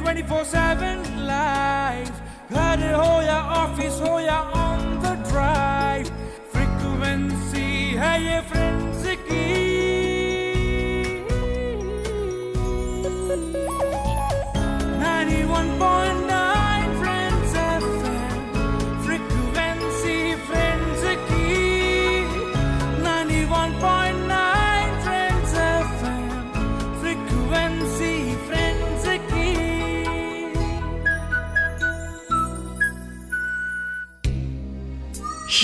24/7 live. घर हो या ऑफिस हो या on the drive, frequency है ये friends की. 91.9 Friends FM, frequency friends की. 91.9 Friends FM, frequency friends की.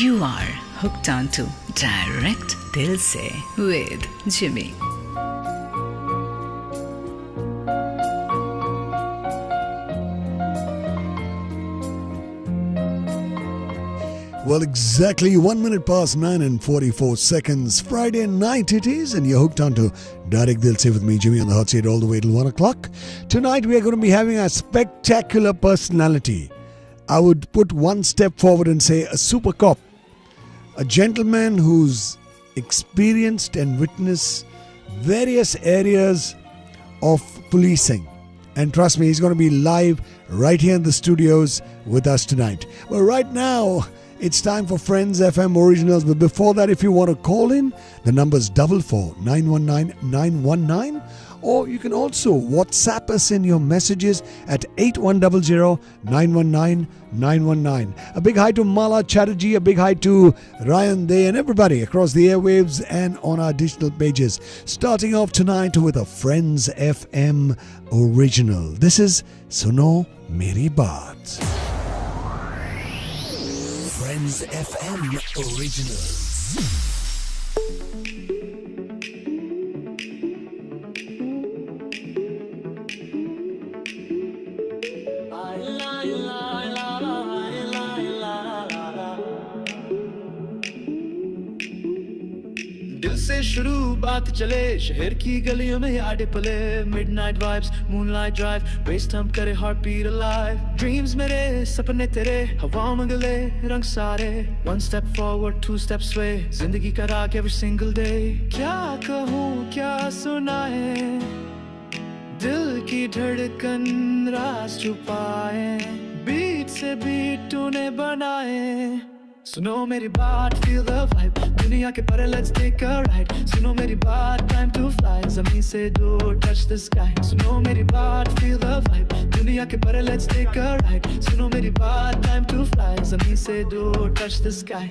You are hooked onto Direct Dil Se with Jimmy. Well, exactly 1 minute past 9 and 44 seconds. Friday night it is, and you're hooked onto Direct Dil Se with me, Jimmy, on the hot seat all the way till 1 o'clock. Tonight we are going to be having a spectacular personality. I would put one step forward and say a super cop. A gentleman who's experienced and witnessed various areas of policing. And trust me, he's going to be live right here in the studios with us tonight. Well, right now, it's time for Friends FM Originals. But before that, if you want to call in, the number's 44919919. Or you can also WhatsApp us in your messages at 8100919919. A big hi to Mala Chatterjee, a big hi to Ryan Day and everybody across the airwaves and on our digital pages. Starting off tonight with a Friends FM original. This is Suno Meri Baat. Friends FM Originals. दिल से शुरू बात चले शहर की गलियों में आड़े पले midnight vibes moonlight drive bass thump करे हार्ट बीट अलाइव ड्रीम्स मेरे सपने तेरे हवाओं में गले रंग सारे one step forward two steps वे जिंदगी का राग एवरी सिंगल डे क्या कहूँ क्या सुनाए दिल की धड़कन राज छुपाए बीट से बीट तूने बनाए सुनो मेरी बात feel the vibe दुनिया के परे let's take a ride सुनो मेरी बात time to fly ज़मीन से दूर touch the sky सुनो मेरी बात feel the vibe दुनिया के परे let's take a ride सुनो मेरी बात time to fly ज़मीन से दूर touch the sky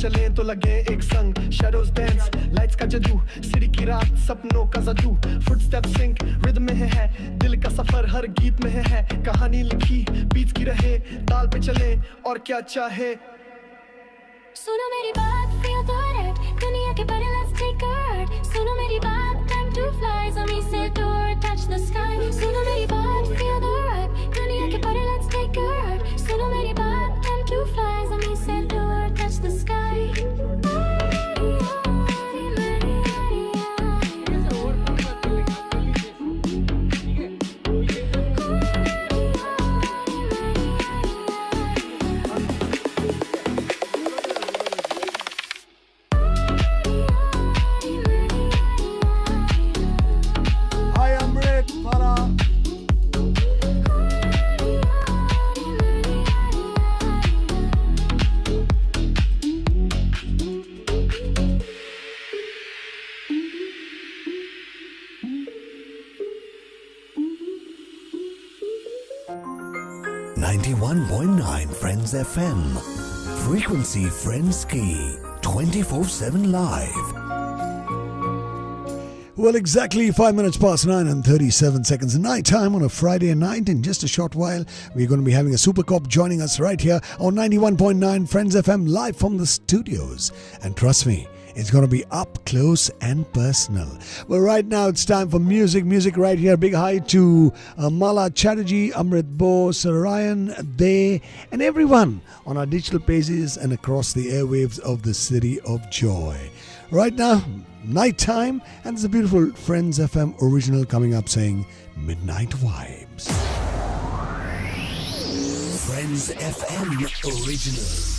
चले तो लगे एक संग shadows dance lights का जादू सिटी की रात सपनों का जादू footsteps sync rhythm में है दिल का सफर हर गीत में है कहानी लिखी बीच की रहे ताल पे चले और क्या चाहे सुनो मेरी बात feel the ride दुनिया के परे let's take a ride सुनो मेरी बात time to fly ज़मीन से दूर touch the sky सुनो मेरी बात feel the ride दुनिया के परे let's take a ride सुनो मेरी बात time to fly ज़मीन से दूर touch the sky Friends FM Frequency Friends Key 24/7 live. Well, exactly 5 minutes past 9 and 37 seconds. Night time on a Friday night. In just a short while, we're going to be having a super cop joining us right here on 91.9 Friends FM live from the studios. And trust me, It's going to be up close and personal. Well, right now it's time for music. Music right here. Big hi to Mala Chatterjee, Amrit Bose, Ryan, they, and everyone on our digital pages and across the airwaves of the City of Joy. Right now, nighttime, and there's a beautiful Friends FM original coming up saying Midnight Vibes. Friends FM Originals.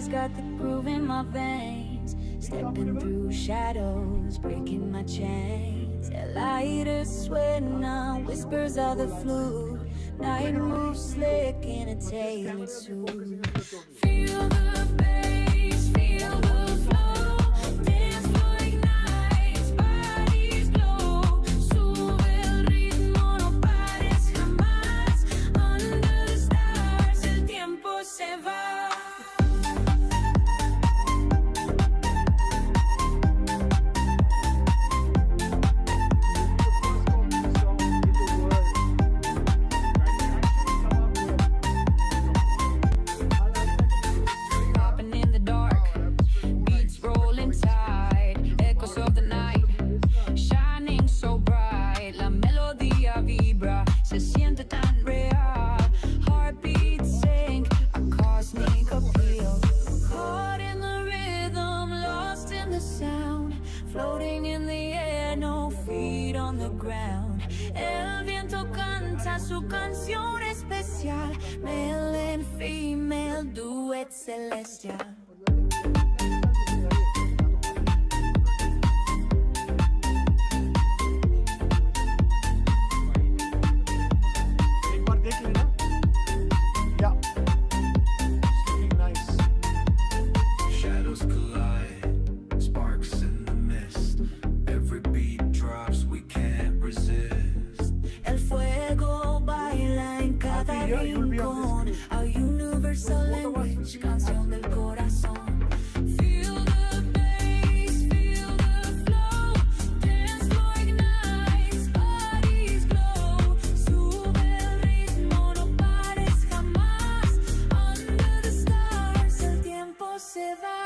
Got the groove in my veins, stepping through shadows, breaking my chains. A lighter sweat now, whispers of the flu. Night moves slick in a tailored suit. Feel the bass, feel the flow. Dance floor ignites, bodies glow. Sube el ritmo, no pares jamás. Under the stars, el tiempo se va. Se siente tan real. Heartbeat sync, a cosmic appeal. Caught in the rhythm, lost in the sound. Floating in the air, no feet on the ground. El viento canta su canción especial. Male and female, duet celestial. Our universal language, canción del corazón. Feel the bass, feel the flow. Dance floor ignites, bodies glow. Sube el ritmo, no pares jamás. Under the stars, el tiempo se va.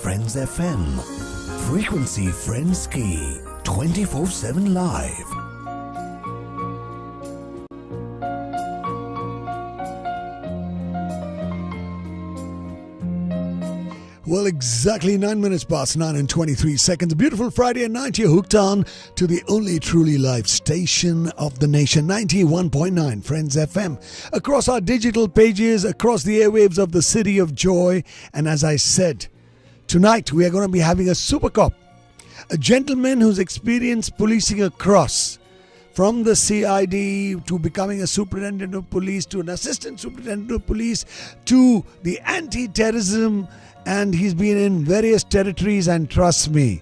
Friends FM. Frequency Friends Key. 24/7 live. Well, exactly 9 minutes past 9 and 23 seconds. A beautiful Friday night. You're hooked on to the only truly live station of the nation, 91.9 Friends FM. Across our digital pages, across the airwaves of the City of Joy. And as I said, tonight we are going to be having a super cop. A gentleman who's experienced policing across. From the CID to becoming a superintendent of police to an assistant superintendent of police to the anti-terrorism, and he's been in various territories, and trust me,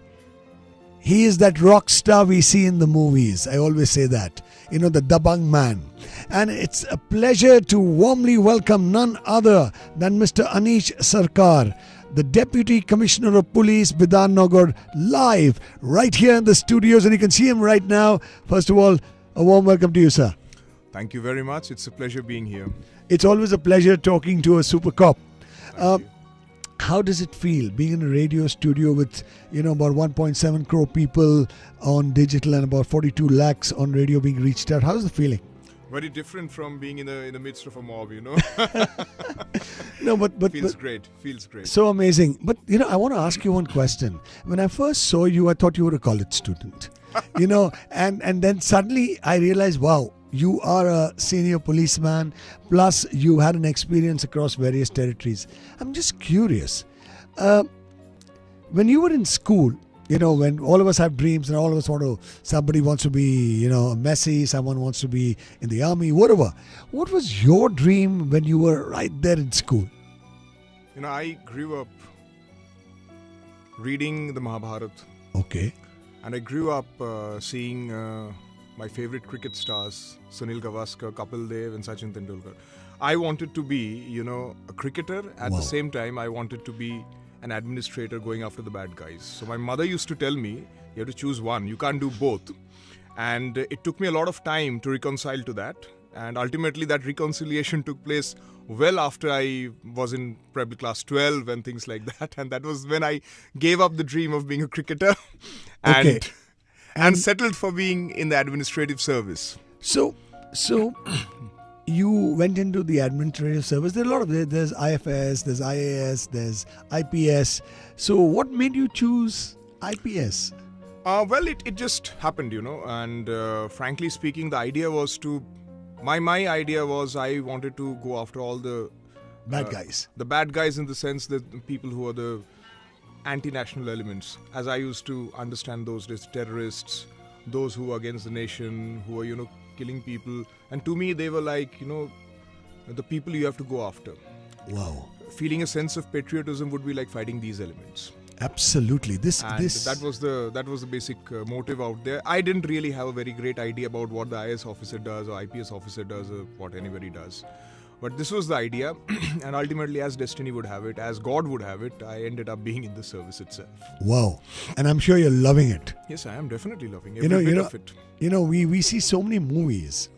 he is that rock star we see in the movies. I always say that. You know, the Dabang man. And it's a pleasure to warmly welcome none other than Mr. Anish Sarkar, the Deputy Commissioner of Police, Bidhannagar, live right here in the studios, and you can see him right now. First of all, a warm welcome to you, sir. Thank you very much. It's a pleasure being here. It's always a pleasure talking to a super cop. Thank you. How does it feel being in a radio studio with, about 1.7 crore people on digital and about 42 lakhs on radio being reached out? How's the feeling? Very different from being in the midst of a mob, No, but feels great. Feels great. So amazing. But I want to ask you one question. When I first saw you, I thought you were a college student. And then suddenly I realized, wow, you are a senior policeman, plus you had an experience across various territories. I'm just curious. When you were in school, when all of us have dreams and all of us somebody wants to be, a Messi, someone wants to be in the army, whatever. What was your dream when you were right there in school? I grew up reading the Mahabharata. Okay. And I grew up seeing my favorite cricket stars, Sunil Gavaskar, Kapil Dev and Sachin Tendulkar. I wanted to be, a cricketer. At the same time, I wanted to be an administrator going after the bad guys. So my mother used to tell me, you have to choose one. You can't do both. And it took me a lot of time to reconcile to that. And ultimately that reconciliation took place well after I was in probably class 12 and things like that. And that was when I gave up the dream of being a cricketer and settled for being in the administrative service. So you went into the administrative service. There are a lot of there's IFS, there's IAS, there's IPS. So what made you choose IPS? Well, it just happened, and frankly speaking, the idea was my idea was I wanted to go after all the bad guys. The bad guys in the sense that the people who are the anti-national elements, as I used to understand those days, terrorists, those who are against the nation, who are, killing people. And to me, they were like, the people you have to go after. Wow. Feeling a sense of patriotism would be like fighting these elements. Absolutely. That was the basic motive out there. I didn't really have a very great idea about what the IS officer does or IPS officer does or what anybody does. But this was the idea, and ultimately, as destiny would have it, as God would have it, I ended up being in the service itself. Wow. And I'm sure you're loving it. Yes, I am definitely loving every bit of it. We see so many movies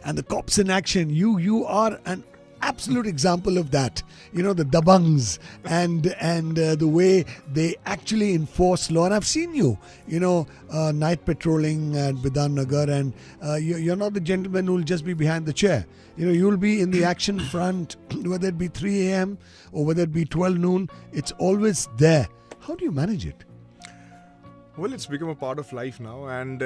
and the cops in action. You are an absolute example of that. The dabangs and the way they actually enforce law. And I've seen you, night patrolling at Bidan Nagar, and you're not the gentleman who'll just be behind the chair. You'll be in the action front, whether it be 3 a.m. or whether it be 12 noon. It's always there. How do you manage it? Well, it's become a part of life now, and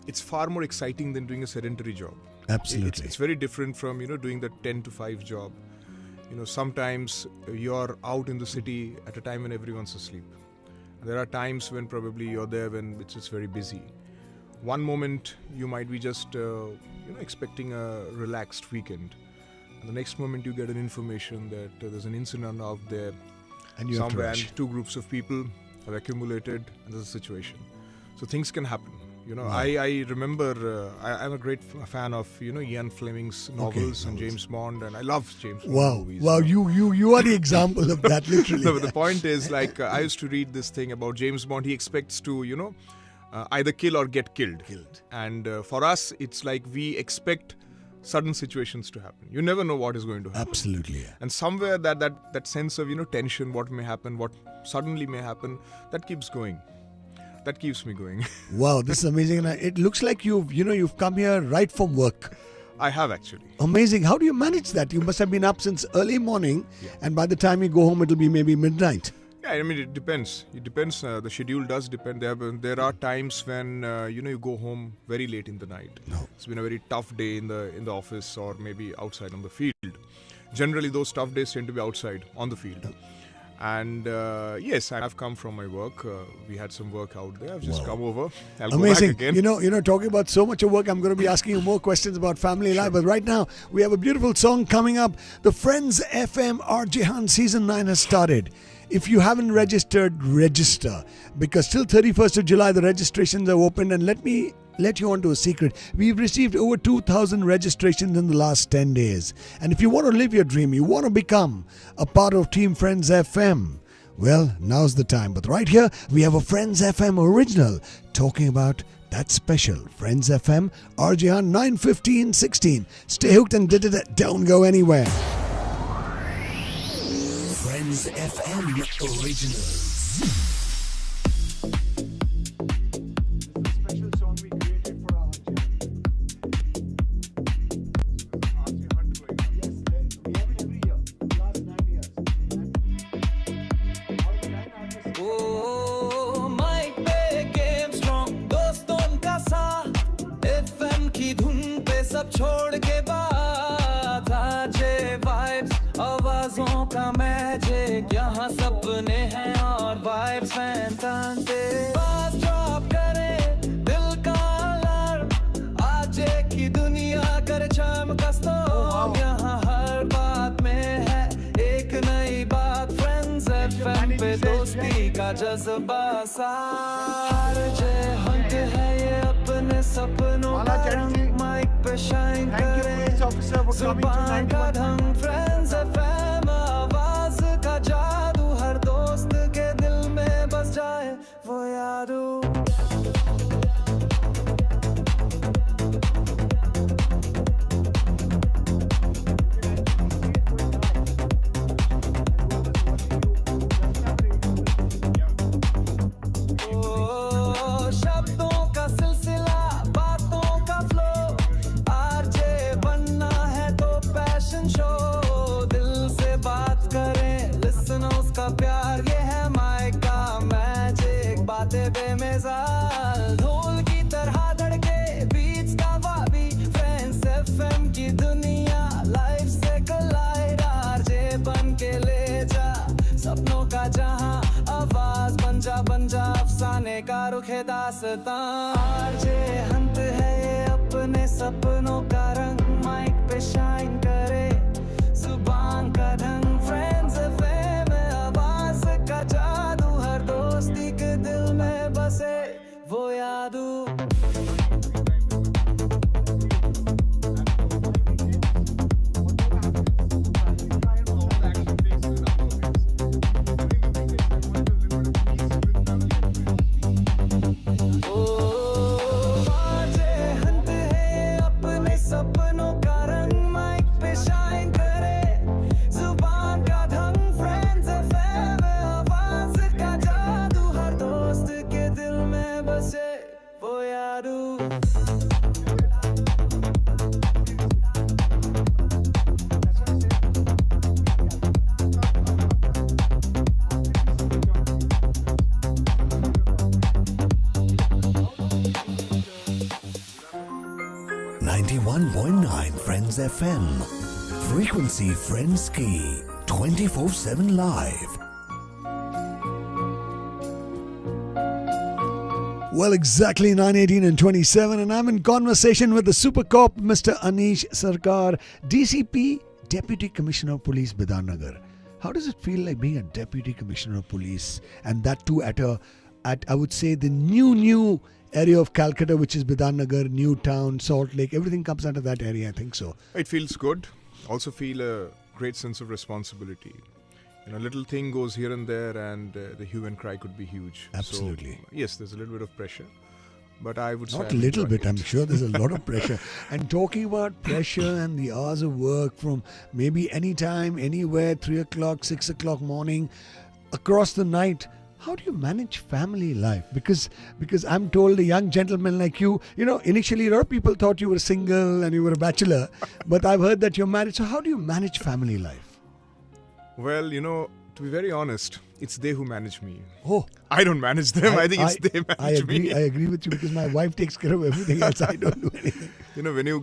it's far more exciting than doing a sedentary job. Absolutely. It's very different from, doing the 10 to 5 job. Sometimes you're out in the city at a time when everyone's asleep. There are times when probably you're there when it's very busy. One moment you might be just, expecting a relaxed weekend. And the next moment you get an information that there's an incident out there and you somewhere, have to rush. and 2 groups of people have accumulated, and there's a situation. So things can happen. Wow. I remember, I'm a great fan of, Ian Fleming's novels and James Bond, and I love James Bond movies. Wow, you are the example of that, literally. No, but the point is, I used to read this thing about James Bond. He expects to, either kill or get killed. And for us, it's like we expect sudden situations to happen. You never know what is going to happen. Absolutely. And somewhere that sense of, tension, what may happen, what suddenly may happen, that keeps going. That keeps me going. Wow, this is amazing. And it looks like you've come here right from work. I have actually. Amazing. How do you manage that? You must have been up since early morning, and by the time you go home, it'll be maybe midnight. Yeah, I mean, it depends. The schedule does depend. There are times when you go home very late in the night. No. It's been a very tough day in the office or maybe outside on the field. Generally, those tough days tend to be outside on the field. And yes, I've come from my work. We had some work out there. I've just come over. I'll Amazing. go back again. Talking about so much of work, I'm going to be asking you more questions about family life. But right now, we have a beautiful song coming up. The Friends FM RJ Han Season 9 has started. If you haven't registered, register. Because till 31st of July, the registrations are open. And let me let you on to a secret. We've received over 2,000 registrations in the last 10 days. And if you want to live your dream, you want to become a part of Team Friends FM, well, now's the time. But right here, we have a Friends FM original talking about that special Friends FM RJR 9:15:16. Stay hooked and don't go anywhere. Friends FM originals. Mike पे game strong दोस्तों का साथ FM हाँ सपने हैं और vibes फैंटान तेरे पास drop करे दिल का अलार्म आज की दुनिया करे चाम कस्तो यहाँ हर बात में है एक नई बात फ्रेंड्स एफएम पे दोस्ती का जज्बा सार जय हंट है ये अपने सपनों का रंग माइक पे शाइन करे जुबान का ढंग फ्रेंड्स एफएम आवाज का जादू हर दोस्त के दिल में बस जाए वो यादू शब्दों का सिलसिला बातों का फ्लो आरजे बनना है तो पैशन शो दिल से बात करें लिसनर्स का प्यार ये है माइक का मैजिक बातें बेमिसाल ढोल की तरह धड़के बीट्स का वाबी फ्रेंड्स एफएम की दुनिया लाइफ से कलाइड आरजे बन के ले जा सपनों का जहां आवाज बन जा अफसाने का रुखे दास्तां आरजे हंत है ये अपने सपनों का रंग माइक पे शाइन करे जुबान का ढंग फ्रेंड्स एफएम आवाज का जादू हर दोस्ती के दिल में बसे वो यादू सपनों का रंग माइक पे शाइन करे जुबान का ढंग फ्रेंड्स एफएम आवाज का जादू हर दोस्त के दिल में बसे वो यादू Friends FM. Frequency Friends Key. 24/7 live. Well, exactly 9:18 and 27, and I'm in conversation with the Super Cop, Mr. Anish Sarkar, DCP, Deputy Commissioner of Police, Bidhannagar. How does it feel like being a Deputy Commissioner of Police, and that too at I would say the new area of Calcutta, which is Bidhannagar, Newtown, Salt Lake, everything comes under that area, I think so. It feels good. Also feel a great sense of responsibility. You know, little thing goes here and there and the hue and cry could be huge. Absolutely. So, yes, there's a little bit of pressure. But I would say... Not a little bit, I'm sure there's a lot of pressure. And talking about pressure and the hours of work from maybe any time, anywhere, 3 o'clock, 6 o'clock morning, across the night, how do you manage family life? Because I'm told a young gentleman like you, initially a lot of people thought you were single and you were a bachelor, but I've heard that you're married. So how do you manage family life? Well, to be very honest, it's they who manage me. Oh. I don't manage them. I think it's they manage me. I agree with you because my wife takes care of everything else. I don't do anything. When you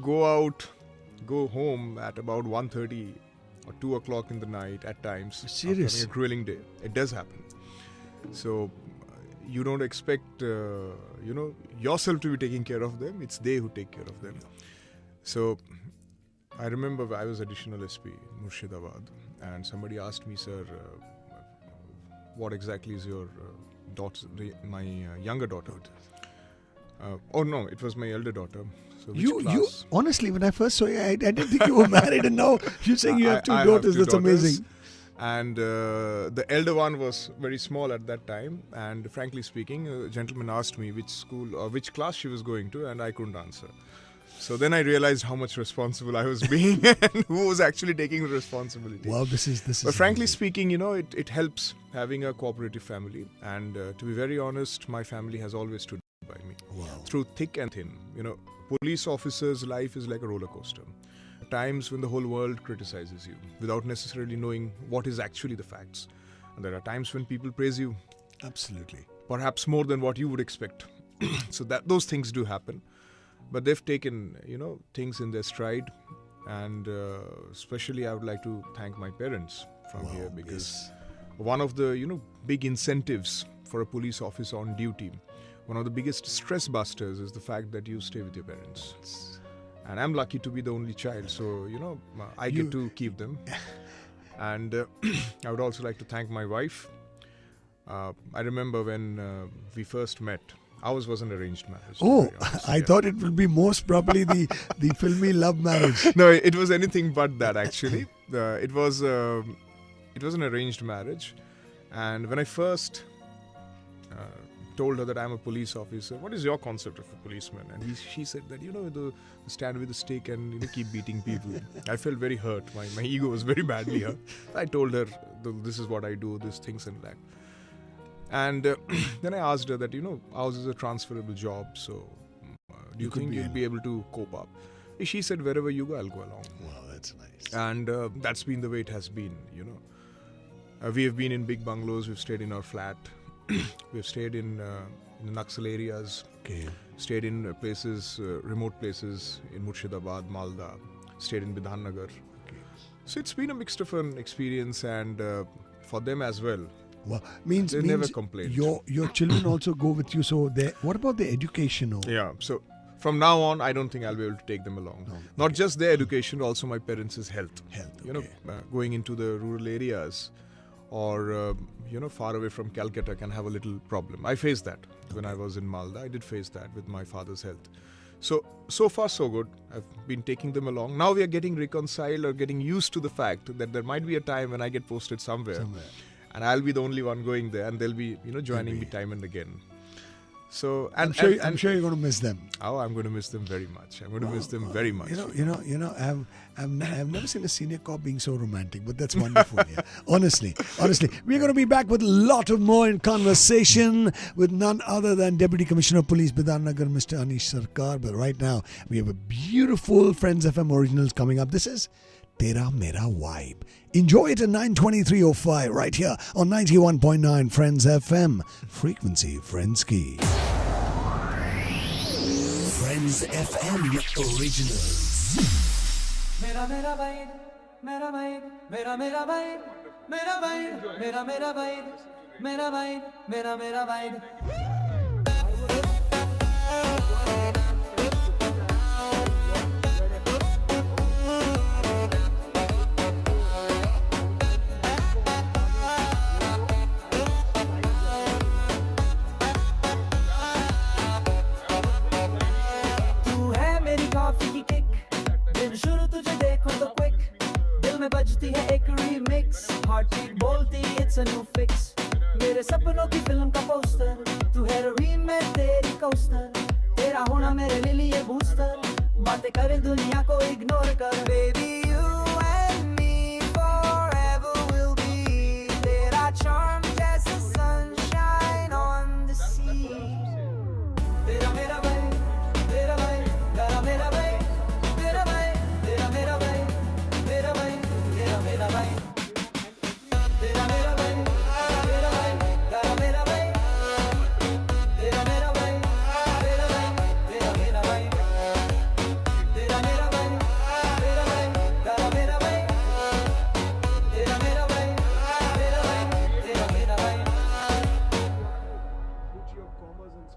go home at about 1:30 or 2 o'clock in the night at times. Serious? After having a grueling day. It does happen. So you don't expect yourself to be taking care of them. It's they who take care of them. So I remember I was additional SP in Murshidabad and somebody asked me, sir, what exactly is your daughter, my younger daughter? Oh no, it was my elder daughter. So which class? You honestly, when I first saw you, I didn't think you were married, and now you're saying you have two daughters. That's amazing. And the elder one was very small at that time. And frankly speaking, a gentleman asked me which school or which class she was going to, and I couldn't answer. So then I realized how much responsible I was being and who was actually taking the responsibility. Wow, this is. But frankly speaking, it helps having a cooperative family. And to be very honest, my family has always stood by me. Wow. Through thick and thin. Police officers' life is like a roller coaster. Times when the whole world criticizes you without necessarily knowing what is actually the facts. And there are times when people praise you. Absolutely. Perhaps more than what you would expect. So that those things do happen. But they've taken, things in their stride. And especially I would like to thank my parents from here because one of the big incentives for a police officer on duty, one of the biggest stress busters is the fact that you stay with your parents. And I'm lucky to be the only child, so I get to keep them. And I would also like to thank my wife. I remember when we first met. Ours was an arranged marriage. Oh, I thought it would be most probably the filmy love marriage. No, it was anything but that actually. It was an arranged marriage, and when I first told her that I'm a police officer, what is your concept of a policeman? And she said that the stand with a stick and keep beating people. I felt very hurt. My ego was very badly hurt. I told her this is what I do, these things and that. And then I asked her that ours is a transferable job, so do you think you'll be able to cope up? She said wherever you go, I'll go along. Wow, that's nice. And that's been the way it has been. We have been in big bungalows. We've stayed in our flat. We've stayed in the Naxal areas. Okay. Stayed in places, remote places in Murshidabad, Malda. Stayed in Bidhan Nagar. Okay. So it's been a mixed of an experience, and for them as well. Well, means never complained. Your children also go with you. So what about the education? Yeah. So from now on, I don't think I'll be able to take them along. No, Not just their education, also my parents' health. Okay. Going into the rural areas or far away from Calcutta can have a little problem. I faced that when I was in Malda. I did face that with my father's health. So far so good. I've been taking them along. Now we are getting reconciled or getting used to the fact that there might be a time when I get posted somewhere. And I'll be the only one going there, and they'll be, joining me time and again. So, and I'm sure you're going to miss them. Oh, I'm going to miss them very much. I'm going to miss them very much. I've never seen a senior cop being so romantic, but that's wonderful. Yeah. Honestly, we're going to be back with a lot of more in conversation with none other than Deputy Commissioner of Police Bidhan Nagar, Mr. Anish Sarkar. But right now, we have a beautiful Friends FM originals coming up. This is Tera Mera Vibe. Enjoy it at 9:23:05 right here on 91.9 Friends FM. Frequency Friends Key. Friends FM originals. Mera mera vibe, mera vibe, mera mera vibe, mera vibe, mera mera vibe, mera vibe, mera mera vibe. शुरू तुझे देखो तो quick दिल में बजती है एक remix heart beat बोलती इट्स अ न्यू फिक्स मेरे सपनों की फिल्म का पोस्टर तू हेरोइन में तेरी कोस्टर तेरा होना मेरे लिए बूस्टर बातें करे दुनिया को इग्नोर कर baby you and me forever will be तेरा चार्म जैसे सनशाइन ऑन द सी तेरा मेरा भाई तेरा भाई तेरा मेरा भाई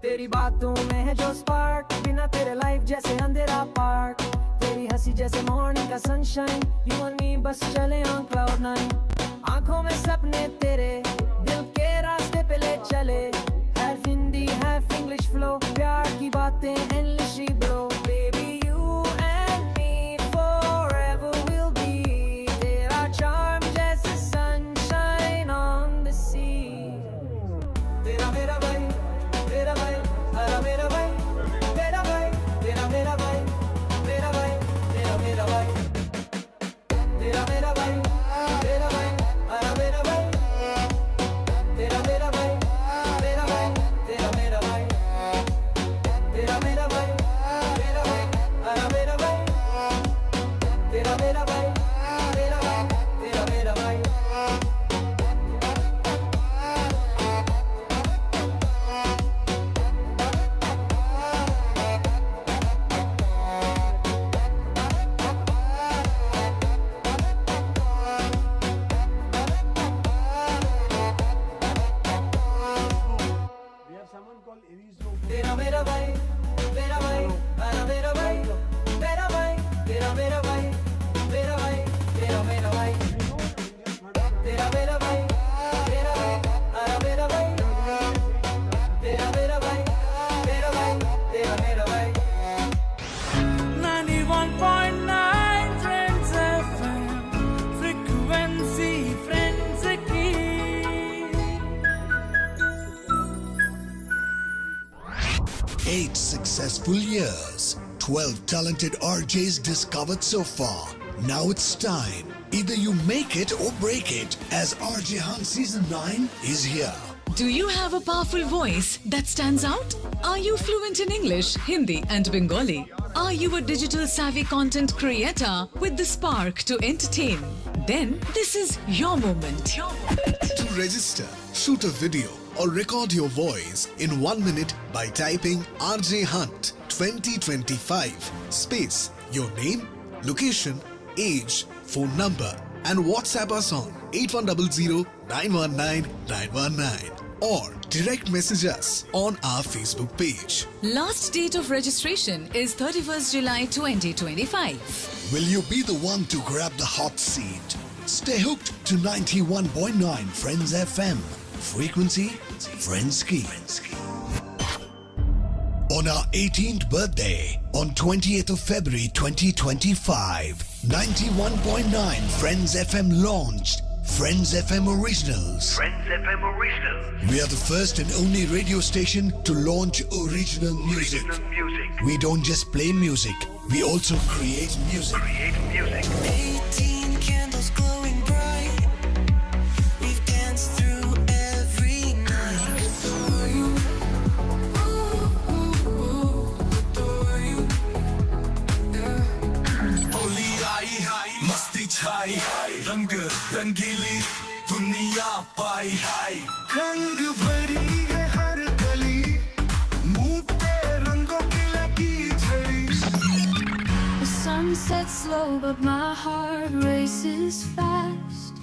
तेरी बातों में है जो स्पार्क बिना तेरे लाइफ जैसे अंधेरा पार्क तेरी हंसी जैसे मॉर्निंग का सनशाइन यू एंड मी बस चले ऑन क्लाउड नाइन आंखों में सपने तेरे दिल के रास्ते पे ले चले half Hindi half English flow प्यार की बातें endlessly bro baby you and me forever will be तेरा चार्म जैसे सनशाइन ऑन द सी तेरा मेरा भाई तेरा भाई तेरा मेरा भाई तेरा भाई तेरा मेरा भाई तेरा भाई तेरा मेरा भाई तेरा मेरा भाई तेरा भाई तेरा मेरा भाई भाई मेरा भाई आया मेरा भाई तेरा मेरा भाई मेरा भाई तेरा मेरा भाई 91.9 Friends FM frequency friends की 8 successful years, 12 talented RJs discovered so far. Now it's time. Either you make it or break it, as RJ Hunt Season 9 is here. Do you have a powerful voice that stands out? Are you fluent in English, Hindi, and Bengali? Are you a digital savvy content creator with the spark to entertain? Then this is your moment. To register, shoot a video or record your voice in 1 minute by typing RJ Hunt 2025 space your name, location, age, phone number and WhatsApp us on 8100 919 919 or direct message us on our Facebook page. Last date of registration is 31st July 2025. Will you be the one to grab the hot seat? Stay hooked to 91.9 Friends FM. Frequency Friends Key. On our 18th birthday, on 20th of February 2025, 91.9 Friends FM launched Friends FM Originals. Friends FM Original. We are the first and only radio station to launch original music. Original music. We don't just play music, we also create music. Create music. 18 candles glowing bright. We've danced through every night. Adore you. Ooh, ooh, ooh. Adore you. Yeah. Holi आई हाय मस्ती छाई रंग रंगीली दुनिया पाई हाय रंग भरी है हर गली मुंह पे रंगों की लगी झड़ी The sun sets slow, but my heart races fast.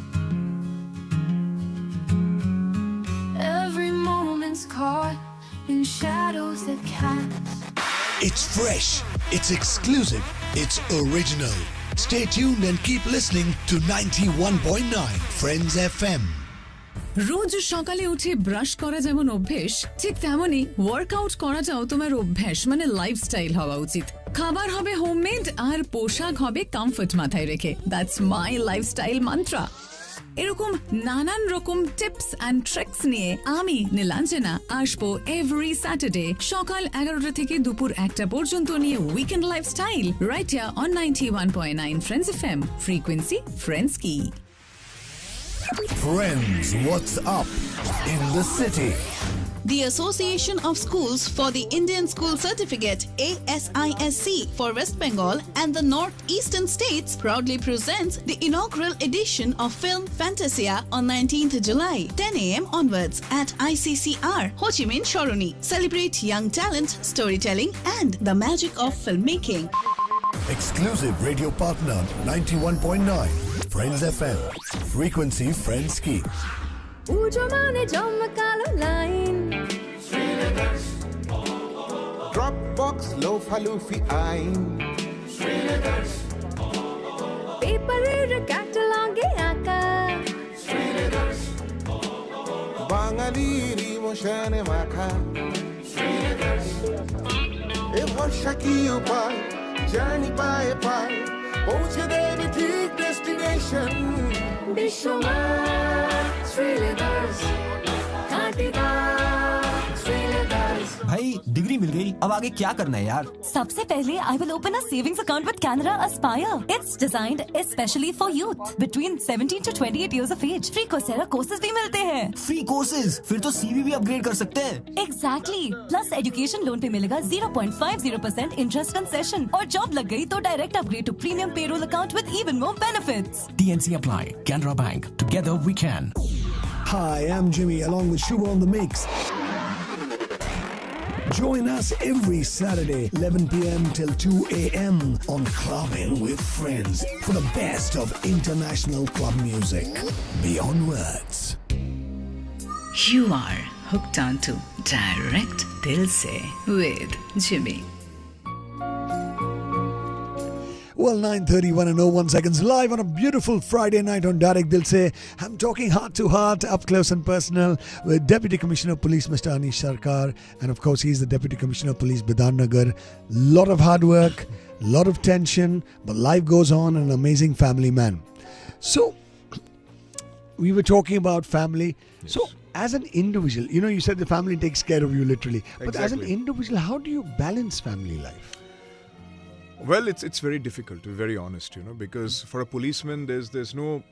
Every moment's caught in shadows that cast. It's fresh, it's exclusive, it's original. Stay tuned and keep listening to 91.9 Friends FM. রোজ সকালে উঠে ব্রাশ করা যেমন অভ্যেস, ঠিক তেমনি workout করাটাও তোমার অভ্যাস মানে লাইফস্টাইল হওয়া উচিত। খাবার হবে হোমমেড আর পোশাক হবে কমফর্ট মাথায় রেখে। That's my lifestyle mantra. এরকম নানান রকম টিপস অ্যান্ড ট্রিক্স নিয়ে আমি নীলাঞ্জনা আসবো এভরি স্যাটারডে সকাল 11টা থেকে দুপুর 1টা পর্যন্ত নিয়ে weekend lifestyle right here on 91.9 Friends FM frequency friends কি। Friends, what's up in the city? The Association of Schools for the Indian School Certificate ASISC for West Bengal and the Northeastern States proudly presents the inaugural edition of Film Fantasia on 19th July, 10 a.m. onwards at ICCR, Ho Chi Minh Shoroni. Celebrate young talent, storytelling and the magic of filmmaking. Exclusive radio partner 91.9 Friends FM. Frequency Friends Key. Ujo mane jomkalo line. Dropbox low falufi ain Paper catalog aka. বাঙালি রিমোশনে মাখা এ ভরসা কি উপায় journey পায়ে পায় পৌঁছে দেবে ঠিক destination Bishomar Sriledars Khatidar Sriledars भाई डिग्री मिल गई, अब आगे क्या करना है यार? सबसे पहले I will open a savings account with Canara Aspire. It's designed especially for youth between 17 to 28 years of age. Free Coursera courses भी मिलते हैं. फ्री कोर्सेज, फिर तो सीवी भी अपग्रेड कर सकते हैं. Exactly. Plus education loan पे मिलेगा 0.50% interest concession और जॉब लग गई तो direct upgrade to premium payroll account with even more benefits. TNC apply. Canara Bank. Together we can. Hi, I'm Jimmy along with Shubha on the mix. Join us every Saturday, 11 p.m. till 2 a.m. on Clubbing with Friends for the best of international club music. Beyond words. You are hooked on to Direct Dil Se with Jimmy. Well, 9:31 and 01 seconds live on a beautiful Friday night on Direct Dil Se. I'm talking heart to heart, up close and personal with Deputy Commissioner of Police Mr. Anish Sarkar, and of course he's the Deputy Commissioner of Police Bidan Nagar. Lot of hard work, lot of tension, but life goes on, an amazing family man. So we were talking about family. Yes. So as an individual, you said the family takes care of you literally. But exactly. As an individual, how do you balance family life? Well, it's very difficult, to be very honest, because for a policeman, there's no,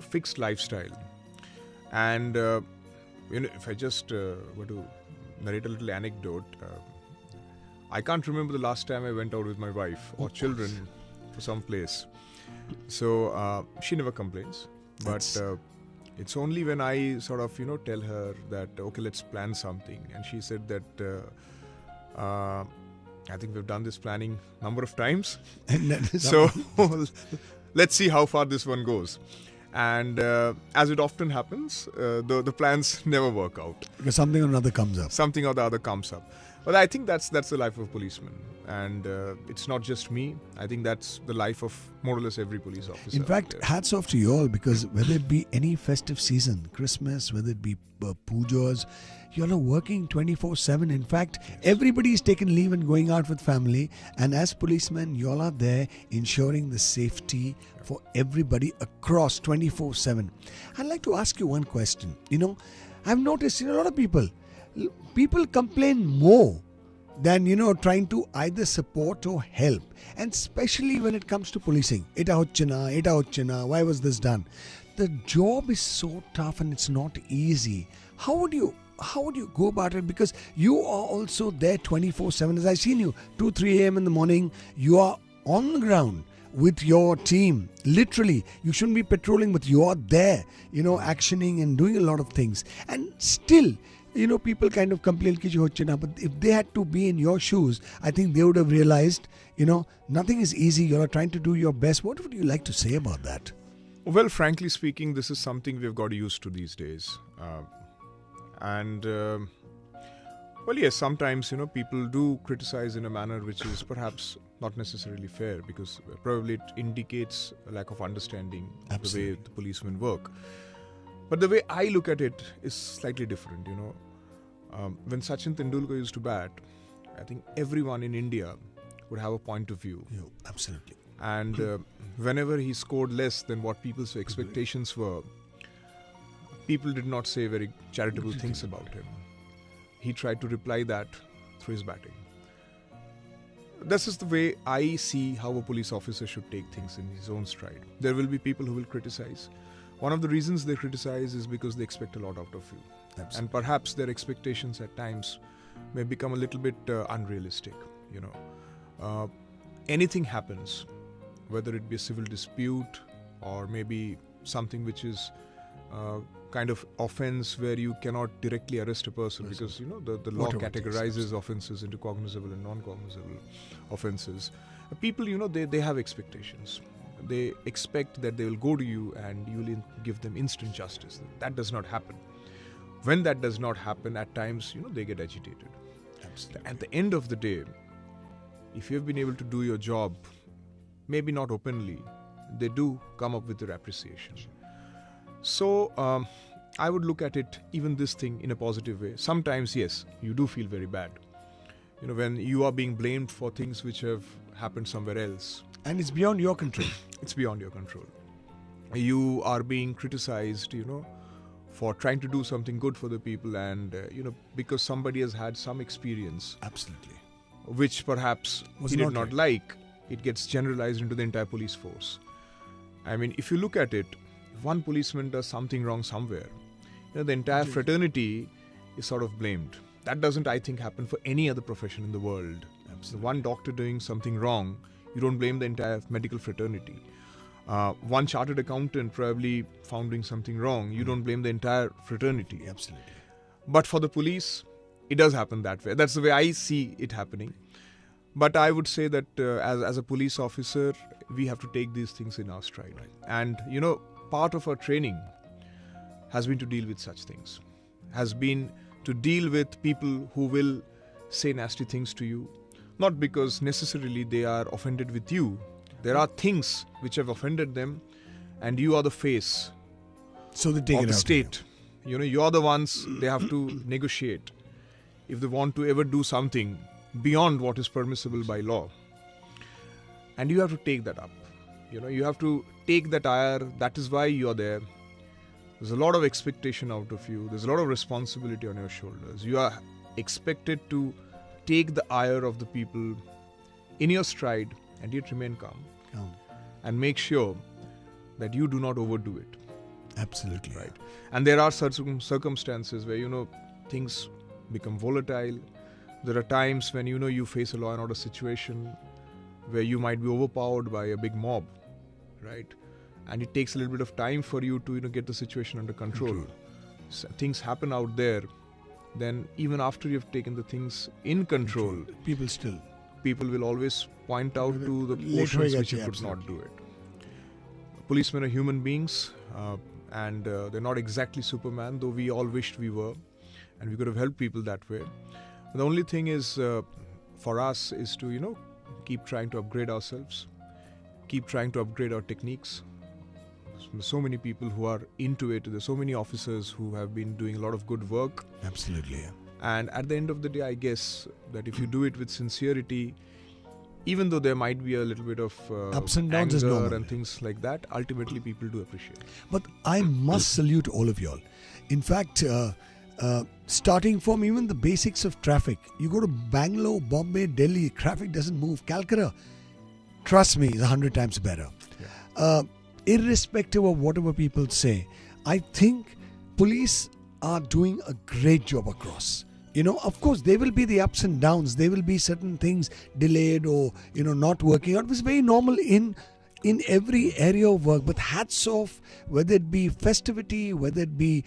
fixed lifestyle. And, if I just were to narrate a little anecdote, I can't remember the last time I went out with my wife or children for some place. So, she never complains. But it's only when I sort of, tell her that, okay, let's plan something. And she said that... I think we've done this planning number of times. So let's see how far this one goes. And as it often happens, the plans never work out. Because something or another comes up. Something or the other comes up. But I think that's the life of a policeman. And it's not just me. I think that's the life of more or less every police officer. In fact, hats off to you all, because whether it be any festive season, Christmas, whether it be pujas, you all are working 24/7. In fact, everybody is taking leave and going out with family. And as policemen, you all are there ensuring the safety for everybody across 24/7. I'd like to ask you one question. I've noticed a lot of people complain more than trying to either support or help, and especially when it comes to policing. Eta hochina, why was this done? The job is so tough and it's not easy. How would you go about it? Because you are also there 24/7. As I've seen you 2-3 a.m. in the morning, you are on the ground with your team. Literally, you shouldn't be patrolling, but you are there, actioning and doing a lot of things. And still, people kind of complain, but if they had to be in your shoes, I think they would have realized, nothing is easy. You're trying to do your best. What would you like to say about that? Well, frankly speaking, this is something we've got used to these days. Yes, sometimes, people do criticize in a manner which is perhaps not necessarily fair, because probably it indicates a lack of understanding of the way the policemen work. But the way I look at it is slightly different, When Sachin Tendulkar used to bat, I think everyone in India would have a point of view. Yeah, absolutely. And whenever he scored less than what people's expectations were, people did not say very charitable things about him. He tried to reply that through his batting. This is the way I see how a police officer should take things in his own stride. There will be people who will criticize. One of the reasons they criticize is because they expect a lot out of you. Absolutely. And perhaps their expectations at times may become a little bit unrealistic. Anything happens, whether it be a civil dispute or maybe something which is kind of offense where you cannot directly arrest a person, because the law categorizes offenses into cognizable and non-cognizable offenses. People, they have expectations. They expect that they will go to you and you will give them instant justice. That does not happen. When that does not happen, at times, they get agitated. Absolutely. At the end of the day, if you've been able to do your job, maybe not openly, they do come up with their appreciation. So, I would look at it, even this thing, in a positive way. Sometimes, yes, you do feel very bad. When you are being blamed for things which have happened somewhere else. And it's beyond your control. It's beyond your control. You are being criticized, for trying to do something good for the people, and, because somebody has had some experience. Absolutely. Which perhaps he did not like, it gets generalized into the entire police force. I mean, if you look at it, if one policeman does something wrong somewhere, the entire fraternity is sort of blamed. That doesn't, I think, happen for any other profession in the world. So one doctor doing something wrong, you don't blame the entire medical fraternity. One chartered accountant probably found doing something wrong, you don't blame the entire fraternity. Absolutely. But for the police, it does happen that way. That's the way I see it happening. But I would say that as a police officer, we have to take these things in our stride. And, part of our training has been to deal with such things, has been to deal with people who will say nasty things to you, not because necessarily they are offended with you, There are things which have offended them, and you are the face So they take of it the out. state. You are the ones they have to negotiate if they want to ever do something beyond what is permissible by law. And you have to take that up. You have to take that ire. That is why you are there. There's a lot of expectation out of you. There's a lot of responsibility on your shoulders. You are expected to take the ire of the people in your stride and yet remain calm and make sure that you do not overdo it. Absolutely. Right. And there are certain circumstances where, things become volatile. There are times when, you face a law and order situation where you might be overpowered by a big mob, right? And it takes a little bit of time for you to, get the situation under control. So things happen out there. Then even after you've taken the things in control, people will always point out to the portions which you could not do it. Policemen are human beings, and they're not exactly Superman, though we all wished we were, and we could have helped people that way. The only thing is, for us, is to, keep trying to upgrade ourselves, keep trying to upgrade our techniques. There's so many people who are into it. There's so many officers who have been doing a lot of good work. Absolutely. And at the end of the day, I guess that if you do it with sincerity, even though there might be a little bit of ups and downs is anger normal. and things like that, ultimately people do appreciate it. But I must salute all of y'all. In fact, starting from even the basics of traffic, you go to Bangalore, Bombay, Delhi, traffic doesn't move. Calcutta, trust me, is 100 times better. Irrespective of whatever people say, I think police are doing a great job across. Of course, there will be the ups and downs. There will be certain things delayed or, not working out. It's very normal in every area of work. But hats off, whether it be festivity, whether it be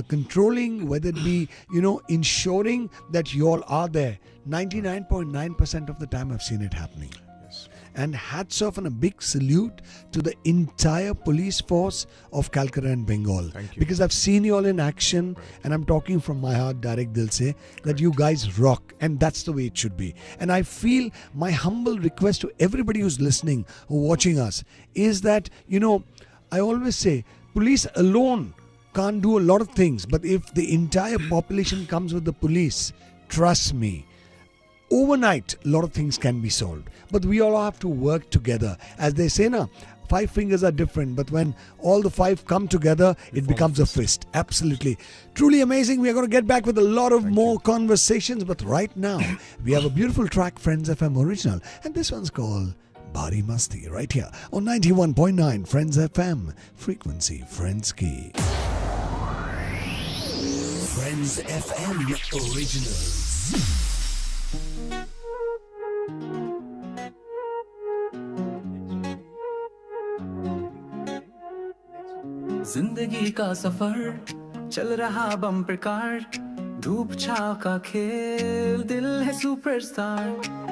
controlling, whether it be, ensuring that you all are there. 99.9% of the time I've seen it happening. And hats off and a big salute to the entire police force of Calcutta and Bengal. Thank you. Because I've seen you all in action, and I'm talking from my heart, direct Dil Se, that you guys rock, and that's the way it should be. And I feel my humble request to everybody who's listening or watching us is that, I always say, police alone can't do a lot of things, but if the entire population comes with the police, trust me, overnight, a lot of things can be solved. But we all have to work together. As they say, 5 fingers are different, but when all the 5 come together, it becomes a fist. Absolutely. Truly amazing. We are going to get back with a lot of more conversations. But right now, we have a beautiful track, Friends FM original. And this one's called Bari Masti, right here on 91.9 Friends FM. Frequency Friends Ki. Friends FM originals. जिंदगी का सफर चल रहा bumper car धूप छाव का खेल दिल है सुपरस्टार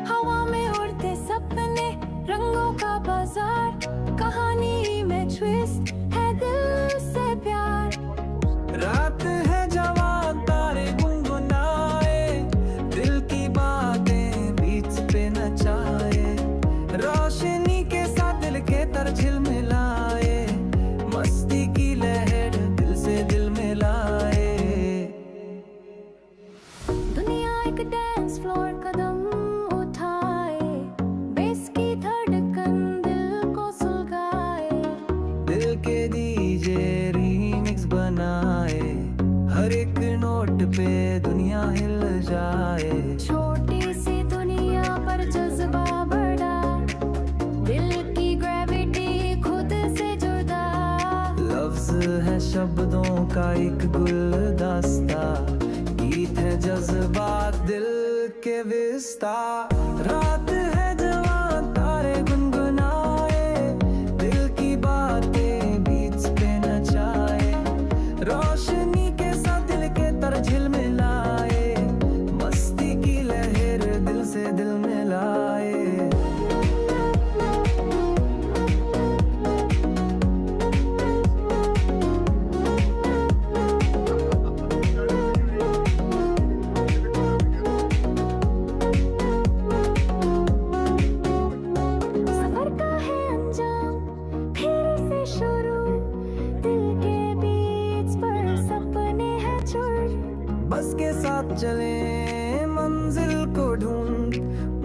हवा में उड़ते सपने रंगों का बाजार कहानी में ट्विस्ट है दिल से प्यार रात है जवां तारे गुनगुनाए दिल की बातें बीच पे नचाए रोशनी के साथ दिल के तर झिलमिलाए मस्ती की लहर दिल से दिल मिलाए दुनिया एक डांस फ्लोर कदम उठाए बेस की धड़कन दिल को सुलगाए दिल के डीजे रीमिक्स बनाए हर एक नोट पे दुनिया हिल जाए छोटी सी दुनिया पर जज्बा बढ़ा दिल की ग्रेविटी खुद से जुदा लफ्ज है शब्दों का एक गुलदस्ता गीत है जज्बात दिल के विस्तार रात है जवां तारे गुनगुनाए दिल की बातें बीच पे नचाए रोशनी के साथ दिल के तर झिलमिलाए मस्ती की लहर दिल से दिल मिलाए साथ चले मंजिल को ढूंढ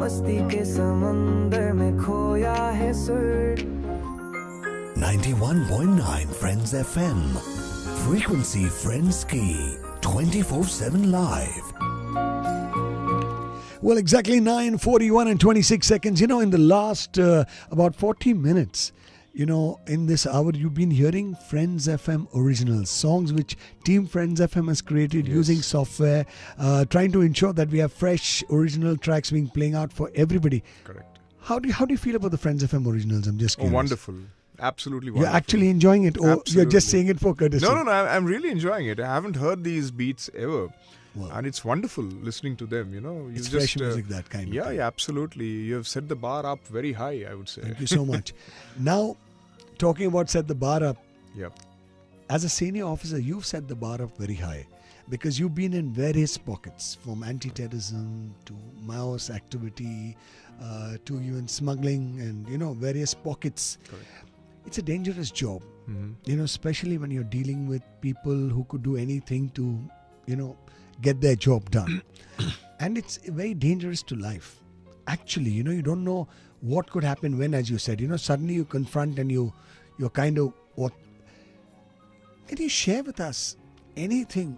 मस्ती के समंदर में खोया है सुर 91.9 Friends FM. Frequency Friends Key. 24/7 live. Well, exactly 9:41 and 26 seconds. You know, in the last about 40 minutes, you know, in this hour, you've been hearing Friends FM originals, songs which Team Friends FM has created using software, trying to ensure that we have fresh original tracks being playing out for everybody. Correct. How do you feel about the Friends FM originals? I'm just curious. Oh, wonderful. Absolutely wonderful. You're actually enjoying it, or you're just saying it for courtesy? No, I'm really enjoying it. I haven't heard these beats ever. Wow. And it's wonderful listening to them, you know. It's fresh music, that kind of thing. Yeah, absolutely. You have set the bar up very high, I would say. Thank you so much. Now, talking about set the bar up, Yep. as a senior officer, you've set the bar up very high because you've been in various pockets, from anti-terrorism to Maoist activity to even smuggling and, you know, various pockets. Correct. It's a dangerous job, Mm-hmm. you know, especially when you're dealing with people who could do anything to, you know, get their job done. And it's very dangerous to life. Actually, you know, you don't know what could happen when, as you said, you know, suddenly you confront and you're kind of what. Can you share with us anything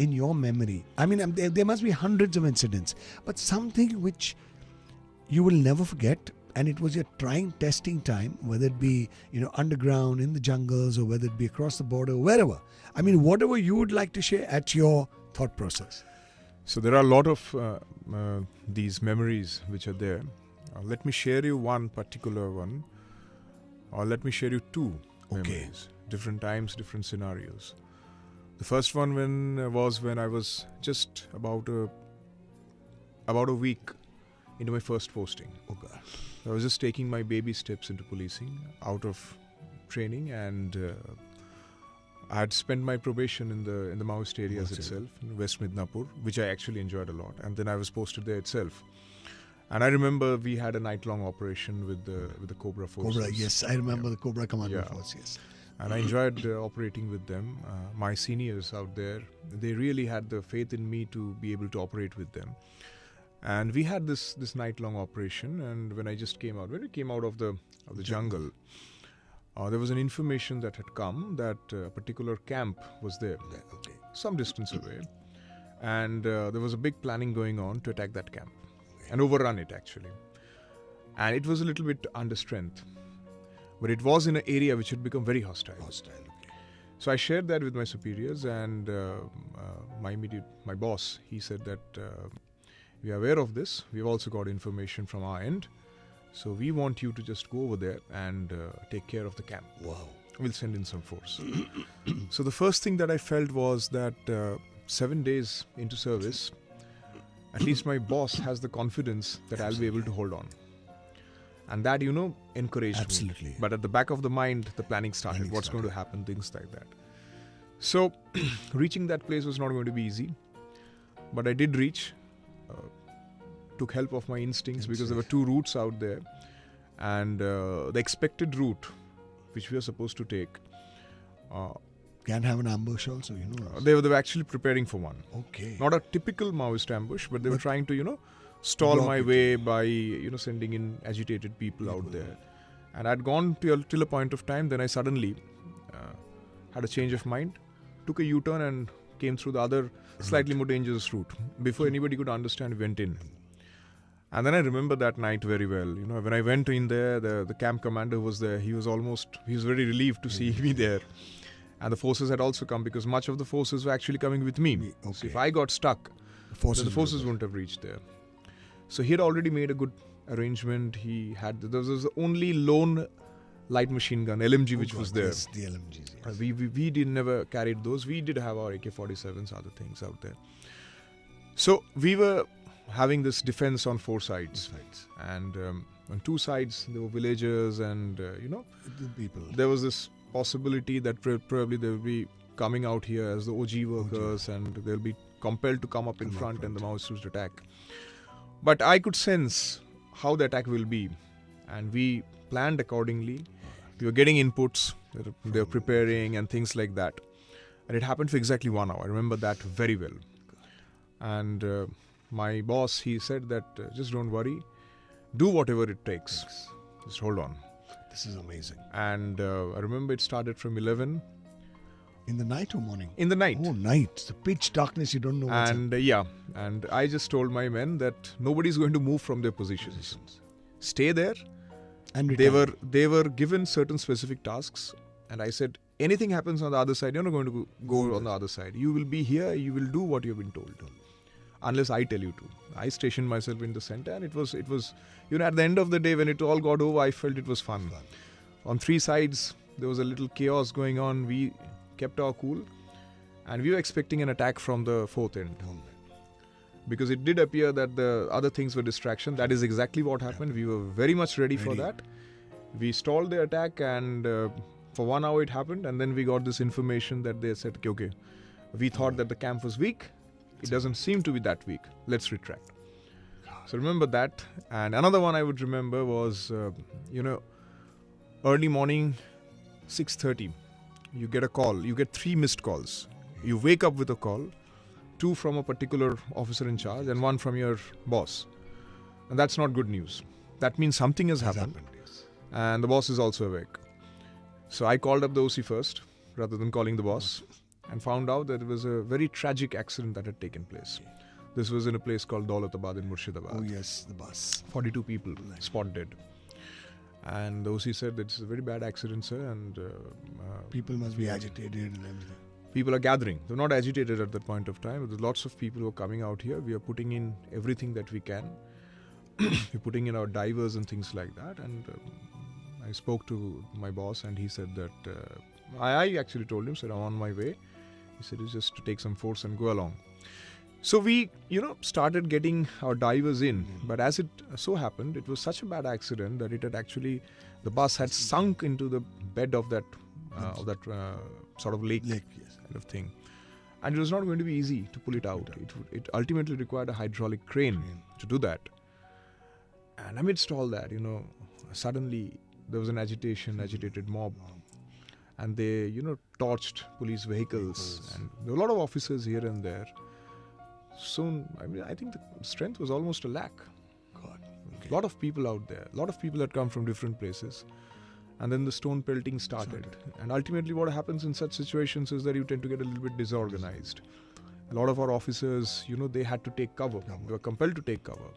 in your memory? I mean, there must be hundreds of incidents, but something which you will never forget, and it was your trying, testing time, whether it be, you know, underground, in the jungles, or whether it be across the border, wherever. I mean, whatever you would like to share at your thought process. So there are a lot of these memories which are there. Let me share you one particular one, or let me share you two memories. Different times, different scenarios. The first one was when I was just about a week into my first posting. Oh God. I was just taking my baby steps into policing out of training, and I had spent my probation in the Maoist areas itself, in West Midnapur, which I actually enjoyed a lot. And then I was posted there itself. And I remember we had a night-long operation with the Cobra forces. Cobra, yes, I remember the Cobra Commando Force, yes. And I enjoyed operating with them. My seniors out there, they really had the faith in me to be able to operate with them. And we had this night-long operation. And when we came out of the jungle, there was an information that had come that a particular camp was there, some distance away. And there was a big planning going on to attack that camp and overrun it, actually. And it was a little bit under strength. But it was in an area which had become very hostile. So I shared that with my superiors, and my boss, he said that we are aware of this. We've also got information from our end. So we want you to just go over there and take care of the camp. Wow. We'll send in some force. So the first thing that I felt was that 7 days into service, at least my boss has the confidence that I'll be able to hold on. And that, you know, encouraged Absolutely. me. But at the back of the mind, the planning started. What's going to happen, things like that. So reaching that place was not going to be easy. But I did reach. Took help of my instincts because there were two routes out there. And the expected route, which we were supposed to take, can have an ambush also, you know. They were actually preparing for one. Okay. Not a typical Maoist ambush, but they were trying to, you know, stall my way by, you know, sending in agitated people out there. And I'd gone till a point of time, then I suddenly had a change of mind, took a U-turn and came through the other slightly more dangerous route. Before anybody could understand, we went in. And then I remember that night very well. You know, when I went in there, the camp commander was there. He was very relieved to see me there. And the forces had also come because much of the forces were actually coming with me. Okay. So if I got stuck, the forces wouldn't have reached there. So he had already made a good arrangement. There was the only lone light machine gun, LMG, which was there. Yes, the LMGs, yes. We never carried those. We did have our AK-47s, other things out there. So we were having this defense on four sides. And on two sides, there were villagers and, you know, the people. There was this possibility that probably they will be coming out here as the OG workers and they'll be compelled to come up in front and the Maoists would attack. But I could sense how the attack will be, and we planned accordingly. We were getting inputs, they were preparing and things like that. And it happened for exactly 1 hour. I remember that very well. And my boss, he said that just don't worry, do whatever it takes. Just hold on. This is amazing. And I remember it started from 11. In the night or morning? In the night. Oh, night. The pitch darkness, you don't know what's And and I just told my men that nobody's going to move from their positions. Stay there. And they were given certain specific tasks, and I said, anything happens on the other side, you're not going to go on the other side. You will be here, you will do what you've been told, unless I tell you to. I stationed myself in the center, and it was at the end of the day, when it all got over, I felt it was fun. On three sides, there was a little chaos going on. We kept our cool, and we were expecting an attack from the fourth end. Because it did appear that the other things were distraction. That is exactly what happened. We were very much ready for that. We stalled the attack, and for 1 hour it happened, and then we got this information that they said, okay, we thought that the camp was weak. It doesn't seem to be that weak. Let's retract. So remember that. And another one I would remember was, early morning, 6:30. You get a call. You get 3 missed calls. You wake up with a call, 2 from a particular officer in charge and 1 from your boss. And that's not good news. That means something has happened. And the boss is also awake. So I called up the OC first, rather than calling the boss, and found out that it was a very tragic accident that had taken place. This was in a place called Daulatabad in Murshidabad. Oh yes, the bus. 42 people spot dead. And the OC said that it's a very bad accident, sir, and people must be agitated and everything. People are gathering. They're not agitated at that point of time. There's lots of people who are coming out here. We are putting in everything that we can. We're putting in our divers and things like that. And I spoke to my boss, and he said that I actually told him, said, I'm on my way. He said, it's just to take some force and go along. So we, started getting our divers in. But as it so happened, it was such a bad accident that it had actually, the bus had sunk into the bed of that sort of lake kind of thing. And it was not going to be easy to pull it out. It ultimately required a hydraulic crane to do that. And amidst all that, suddenly there was an agitated mob. And they, torched police vehicles. And there were a lot of officers here and there. Soon, I think the strength was almost 1 lakh. God. A lot of people out there. A lot of people had come from different places. And then the stone pelting started. And ultimately what happens in such situations is that you tend to get a little bit disorganized. A lot of our officers, they had to take cover. They were compelled to take cover.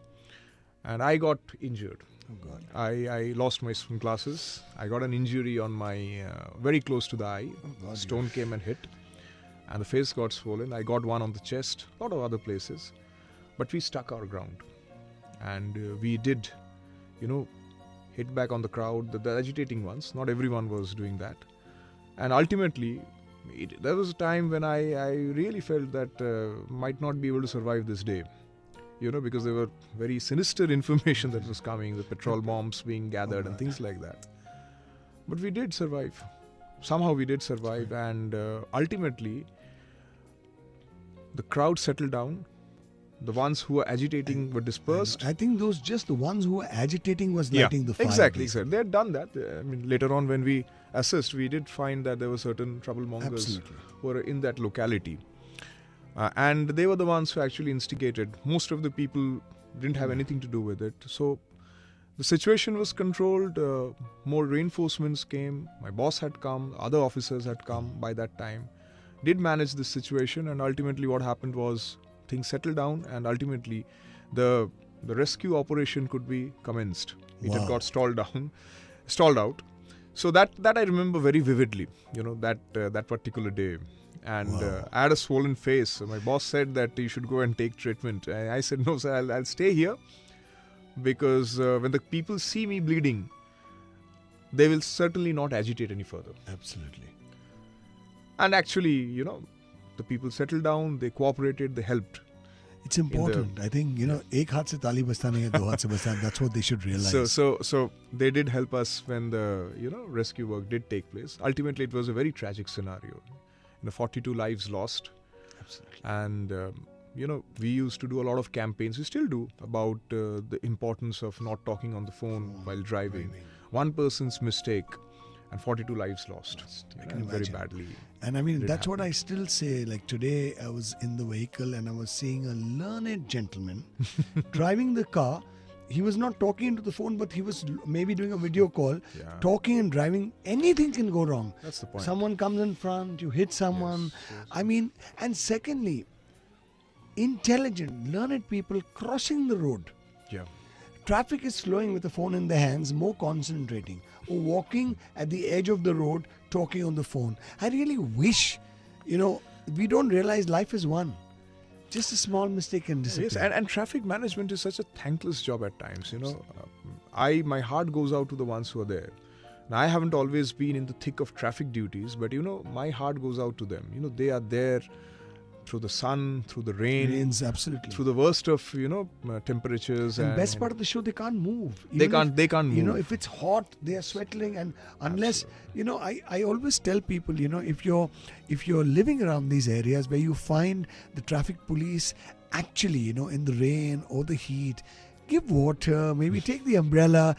And I got injured. Oh God. I lost my swim glasses. I got an injury on my, very close to the eye. Oh God, Stone came and hit. And the face got swollen. I got one on the chest, a lot of other places. But we stuck our ground. And we did, hit back on the crowd, the agitating ones. Not everyone was doing that. And ultimately, there was a time when I really felt that might not be able to survive this day. Because there were very sinister information that was coming, the petrol bombs being gathered and things like that. But we did survive. Somehow we did survive, and ultimately, the crowd settled down. The ones who were agitating were dispersed. I think the ones who were agitating was lighting the fire. Exactly. They had done that. Later on when we assessed, we did find that there were certain troublemongers who were in that locality. And they were the ones who actually instigated. Most of the people didn't have anything to do with it. So the situation was controlled. More reinforcements came. My boss had come. Other officers had come by that time. Did manage this situation, and ultimately what happened was things settled down, and ultimately the rescue operation could be commenced. It had got stalled out. So that I remember very vividly, that particular day. And I had a swollen face. My boss said that you should go and take treatment. I said, no sir, I'll stay here, because when the people see me bleeding, they will certainly not agitate any further. Absolutely. And actually, the people settled down, they cooperated, they helped. It's important. I think, ek haath se tali bajta nahi hai, do haath se bajta. That's what they should realize. So they did help us when the, rescue work did take place. Ultimately, it was a very tragic scenario. 42 lives lost. Absolutely. And, we used to do a lot of campaigns, we still do, about the importance of not talking on the phone while driving. One person's mistake, and 42 lives lost. Very badly. And I mean, did that's what happen. I still say. Like today, I was in the vehicle and I was seeing a learned gentleman driving the car. He was not talking into the phone, but he was maybe doing a video call, talking and driving. Anything can go wrong. That's the point. Someone comes in front, you hit someone. I mean, and secondly, intelligent, learned people crossing the road. Yeah. Traffic is slowing with the phone in their hands, more concentrating, or walking at the edge of the road, talking on the phone. I really wish, we don't realize life is one. Just a small mistake can disappear. Yes, and traffic management is such a thankless job at times. My heart goes out to the ones who are there. Now, I haven't always been in the thick of traffic duties, but my heart goes out to them. They are there through the sun, through the rain, absolutely, through the worst of temperatures. And best part of the show, they can't move. They can't move. If it's hot, they are sweating, and unless I always tell people, if you're living around these areas where you find the traffic police actually, in the rain or the heat, give water, maybe take the umbrella.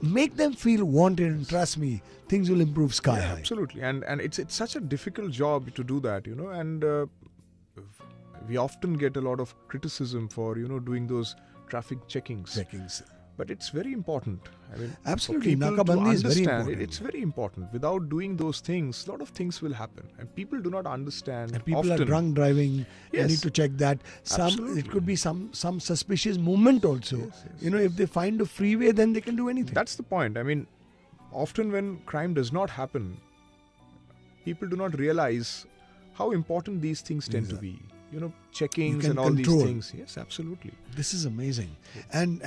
Make them feel wanted, and trust me, things will improve sky high. Absolutely, and it's such a difficult job to do that, and we often get a lot of criticism for doing those traffic checkings. But it's very important. I mean, absolutely, for people Nakabandi to is very understand important. It's very important. Without doing those things, a lot of things will happen, and people do not understand. And people often. are drunk driving. Yes. You need to check that. It could be some suspicious movement also. Yes. If they find a freeway, then they can do anything. That's the point. I mean, often when crime does not happen, people do not realize how important these things tend to be. Checkings and all control. these things. Yes, absolutely. This is amazing. And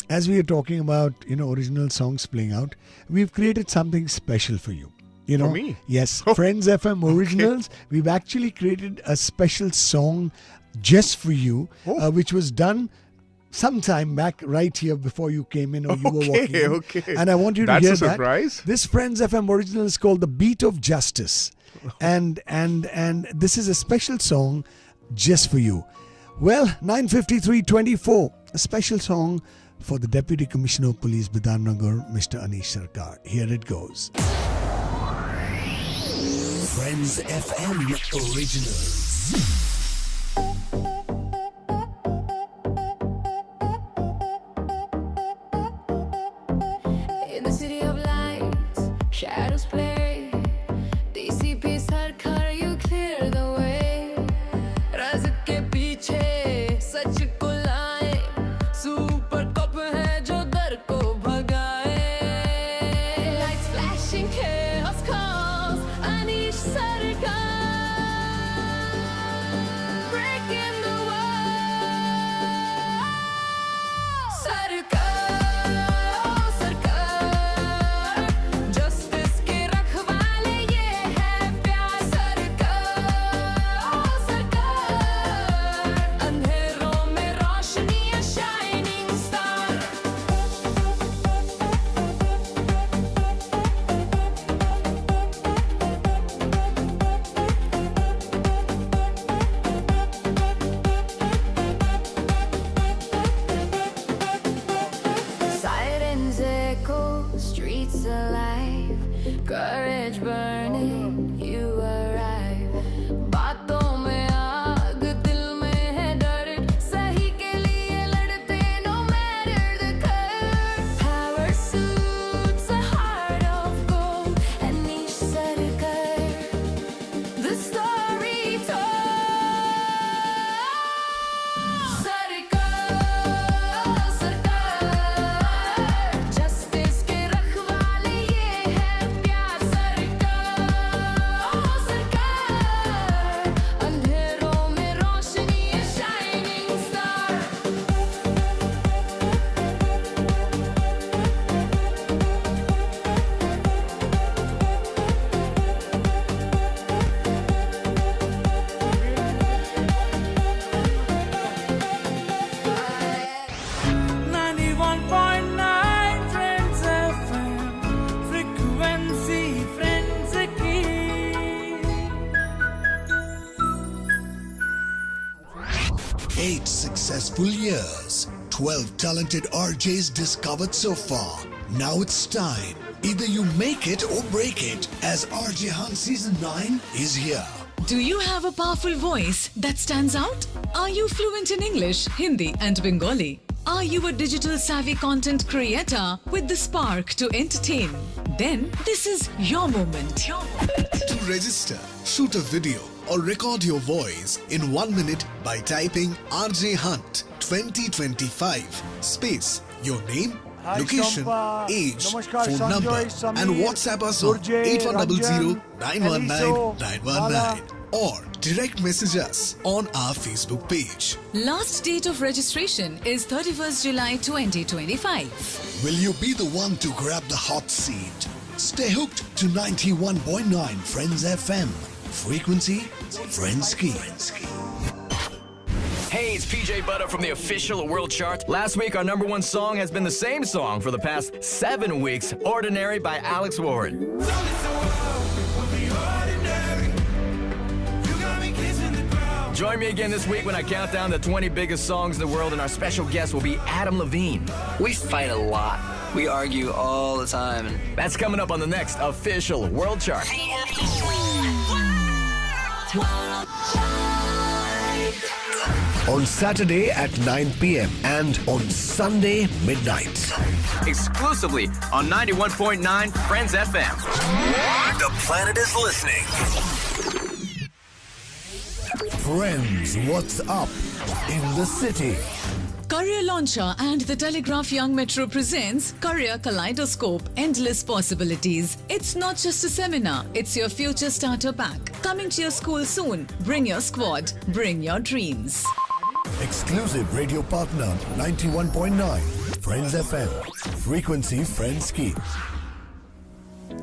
as we are talking about, original songs playing out, we've created something special for you. For me? Yes, Friends FM Originals. We've actually created a special song just for you, which was done some time back right here before you came in or you were walking in. Okay. And I want you to That's hear a surprise. that. This Friends FM Original is called The Beat of Justice. and this is a special song just for you. Well, 9:53:24, a special song for the Deputy Commissioner of Police, Bidhannagar, Mr. Anish Sarkar. Here it goes. Friends FM Originals. In the city of lights, shadows play. DCP Sarkar, you clear the way. Raz ke piche sach ko laye. Super cop hai jo dar ko bhagaye. Lights flashing, chaos calls. Anish Sarkar, breaking the wall. Sarkar. Streets alive, courage burning, you arrive. बातों में आग, दिल में है डर, सही के लिए लड़ते no matter the color. Power suits a heart of gold, Anish Sarkar, the story told. Sarkar, justice के रखवाले ये है प्यार. सरकार, अंधेरों में रोशनी है shining star. Friends FM, frequency friends की. 8 successful years, 12 talented RJs discovered so far. Now it's time Either you make it or break it, as RJ Hunt Season 9 is here. Do you have a powerful voice that stands out? Are you fluent in English, Hindi, and Bengali? Are you a digital savvy content creator with the spark to entertain? Then this is your moment. To register, shoot a video or record your voice in 1 minute by typing RJ Hunt 2025 space, your name, location, age, phone number, and WhatsApp us on 8100 919 919 or direct message us on our Facebook page. Last date of registration is 31st July 2025. Will you be the one to grab the hot seat? Stay hooked to 91.9 Friends FM. Frequency, Friends Key. Hey, it's PJ Butter from the official World Chart. Last week, our #1 song has been the same song for the past 7 weeks, Ordinary by Alex Warren. Join me again this week when I count down the 20 biggest songs in the world, and our special guest will be Adam Levine. We fight a lot. We argue all the time. That's coming up on the next official World Chart. On Saturday at 9 p.m. and on Sunday midnight. Exclusively on 91.9 Friends FM. The planet is listening. Friends, what's up in the city? Career Launcher and the Telegraph Young Metro presents Career Kaleidoscope, Endless Possibilities. It's not just a seminar, it's your future starter pack. Coming to your school soon. Bring your squad, bring your dreams. Exclusive radio partner 91.9 Friends FM. Frequency Friends Key.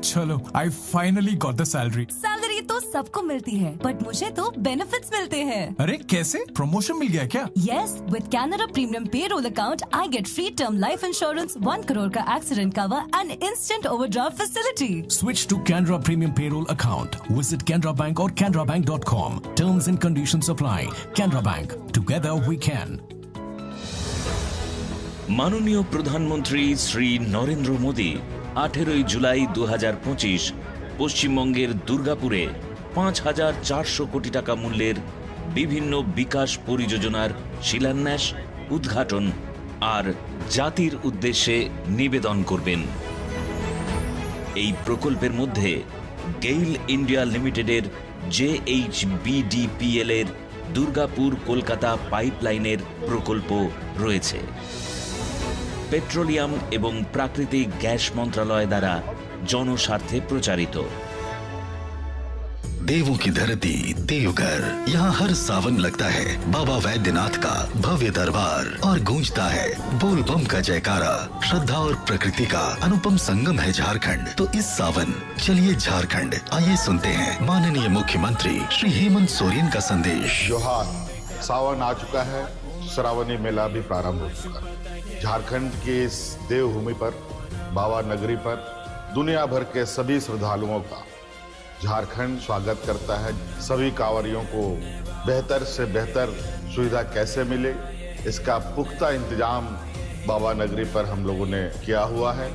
Chalo, I finally got the salary. Salary तो सबको मिलती है, but मुझे तो benefits मिलते हैं। अरे कैसे? प्रमोशन मिल गया क्या? Yes, with Canada Premium Payroll account, I get free term life insurance, 1 crore का accident cover, and instant overdraft facility. Switch to Canada Premium Payroll account. Visit Canada Bank or canadabank.com. Terms and conditions apply. Canada Bank. Together we can. মাননীয় প্রধানমন্ত্রী শ্রী নরেন্দ্র মোদী 18 জুলাই 2025 পশ্চিমবঙ্গের দুর্গাপুরে 5,400 কোটি টাকা মূল্যের বিভিন্ন বিকাশ পরিযোজনার শিলান্যাস, উদ্ঘাটন আর জাতির উদ্দেশ্যে নিবেদন করবেন। এই প্রকল্পের মধ্যে গেইল ইন্ডিয়া লিমিটেডের JHBDPL এর দুর্গাপুর কলকাতা পাইপলাইনের প্রকল্প রয়েছে। পেট্রোলিয়াম এবং প্রাকৃতিক গ্যাস মন্ত্রণালয় দ্বারা জনস্বার্থে প্রচারিত। देवों की धरती देवघर, यहाँ हर सावन लगता है बाबा वैद्यनाथ का भव्य दरबार और गूंजता है बोल बम का जयकारा। श्रद्धा और प्रकृति का अनुपम संगम है झारखंड। तो इस सावन चलिए झारखंड, आइए सुनते हैं माननीय मुख्यमंत्री श्री हेमंत सोरेन का संदेश। जोहार, सावन आ चुका है, श्रावणी मेला भी प्रारंभ हो चुका है। झारखंड की इस देवभूमि पर, बाबा नगरी पर दुनिया भर के सभी श्रद्धालुओं का झारखंड स्वागत करता है। सभी कांवरियों को बेहतर से बेहतर सुविधा कैसे मिले, इसका पुख्ता इंतजाम बाबा नगरी पर हम लोगों ने किया हुआ है।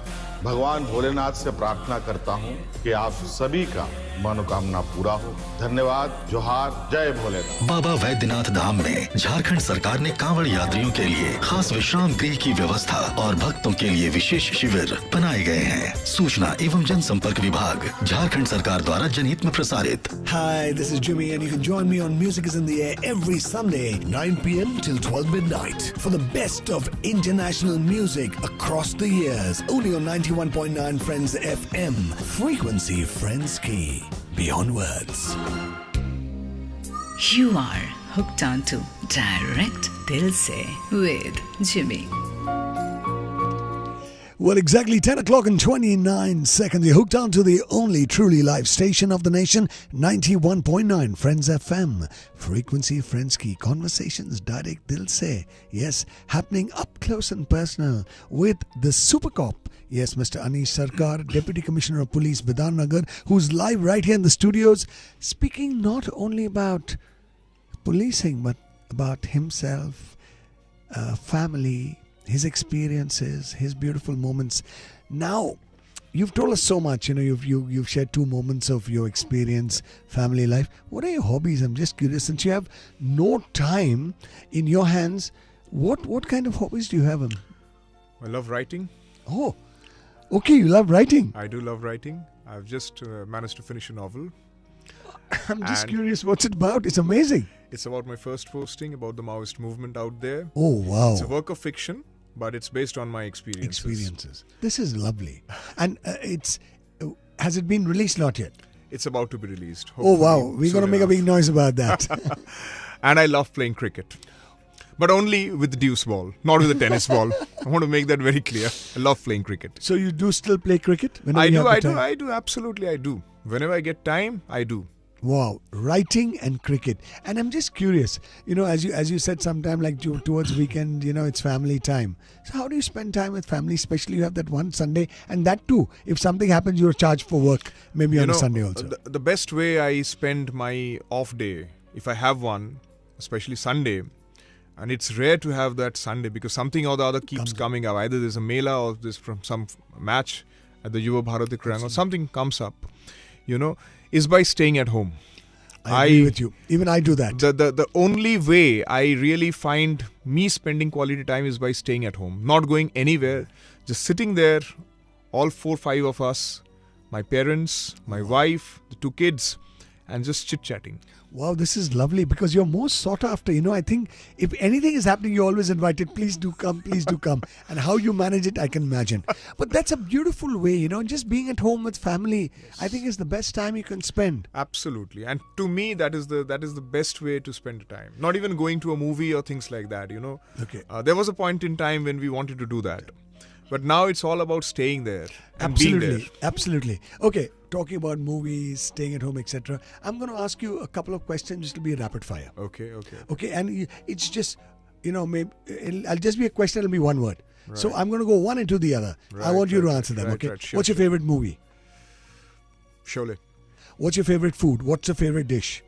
भगवान भोलेनाथ से प्रार्थना करता हूं कि आप सभी का मनोकामना पूरा हो। धन्यवाद, जोहार, जय भोलेनाथ। बाबा वैद्यनाथ धाम में झारखंड सरकार ने कांवड़ यात्रियों के लिए खास विश्राम गृह की व्यवस्था और भक्तों के लिए विशेष शिविर बनाए गए हैं। सूचना एवं जनसंपर्क विभाग, झारखंड सरकार द्वारा जनहित में प्रसारित। Hi, this is Jimmy and you can join me on Music is in the Air every Sunday 9 p.m. till 12 midnight for the best of international music across the years. Only on 91.9 Friends FM. Frequency Friends Key. Beyond words. You are hooked on to Direct Dil Se with Jimmy. Well, exactly 10 o'clock and 29 seconds. You're hooked on to the only truly live station of the nation, 91.9 Friends FM. Frequency Friends Key. Conversations, direct Dil Se. Yes, happening up close and personal with the Super Cop. Yes, Mr. Anish Sarkar, Deputy Commissioner of Police, Bidhannagar, who's live right here in the studios, speaking not only about policing, but about himself, family, his experiences, his beautiful moments. Now, you've told us so much. You've shared 2 moments of your experience, family life. What are your hobbies? I'm just curious. Since you have no time in your hands, what kind of hobbies do you have? I love writing. Oh, okay. You love writing. I do love writing. I've just managed to finish a novel. I'm just curious what's it about. It's amazing. It's about my first posting about the Maoist movement out there. Oh, wow. It's a work of fiction, but it's based on my experiences. This is lovely. And has it been released? Not yet. It's about to be released. Oh, wow. We're going to make a big noise about that. And I love playing cricket. But only with the deuce ball, not with the tennis ball. I want to make that very clear. I love playing cricket. So you do still play cricket? I do, absolutely I do. Whenever I get time, I do. Wow, writing and cricket. And I'm just curious, as you said, sometime like towards weekend, it's family time. So how do you spend time with family, especially you have that one Sunday, and that too, if something happens, you're charged for work, maybe on a Sunday also. The best way I spend my off day, if I have one, especially Sunday, and it's rare to have that Sunday because something or the other keeps coming up. Either there's a mela or there's from some match at the Yuva Bharati Krang or something comes up, is by staying at home. I agree with you. Even I do that. The only way I really find me spending quality time is by staying at home. Not going anywhere. Just sitting there, all 4-5 of us, my parents, my wife, the 2 kids, and just chit-chatting. Wow, this is lovely because you're most sought after. I think if anything is happening, you're always invited. Please do come, please do come. And how you manage it, I can imagine. But that's a beautiful way, just being at home with family. Yes. I think is the best time you can spend. Absolutely. And to me, that is the best way to spend the time. Not even going to a movie or things like that, Okay. There was a point in time when we wanted to do that. But now it's all about staying there and being there. Absolutely. Okay, talking about movies, staying at home, etc. I'm going to ask you a couple of questions. Just to be a rapid fire. Okay. Okay, and it's just, maybe I'll just be a question. It'll be one word. Right. So I'm going to go one into the other. I want you to answer them. Okay. Right, sure, What's your favorite movie? Sholay. What's your favorite food? What's your favorite dish?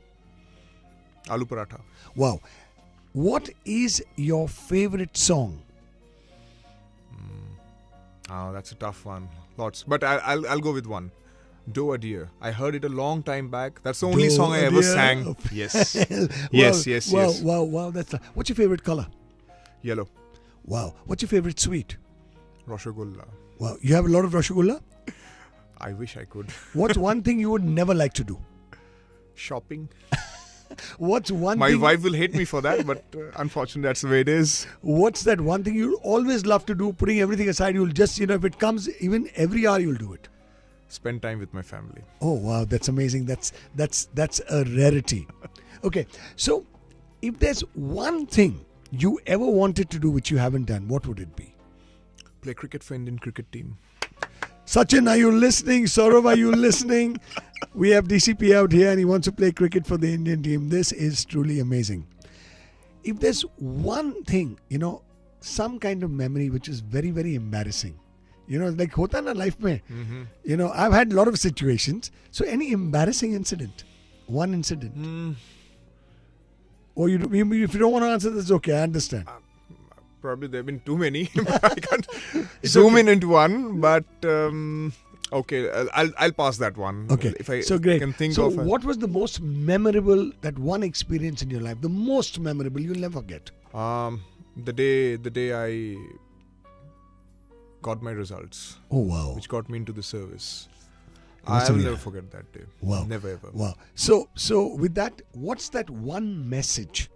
Aloo paratha. Wow. What is your favorite song? Oh, that's a tough one. Lots. But I'll go with one. Do a Dear. I heard it a long time back. That's the only song I ever sang. Yes. Yes. Wow. What's your favorite color? Yellow. Wow. What's your favorite sweet? Rasgulla. Wow. You have a lot of rasgulla? I wish I could. What's one thing you would never like to do? Shopping. What's one My thing... wife will hate me for that, but unfortunately that's the way it is. What's that one thing you always love to do, putting everything aside, you'll just, if it comes, even every hour you'll do it? Spend time with my family. Oh, wow, that's amazing. That's a rarity. Okay, so if there's one thing you ever wanted to do which you haven't done, what would it be? Play cricket for Indian cricket team. Sachin, are you listening? Saurav, are you listening? We have DCP out here and he wants to play cricket for the Indian team. This is truly amazing. If there's one thing, some kind of memory which is very, very embarrassing, like hota na life mein, I've had a lot of situations. So any embarrassing incident? One incident? Or if you don't want to answer, that's okay. I understand. Probably there have been too many. I can't zoom in into one, but okay, I'll pass that one. Okay, if I great. Can think so of what was the most memorable, that one experience in your life, the most memorable you'll never forget? The day I got my results. Oh, wow. Which got me into the service. I will never forget that day. Wow. Never ever. Wow. So with that, what's that one message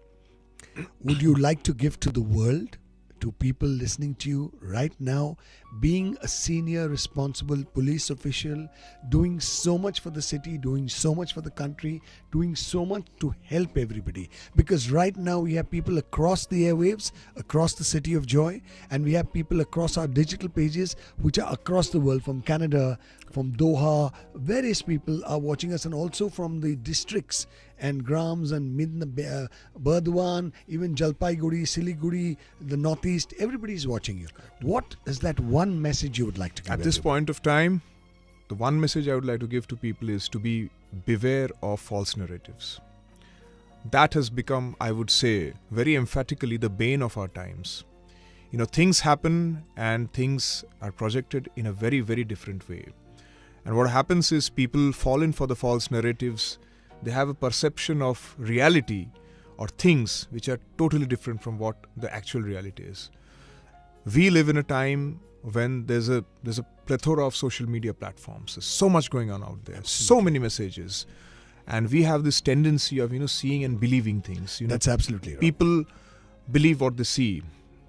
would you like to give to the world, to people listening to you right now, being a senior responsible police official, doing so much for the city, doing so much for the country, doing so much to help everybody? Because right now we have people across the airwaves, across the city of joy, and we have people across our digital pages which are across the world, from Canada, from Doha. Various people are watching us, and also from the districts and Grams and Burdwan, even Jalpaiguri, Siliguri, the Northeast. Everybody is watching you. What is that one message you would like to give? At this point of time, the one message I would like to give to people is to beware of false narratives. That has become, I would say, very emphatically the bane of our times. Things happen and things are projected in a very, very different way. And what happens is people fall in for the false narratives. They have a perception of reality or things which are totally different from what the actual reality is. We live in a time when there's a plethora of social media platforms. There's so much going on out there, so many messages, and we have this tendency of seeing and believing things. That's absolutely right. People believe what they see.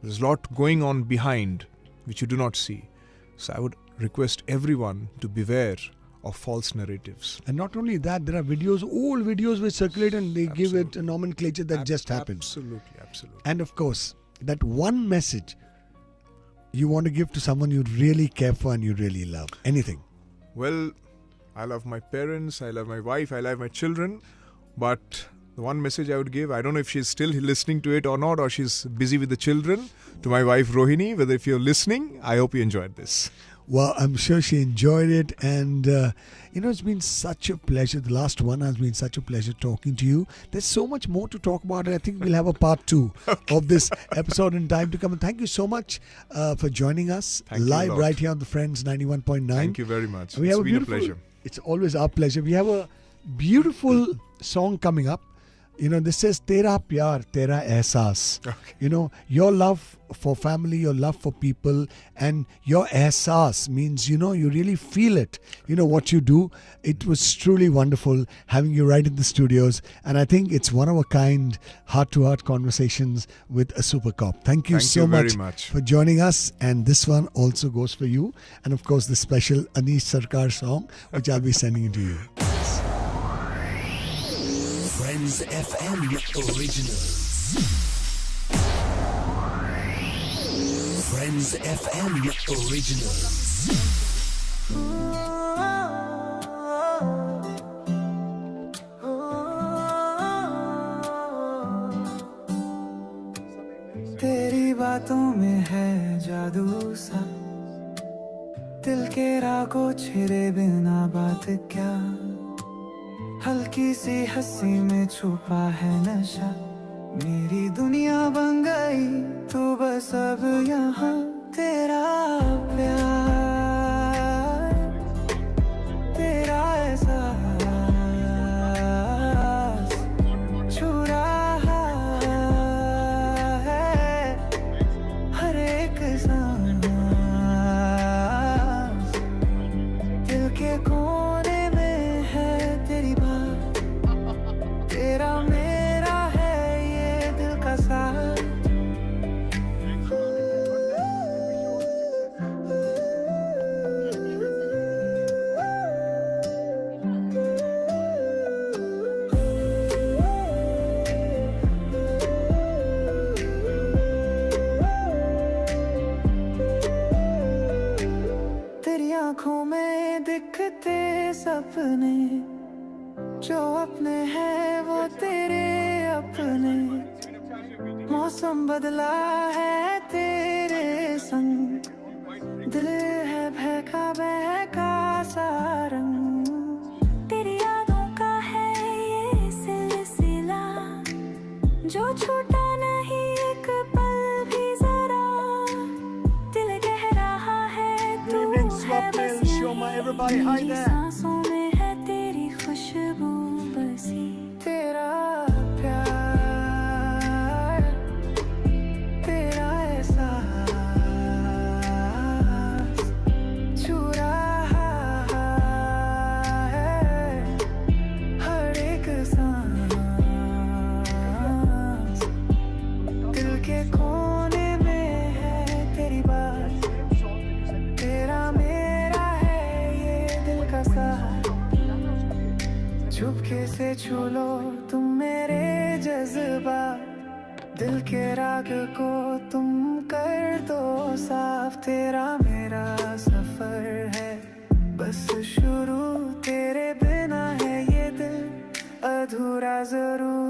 There's a lot going on behind which you do not see. So I would request everyone to beware of false narratives. And not only that, there are videos, old videos which circulate and they give it a nomenclature that just happened. Absolutely. And of course, that one message you want to give to someone you really care for and you really love. Anything. Well, I love my parents, I love my wife, I love my children. But the one message I would give, I don't know if she's still listening to it or not, or she's busy with the children, to my wife Rohini, whether if you're listening, I hope you enjoyed this. Well, I'm sure she enjoyed it, and it's been such a pleasure. The last one has been such a pleasure talking to you. There's so much more to talk about, and I think we'll have a part 2 of this episode in time to come. And thank you so much for joining us live right here on the Friends 91.9. Thank you very much. It's been a pleasure. It's always our pleasure. We have a beautiful song coming up. This says Tera Pyar, Tera Ehsaas. Okay. Your love for family, your love for people, and your ehsaas means, you really feel it. What you do. It was truly wonderful having you right in the studios. And I think it's one of a kind, heart-to-heart conversations with a super cop. Thank you so very much for joining us. And this one also goes for you. And of course, the special Anish Sarkar song, which I'll be sending it to you. Friends FM Originals. Friends FM Originals. तेरी बातों में है जादू सा दिल के रागों छिरे बिना बात क्या हल्की सी हंसी में छुपा है नशा मेरी दुनिया बन गई तू बस अब यहाँ तेरा प्यार तेरा एहसास छू रहा है हर एक सांस दिल के कोने में है तेरी बात तेरा मेरा है ये दिल का साथ तेरी आंखों में दिखते सपने जो अपने हैं वो तेरे अपने मौसम बदला है तेरे संग दिल है बहका बहका सा रंग तेरी यादों का है ये सिलसिला जो छूटा नहीं एक पल भी जरा दिल कह रहा है तू है बस यहीं सांसों में है तेरी खुशबू बसी तेरा प्यार तेरा एहसास छू रहा है हर एक सांस दिल के कोने में है तेरी बात तेरा मेरा है ये दिल का साथ चुपके से छू लो तुम मेरे जज्बा दिल के राग को तुम कर दो साफ तेरा मेरा सफर है बस शुरू तेरे बिना है ये दिल अधूरा जरूर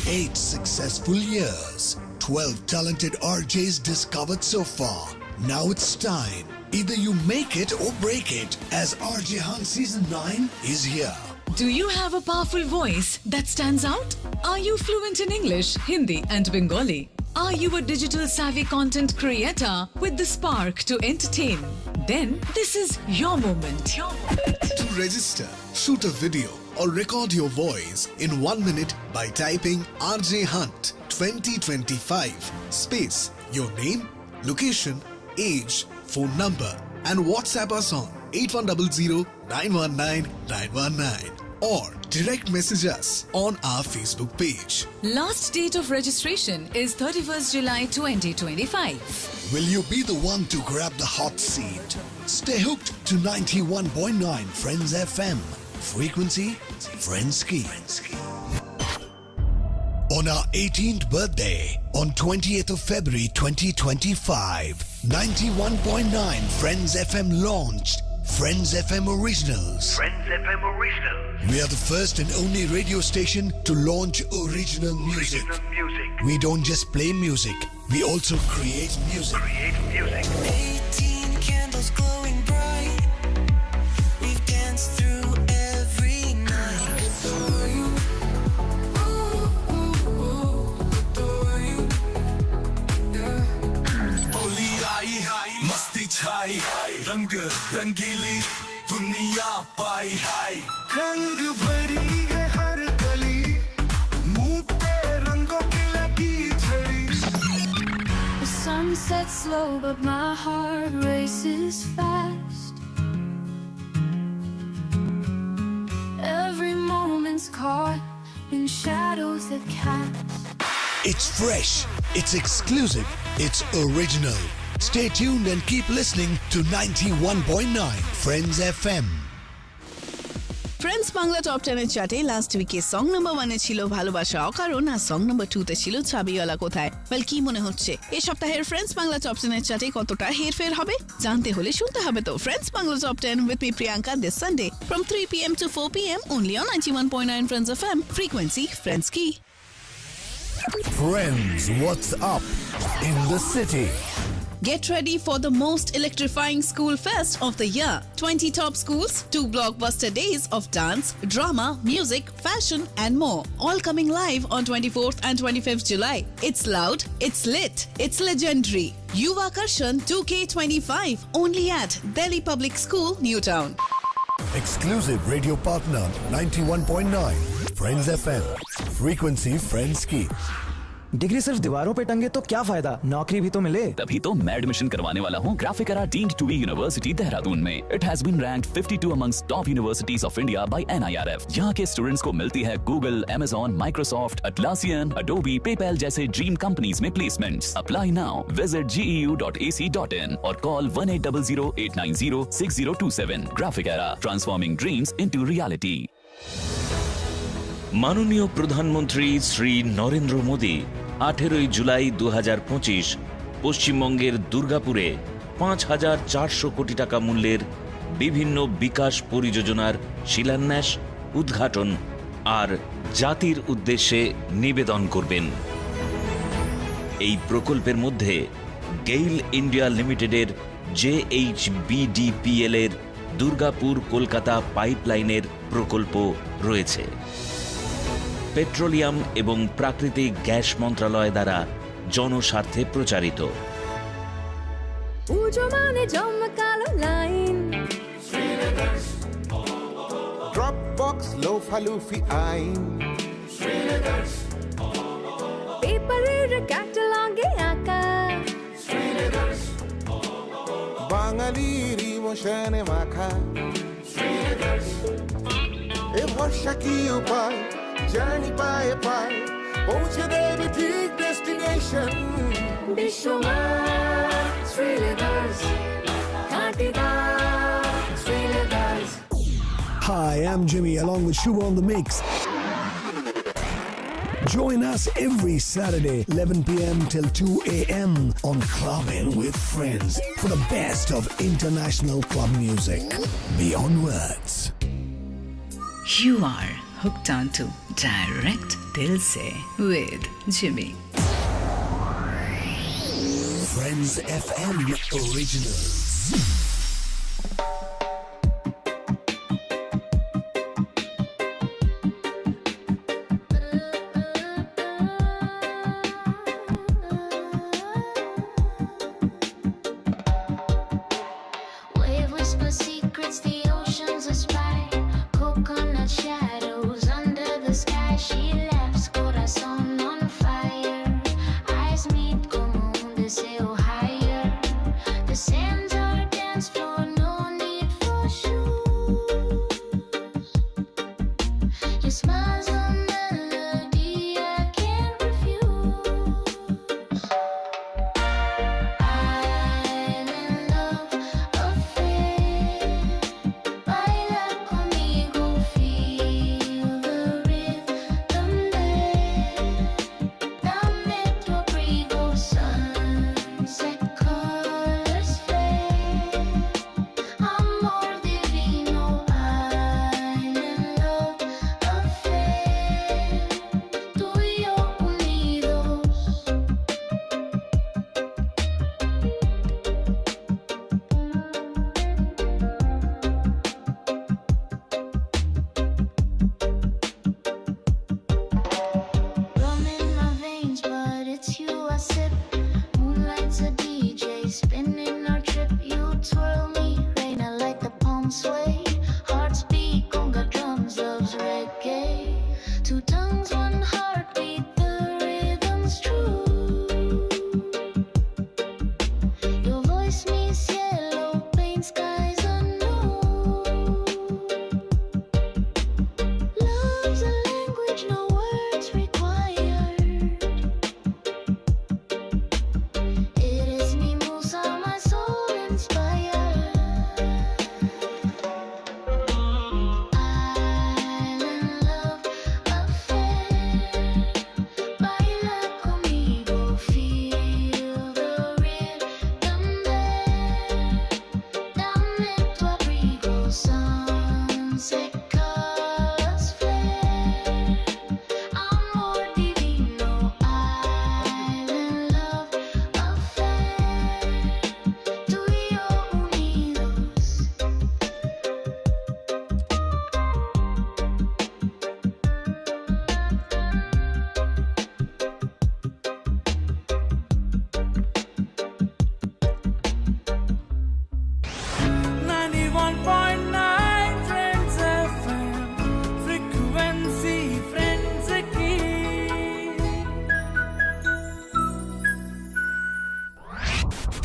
8 successful years. 12 talented RJs discovered so far. Now it's time. Either you make it or break it, as RJ Hunt Season 9 is here. Do you have a powerful voice that stands out? Are you fluent in English, Hindi, and Bengali? Are you a digital savvy content creator with the spark to entertain? Then this is your moment. To register, shoot a video or record your voice in 1 minute by typing RJ Hunt 2025 space your name, location, age, phone number and WhatsApp us on 8100 919 919 or direct message us on our Facebook page. Last date of registration is 31st July 2025. Will you be the one to grab the hot seat? Stay hooked to 91.9 Friends FM. Frequency, Friends Key. On our 18th birthday, on 20th of February 2025, 91.9 Friends FM launched Friends FM Originals. Friends FM Original. We are the first and only radio station to launch original music. We don't just play music, we also create music. 18 candles glowing bright. We've danced through every night. Adore you. Adore you. Yeah. Holi आई मस्ती छाई रंग रंगीली दुनिया पाई हाय रंग भरी है हर गली मुंह पे रंगों की लगी झड़ी The sun sets slow, but my heart races fast. Every moment's caught in shadows that cast. It's fresh, it's exclusive, it's original. Stay tuned and keep listening to 91.9 Friends FM. Friends Bangla top 10 এর চার্টে last উইকে song number 1 এ ছিল ভালোবাসা অকারণ আর song number 2 তে ছিল ছাবিওয়ালা কোথায়। Well কি মনে হচ্ছে এই সপ্তাহের ফ্রেন্ডস বাংলা টপ 10 এর চার্টে কতটা হেরফের হবে জানতে হলে শুনতে হবে তো friends Bangla top 10 with me Priyanka this Sunday from 3 PM to 4 PM only on 91.9 Friends FM frequency Friends Key. Friends, what's up in the city? Get ready for the most electrifying school fest of the year. 20 top schools, 2 blockbuster days of dance, drama, music, fashion and more. All coming live on 24th and 25th July. It's loud, it's lit, it's legendary. Yuva Karshan 2K25 only at Delhi Public School, Newtown. Exclusive radio partner 91.9 Friends FM. Frequency Friends Key. Degree सिर्फ दीवारों पे टंगे तो क्या फायदा, नौकरी भी तो मिले। तभी तो मैं एडमिशन करवाने वाला हूँ Graphic Era deemed to be university Dehradun में। It has been ranked 52 amongst top universities of India by NIRF। यहाँ के स्टूडेंट्स को मिलती है Google, Amazon, Microsoft, Atlassian, Adobe, PayPal जैसे ड्रीम कंपनीज में placements. Apply now, visit geu.ac.in और call 1800-890-6027। Graphic Era, transforming dreams into reality. মাননীয় প্রধানমন্ত্রী শ্রী নরেন্দ্র মোদী 18 জুলাই 2025 পশ্চিমবঙ্গের দুর্গাপুরে 5,400 কোটি টাকা মূল্যের বিভিন্ন বিকাশ পরিযোজনার শিলান্যাস, উদ্ঘাটন আর জাতির উদ্দেশ্যে নিবেদন করবেন। এই প্রকল্পের মধ্যে গেইল ইন্ডিয়া লিমিটেডের JHBDPL এর দুর্গাপুর কলকাতা পাইপলাইনের প্রকল্প রয়েছে। পেট্রোলিয়াম এবং প্রাকৃতিক গ্যাস মন্ত্রণালয় দ্বারা জনস্বার্থে প্রচারিত। পুজো মানে জমকালো লাইন, ড্রপ বক্স লোফালুফি আইন, পেপারের ক্যাটালগে আঁকা, বাঙালির ইমোশনে মাখা। এ ভরসা কি উপায়, জার্নি পায়ে পায় পৌঁছে দেবে ঠিক ডেস্টিনেশন। বিশ্বমার শ্রীলেদার্স, কাটিদার Sreeleathers. Hi, I'm Jimmy along with Shubha on the mix. Join us every Saturday 11 PM till 2 AM on Clubbing with Friends for the best of international club music. Beyond words. You are hooked on to direct Dil Se with Jimmy. Friends FM Originals. Wave whisper secrets, the oceans aspire. Coconut shadows under the sky. She laughs, corazón on fire. Eyes meet como un deseo higher. The sands are dance floor, no need for shoes. Your smile's a melody I can't refuse. I'm in love affair. Baila conmigo, feel the rhythm there. Dame tu abrigo, sunset colors flare. Amor divino, I'm in love affair. Tú y yo unidos. Rum in my veins, but it's you I sip. Moonlight's a DJ, spinning our trip. You twirl me, rain, I like the palm sway. Hearts beat, conga drums, loves reggae. Two tongues, one heartbeat, the rhythm's true. Your voice meets yellow, paint skies anew. Love's a language, no words required. It is mi musa, my soul inspired. I'm in love affair. Baila conmigo, feel the rhythm there. Dame tu abrigo, sunset colors flare. Amor divino, I'm in love affair. Tú y yo unidos. Friends FM, frequency friends की.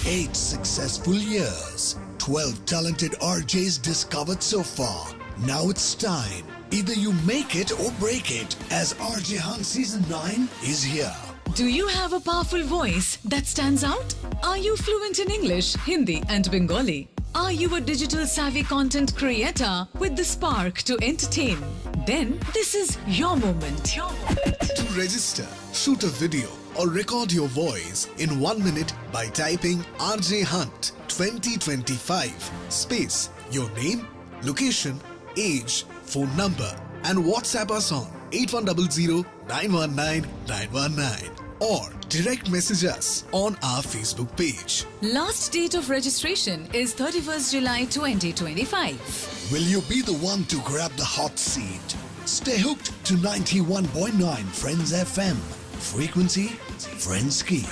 8 successful years, 12 talented RJs discovered so far. Now it's time. Either you make it or break it, as RJ Hunt Season 9 is here. Do you have a powerful voice that stands out? Are you fluent in English, Hindi, and Bengali? Are you a digital savvy content creator with the spark to entertain? Then this is your moment. To register, shoot a video or record your voice in 1 minute by typing RJ Hunt 2025 space your name, location, age, phone number and WhatsApp us on 8100 919 919 or direct message us on our Facebook page. Last date of registration is 31st July 2025. Will you be the one to grab the hot seat? Stay hooked to 91.9 Friends FM. Frequency, Friends Key.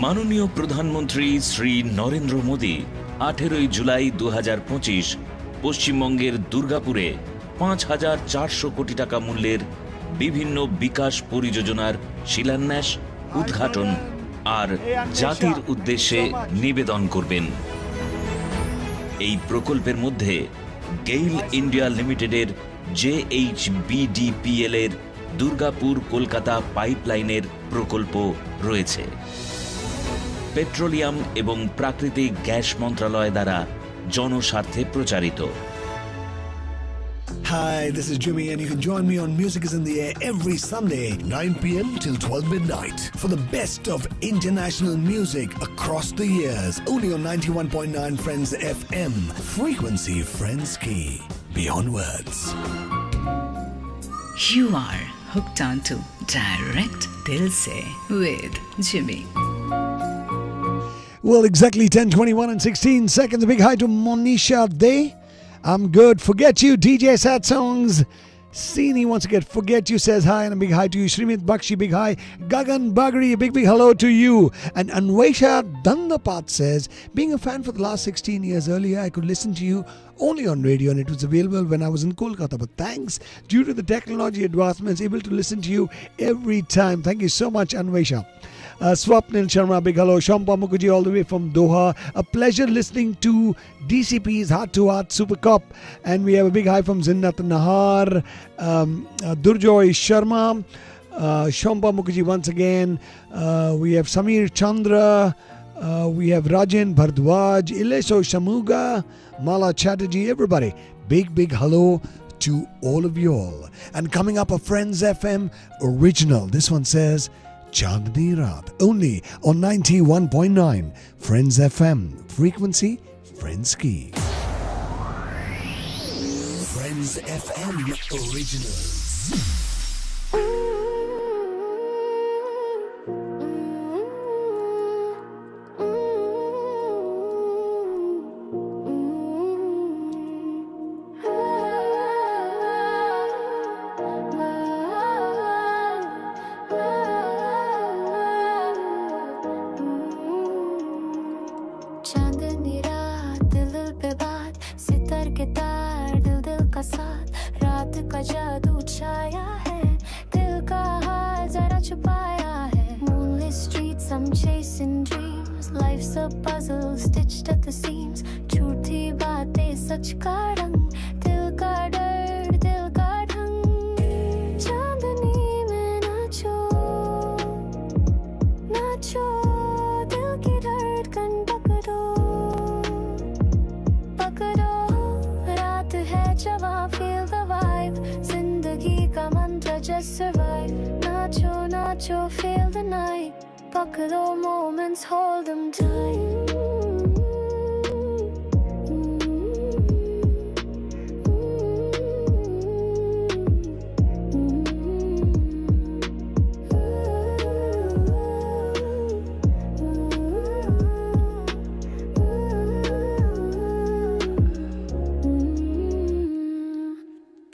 মাননীয় প্রধানমন্ত্রী শ্রী নরেন্দ্র মোদী 18 জুলাই 2025 পশ্চিমবঙ্গের দুর্গাপুরে 5,400 কোটি টাকা মূল্যের বিভিন্ন বিকাশ পরিযোজনার শিলান্যাস, উদ্ঘাটন আর জাতির উদ্দেশ্যে নিবেদন করবেন। এই প্রকল্পের মধ্যে গেইল ইন্ডিয়া লিমিটেডের JHBDPL এর দুর্গাপুর কলকাতা পাইপলাইনের প্রকল্প রয়েছে। পেট্রোলিয়াম এবং প্রাকৃতিক গ্যাস মন্ত্রণালয় দ্বারা জনস্বার্থে প্রচারিত। Hi, this is Jimmy, and you can join me on Music is in the Air every Sunday, 9 p.m. till 12 midnight, for the best of international music across the years. Only on 91.9 Friends FM. Frequency Friends Key. beyond words. You are hooked onto Direct Dil Se with Jimmy. Well, exactly 10:21 and 16 seconds. A big hi to Monisha Day. I'm good. Forget You, DJ Sad Songs. Seeni wants to get Forget You, says hi, and a big hi to you. Shrimit Bakshi, big hi. Gagan Bagri, a big hello to you. And Anwesha Dandapat says, being a fan for the last 16 years, earlier I could listen to you only on radio and it was available when I was in Kolkata. But thanks, due to the technology advancements, able to listen to you every time. Thank you so much, Anwesha. Swapnil Sharma, big hello. Shampa Mukherjee all the way from Doha. A pleasure listening to DCP's Heart to Heart Super Cup. And we have a big hi from Zinnat Nahar, Durjoy Sharma, Shampa Mukherjee once again. We have Samir Chandra. We have Rajan Bhardwaj, Ileso Shamuga, Mala Chatterjee, everybody. Big hello to all of you all. And coming up, a Friends FM original. This one says, Chandni Raat, only on 91.9 Friends FM. Frequency Friends Ki. Friends FM Originals. चांदनी रात दिल पे बात सितार के तार दिल का साथ रात का जादू छाया है दिल का हाल जरा छुपाया है moonlit streets I'm chasing dreams life's a puzzle stitched at the seams झूठी बातें सच का रंग दिल का डर दिल का ढंग चांदनी में नाचो नाचो दिल की धड़कन पकड़ो रात है जवां feel the vibe जिंदगी का मंत्र just survive nacho nacho feel the night पकड़ो moments hold them tight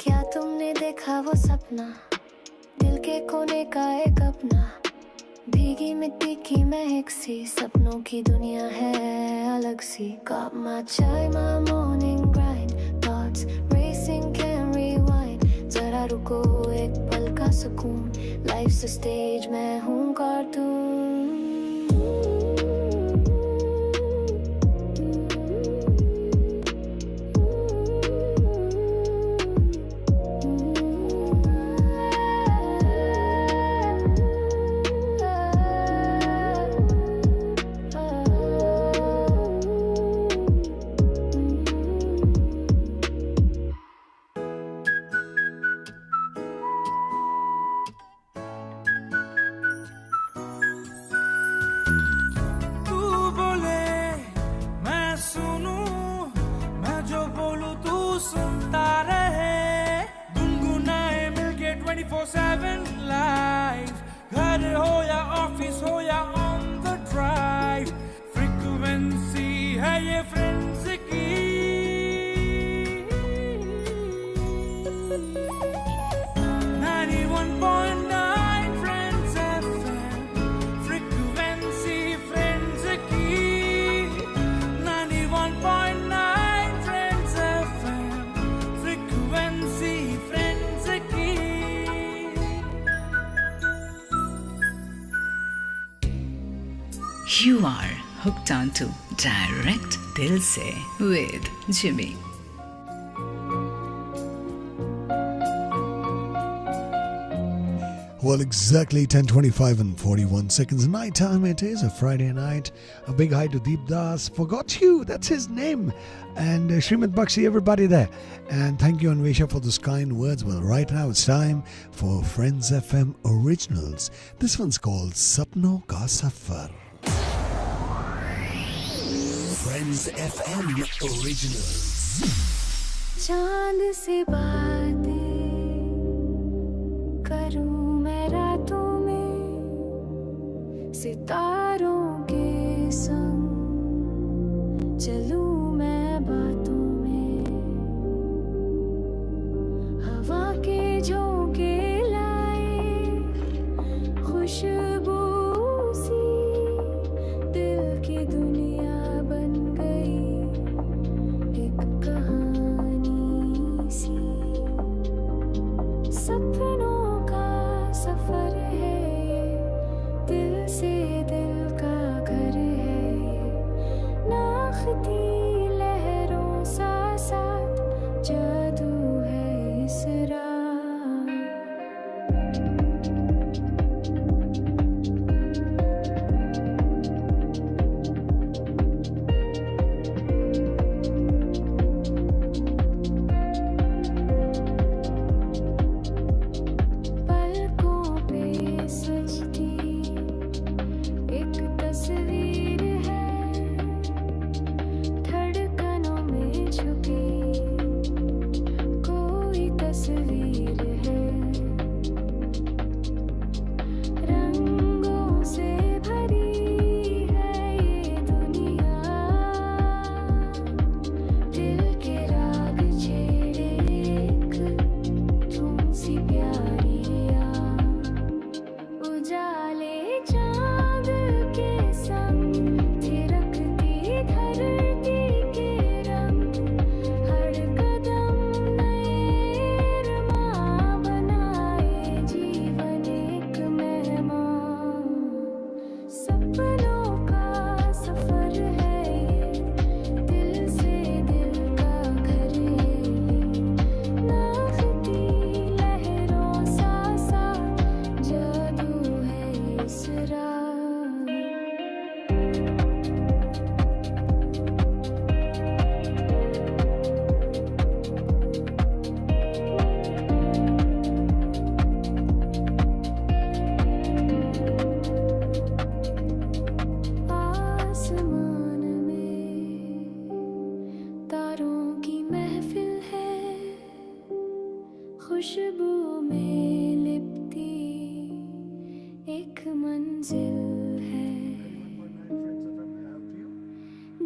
क्या तुमने देखा वो सपना दिल के कोने का एक अपना भीगी मिट्टी की महक सी सपनों की दुनिया है अलग सी got my chai my morning grind thoughts racing can rewind जरा रुको एक पल का सुकून life's a stage मैं हूँ कार्टून तू बोले मैं सुनूं मैं जो बोलूं तू सुनता रहे गुनगुनाए मिलके 24/7 लाइव घर हो या ऑफिस हो या ऑन द ड्राइव फ्रीक्वेंसी है ये फ्रेंड्स की 91.9 Friends FM frequency friends की 91.9 Friends FM frequency friends की You are hooked onto Direct Dil Se with Jimmy. Well, exactly 10:25 and 41 seconds. Night time it is, a Friday night. A big hi to Deep Das. Forgot You, that's his name. And Shrimit Bakshi, everybody there. And thank you, Anvesha, for those kind words. Well, right now it's time for Friends FM Originals. This one's called Sapno Ka Safar. Friends FM Originals. चांद से बातें करूं मैं रातों में, सितारों के संग चलूं मैं बातों में, हवा के झोंके लाए खुशबू सी, दिल की दुनिया बन गई एक कहानी सी। सपनों का सफर है ये, दिल से दिल का घर है ये, नाखती लहरों सा साथ जादू है इस रात। पलकों पे सजती एक तस्वीर है, धड़कनों में छुपी कोई तस्वीर है, रंगों से भरी है ये दुनिया, दिल के राग छेड़े एक धुन सी प्यारी याद, उजाले चांद के संग थिरकती धरती के रंग, हर कदम नए अरमां बनाए जीवन एक मेहमान। सपनों का सफर है ये, दिल से दिल का घर है ये, नाखती लहरों सा साथ जादू है इस रात। आसमान में तारों की महफिल है, खुशबू में लिपटी एक मंजिल है,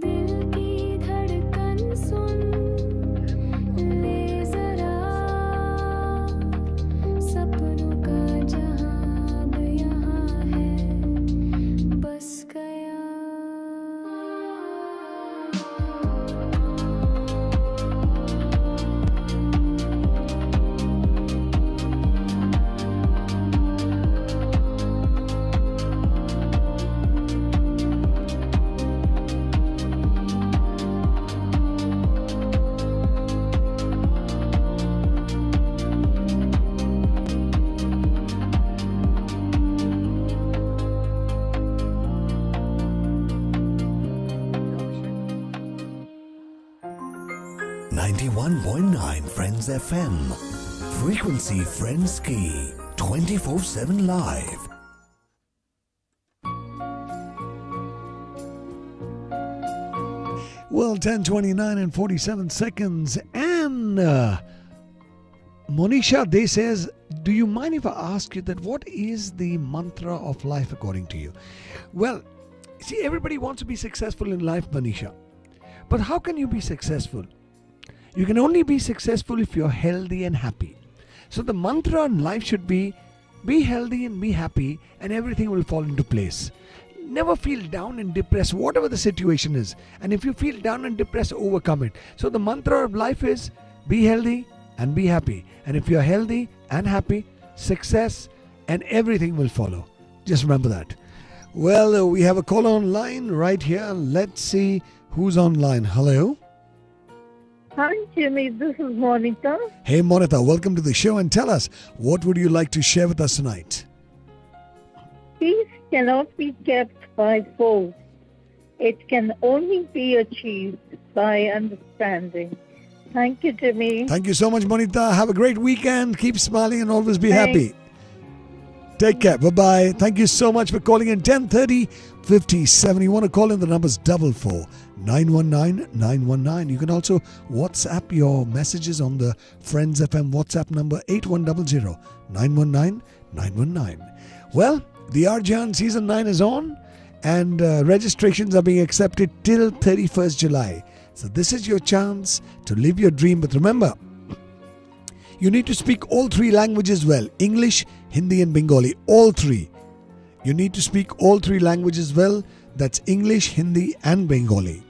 दिल की धड़कन सुन ले जरा, सपनों का जहां अब यहाँ है बस गया। 91.9 Friends FM. Frequency Friends Key. 24/7 live. Well, 10:29 and 47 seconds. And Monisha, they says, do you mind if I ask you that what is the mantra of life according to you? Well, see, everybody wants to be successful in life, Monisha. But how can you be successful? You can only be successful if you're healthy and happy. So the mantra in life should be healthy and be happy, and everything will fall into place. Never feel down and depressed, whatever the situation is. And if you feel down and depressed, overcome it. So the mantra of life is be healthy and be happy. And if you're healthy and happy, success and everything will follow. Just remember that. Well, we have a caller online right here. Let's see who's online. Hello. Hi, Jimmy. This is Monica. Hey, Monica. Welcome to the show. And tell us, what would you like to share with us tonight? Peace cannot be kept by force. It can only be achieved by understanding. Thank you, Jimmy. Thank you so much, Monica. Have a great weekend. Keep smiling and always be happy. Take care. Bye-bye. Thank you so much for calling in. 10:30 57. You want to call in, the number's 44 919 919. You can also WhatsApp your messages on the Friends FM WhatsApp number 8100 919 919. Well, the Arjan Season 9 is on and registrations are being accepted till 31st July. So this is your chance to live your dream. But remember, you need to speak all three languages well. English, Hindi and Bengali. All three. You need to speak all three languages well. That's English, Hindi and Bengali.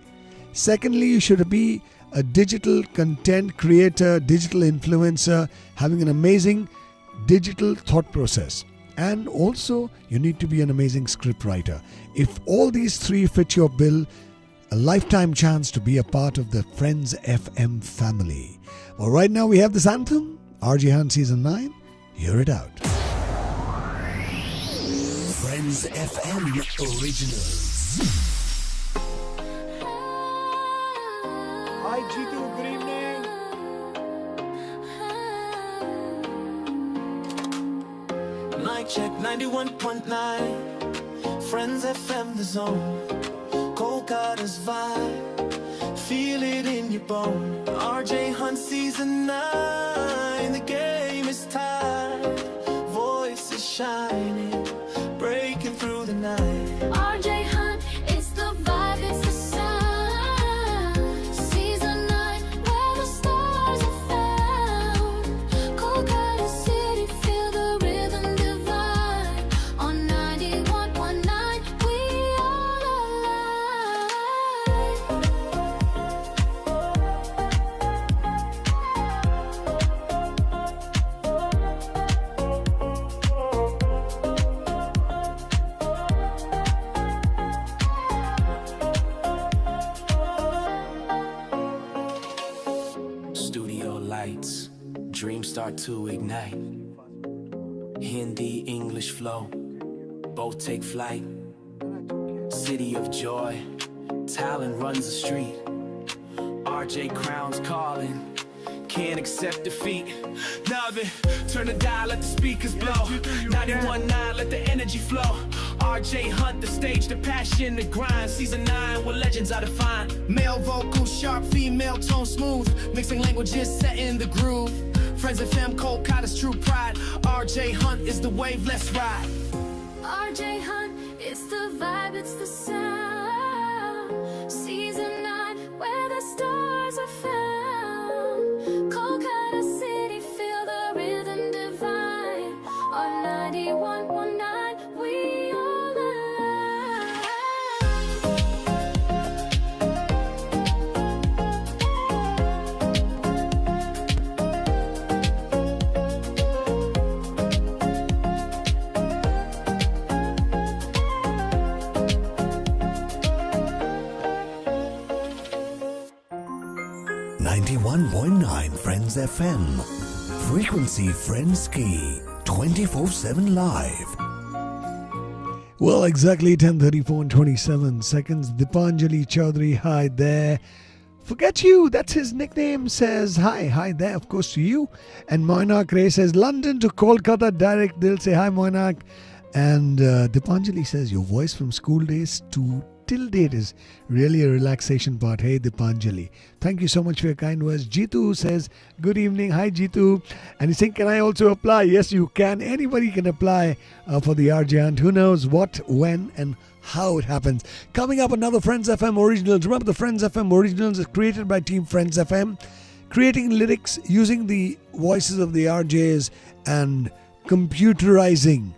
Secondly, you should be a digital content creator, digital influencer, having an amazing digital thought process. And also, you need to be an amazing script writer. If all these three fit your bill, a lifetime chance to be a part of the Friends FM family. Well, right now we have this anthem, RJ Hunt Season 9. Hear it out. Friends FM Originals. Hi Jitu, good evening. Mic check 91.9. Friends FM the zone. Kolkata's vibe. Feel it in your bone. RJ Hunt Season 9. The game is tied. Voice is shining. Breaking through the night. RJ Hunt, it's the vibe, it's the sound. Season 9, where the stars are found. Kolkata City, feel the rhythm divine. On 91.9, we all Studio lights, dreams start to ignite. Hindi, English flow, both take flight. City of joy, talent runs the street. RJ Crown's calling, can't accept defeat. Love it, turn the dial, let the speakers blow. 91.9, let the energy flow. RJ Hunt, the stage, the passion, the grind. Season 9, where legends are defined. Male vocal, sharp, female tone, smooth. Mixing languages, setting the groove. Friends FM, Kolkata's true pride. RJ Hunt is the wave, let's ride. RJ Hunt, it's the vibe, it's the sound. Season 9, where the stars are found. Kolkata City, feel the rhythm divine. On 91.9, we all alive. Friends FM. Frequency Friends Key. 24/7 live. Well, exactly 10:34 and 27 seconds. Dipanjali Chaudhary, hi there. Forget you, that's his nickname, says hi there, of course, to you. And Moinak Ray says, London to Kolkata direct. Dil Se, hi Moinak. And Dipanjali says, your voice from school days to till date is really a relaxation part. Hey Dipanjali, thank you so much for your kind words. Jitu says, good evening. Hi Jitu. And he's saying, can I also apply? Yes, you can. Anybody can apply for the RJ Hunt. Who knows what, when and how it happens. Coming up, another Friends FM Originals. Remember, the Friends FM Originals is created by Team Friends FM, creating lyrics using the voices of the RJs and computerizing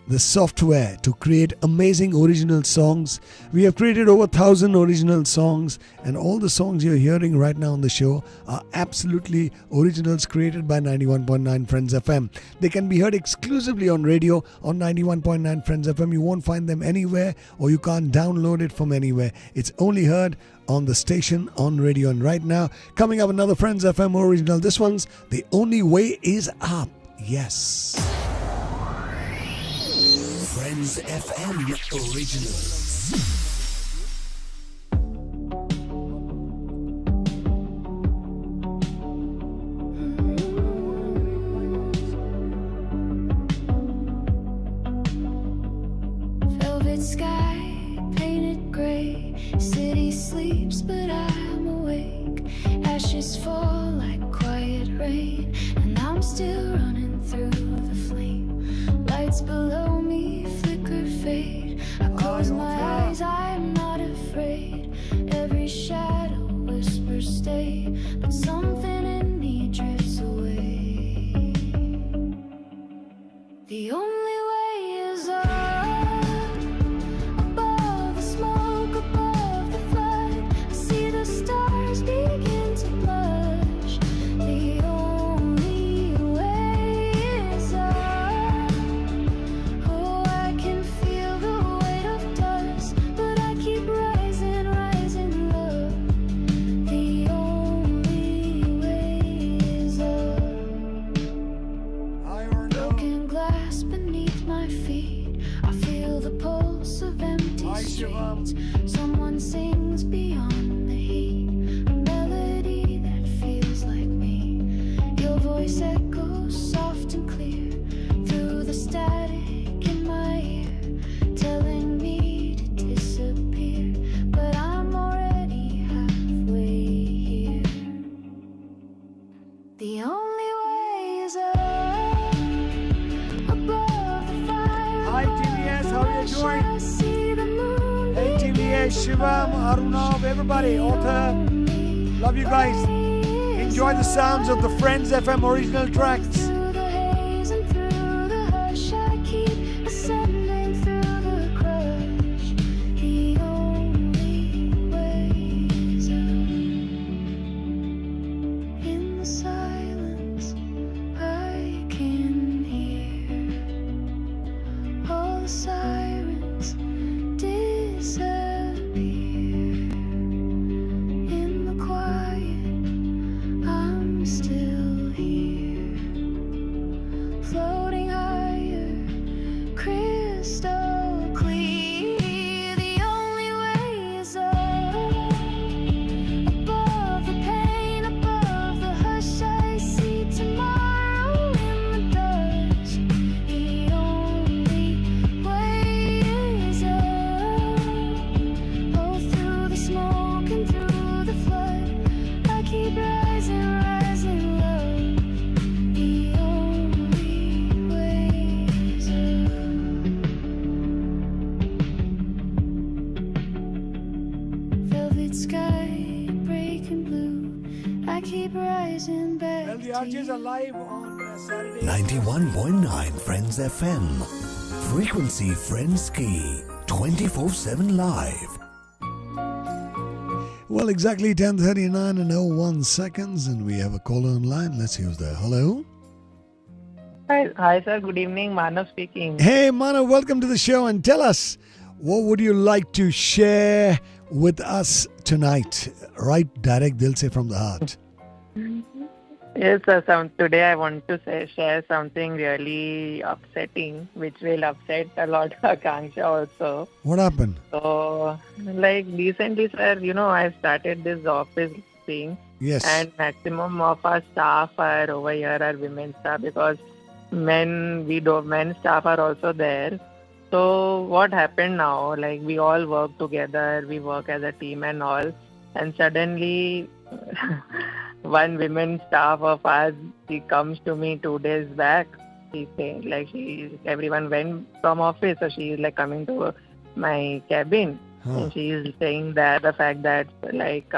the software to create amazing original songs. We have created over 1,000 original songs, and all the songs you're hearing right now on the show are absolutely originals created by 91.9 Friends FM. They can be heard exclusively on radio on 91.9 Friends FM. You won't find them anywhere, or you can't download it from anywhere. It's only heard on the station on radio. And right now, coming up, another Friends FM original. This one's The Only Way Is Up. Yes. Friends FM Originals. still running through the flame. Lights below me flicker, fade. I close my eyes, I'm not afraid. Every shadow whispers stay, but something in me drifts away. The only way is up, above the smoke, above the flood. I see the stars begin to blush. The only way is up. Oh, I can feel the weight of dust, but I keep rising, rising, love. The only way is up. Broken glass beneath my feet. I feel the pulse of empty streets. Someone sings beyond the heat, a melody that feels like me. Your voice echoes soft and clear through the static in my ear, telling me to disappear, but I'm already halfway here. The only way is up, above the fire. Hi TVS, how are you doing? I see the moon. Hey TVS, Shivam, Arunav, everybody, author. Love you guys. Enjoy the sounds of the Friends FM original tracks. Through the haze and through the hush, I keep ascending through the crush. The only way is up. In the silence, I can hear all the sirens disappear. In the quiet, I'm still here, floating higher, crystal clear. The only way is up, above the pain, above the hush. I see tomorrow in the dust. The only way is up. Oh, through the smoke and through the flood, I keep rising, rising, love. The only way is up. Velvet sky breaking blue, I keep rising back. Well, the RJs are live on Saturday. 91.9 Friends FM. Frequency Friends Key. 24/7 live. Well, exactly 10:39 and 01 seconds, and we have a caller online. Let's use that. Hello. Hi, sir. Good evening. Manav speaking. Hey, Mana, welcome to the show, and tell us, what would you like to share with us tonight? Right, direct Dil Se from the heart. Yes, sir. Today I want to share something really upsetting, which will upset a lot of Akanksha also. What happened? So, like recently, sir, I started this office thing. Yes. And maximum of our staff are over here are women staff, because men staff are also there. So what happened now, like we all work together, we work as a team and all, and suddenly one women staff of ours, she comes to me 2 days back. She's saying, like, everyone went from office, so she is like coming to my cabin. And she is saying that the fact that, like,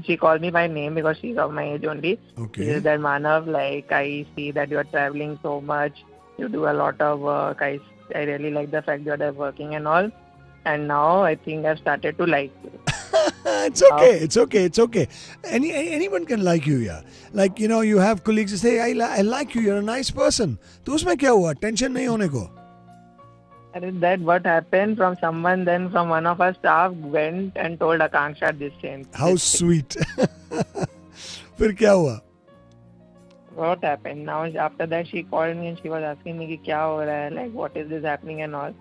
she called me by name because she's of my age only. Okay. She said that, Manav, like, I see that you're traveling so much. You do a lot of work. I really like the fact that you're working and all. And now I think I've started to like you. It's okay. It's okay. It's okay. Anyone can like you, yeah. Like, you have colleagues who say, I like you. You're a nice person. तो उसमें क्या हुआ? Tension नहीं होने को. That what happened from someone, then from one of our staff went and told Akanksha this same. How sweet. फिर क्या हुआ? What happened? Now after that she called me and she was asking me कि क्या हो रहा है, like what is this happening and all.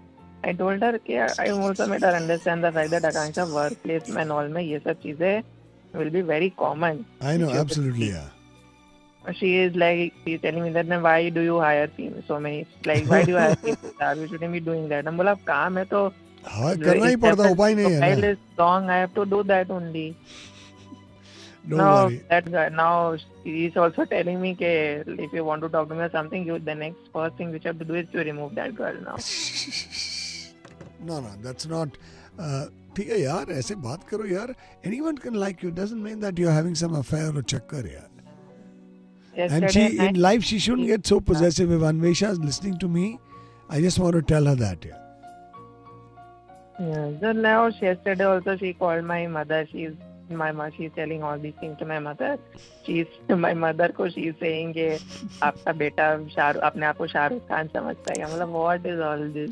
I told her कि I also made her understand the fact that Akanksha workplace में and all में ये सब चीजें will be very common. I know, absolutely, yeah. She is like, she's telling me that, why do you hire so many, like, why do you hire people? You shouldn't be doing that. I'm बोला काम है तो हाँ करना ही पड़ता, उपाय नहीं है ना. Is long, I have to do that only. Don't No, worry. that guy, now he's also telling me that if you want to talk to me or something, the next first thing which you have to do is to remove that girl now. No, that's not. ठीक है यार, ऐसे बात करो यार. Anyone can like you. Doesn't mean that you're having some affair or chakkar यार. And in life, she shouldn't get so possessive. If Anvesha is listening to me, I just want to tell her that. Yeah. Yeah. So now, yesterday also she called my mother. She's telling all these things to my mother. My mother को she's saying कि आपका बेटा अपने आप को शाहरुख खान समझता है. I'm like, what is all this?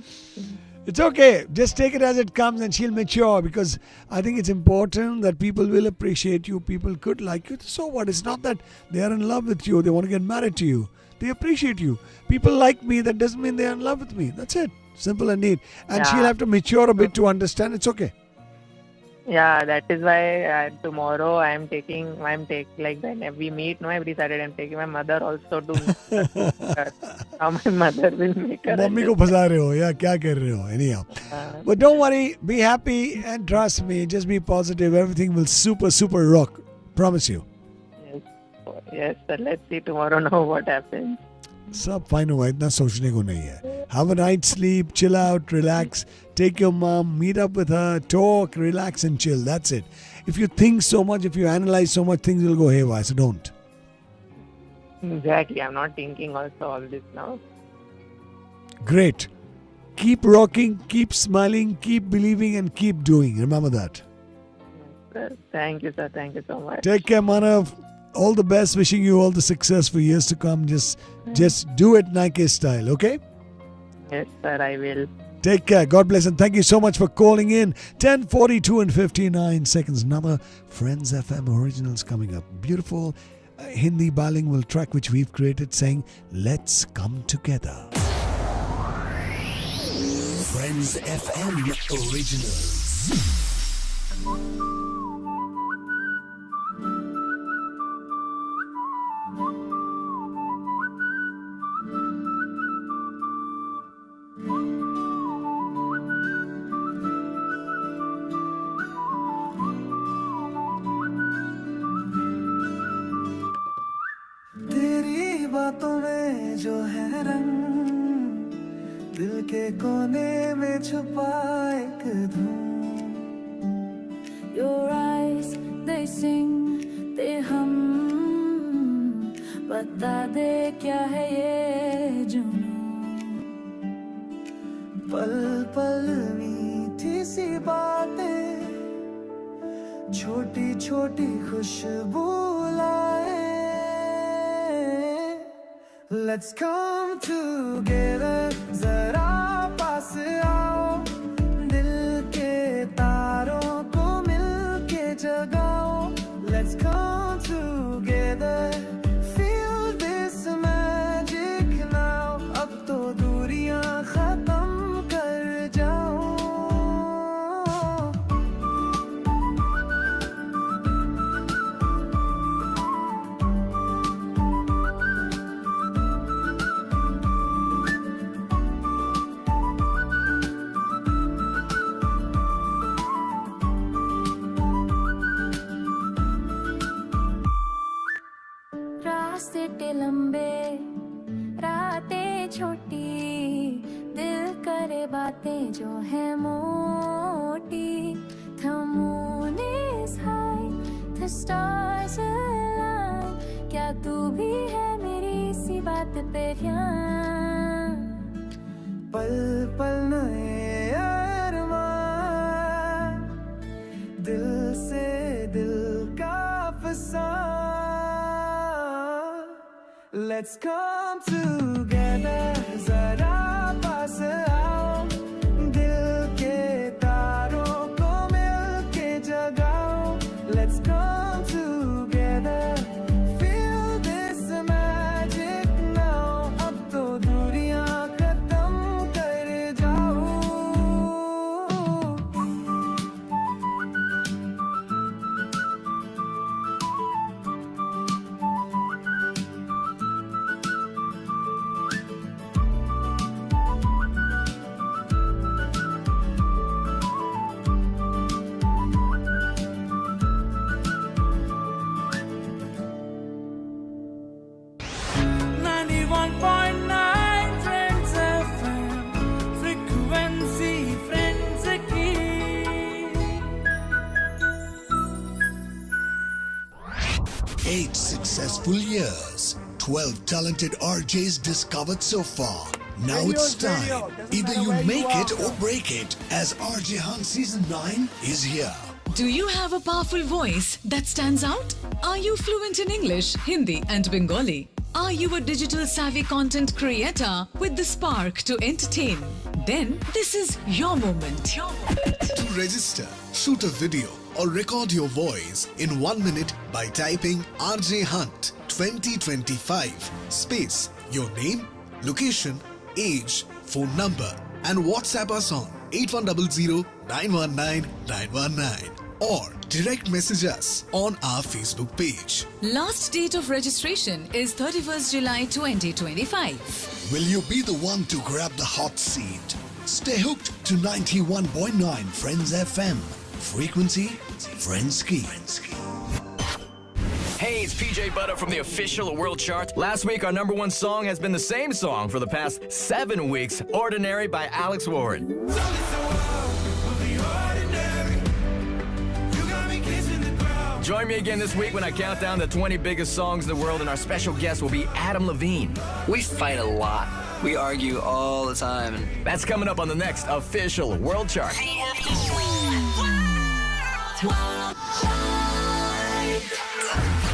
It's okay. Just take it as it comes and she'll mature, because I think it's important that people will appreciate you. People could like you. So what? It's not that they are in love with you. They want to get married to you. They appreciate you. People like me. That doesn't mean they're in love with me. That's it. Simple and neat. And she'll have to mature a bit to understand. It's okay. Yeah, that is why tomorrow like when we meet, no, every Saturday I'm taking my mother also to. How my mother will make her. Mummy को फंसा रहे हो या क्या कर रहे हो? Anyhow, but don't worry. Be happy and trust me. Just be positive. Everything will super rock. Promise you. Yes, sir. Let's see tomorrow now what happens. सब फाइन होगा, इतना सोचने को नहीं है. Have a night's sleep, chill out, relax, take your mom, meet up with her, talk, relax and chill. That's it. If you think so much, if you analyze so much, things will go haywire. So don't. Exactly. I'm not thinking also all this now. Great. Keep rocking, keep smiling, keep believing and keep doing. Remember that. Sir, thank you, sir. Thank you so much. Take care, Manav. All the best. Wishing you all the success for years to come. Just do it Nike style, okay? Yes, sir, I will. Take care. God bless and thank you so much for calling in. 10:42 and 59 seconds. Another Friends FM originals coming up. Beautiful Hindi bilingual track which we've created saying, "Let's come together." Friends FM originals. तेरी बातों में जो है रंग, दिल के कोने में छुपा एक धुन. Your eyes, they sing, they hum. बता दे क्या है ये जुनून. पल पल मीठी सी बातें, छोटी छोटी खुशबू लाए. Let's come together, जरा पास आओ, दिल के तारों को मिलके जगाओ. Let's come together, feel this magic now. अब तो दूरियां खत्म कर जाओ. रास्ते लंबे, रातें छोटी, दिल करे बातें जो है मोटी. The moon is high, the stars align. क्या तू भी है मेरी सी बात पे ध्यान. पल पल नए अरमान, दिल से दिल का फसान. Let's come together, जरा पास आओ, दिल के तारों को मिलके जगाओ. Let's come together, feel this magic now. अब तो दूरियां खत्म कर जाओ. 8 successful years. 12 talented RJs discovered so far. Now it's time. Either you make it or break it, as RJ Hunt Season 9 is here. Do you have a powerful voice that stands out? Are you fluent in English, Hindi, and Bengali? Are you a digital savvy content creator with the spark to entertain? Then this is your moment. To register, shoot a video or record your voice in 1 minute by typing RJ Hunt 2025 space your name, location, age, phone number and WhatsApp us on 8100 919 919 or direct message us on our Facebook page. Last date of registration is 31st July 2025. Will you be the one to grab the hot seat? Stay hooked to 91.9 Friends FM. Frequency, Friends Key. Hey, it's PJ Butter from the official World Chart. Last week, our #1 song has been the same song for the past 7 weeks, Ordinary by Alex Ward. Join me again this week when I count down the 20 biggest songs in the world, and our special guest will be Adam Levine. We fight a lot. We argue all the time. That's coming up on the next official World Chart.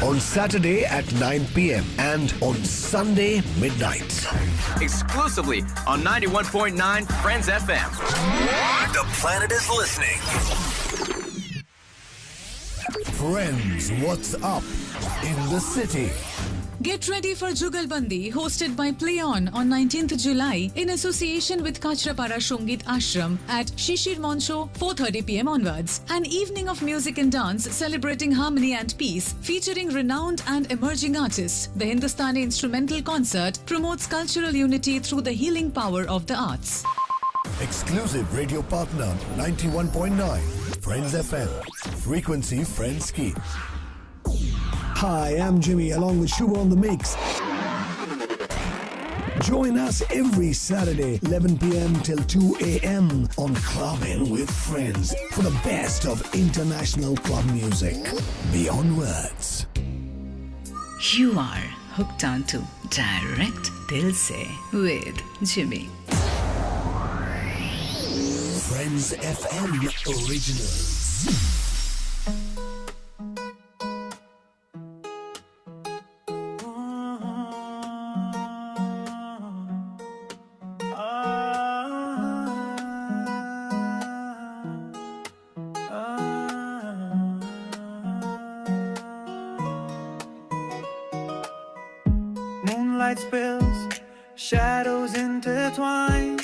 On Saturday at 9 p.m. and on Sunday midnight. Exclusively on 91.9 Friends FM. The planet is listening. Friends, what's up in the city? Get ready for Jugalbandi, hosted by Play On 19th July in association with Kachrapara Shongit Ashram at Shishir Moncho, 4:30 p.m. onwards. An evening of music and dance celebrating harmony and peace, featuring renowned and emerging artists. The Hindustani Instrumental Concert promotes cultural unity through the healing power of the arts. Exclusive radio partner 91.9 Friends FM. Frequency Friends Key. Hi, I'm Jimmy along with Shubha on the mix. Join us every Saturday 11 p.m. till 2 a.m. on Clubbing with Friends for the best of international club music. Beyond words. You are hooked on to Direct Dil Se with Jimmy. Friends FM Originals. Moonlight spills, shadows intertwine.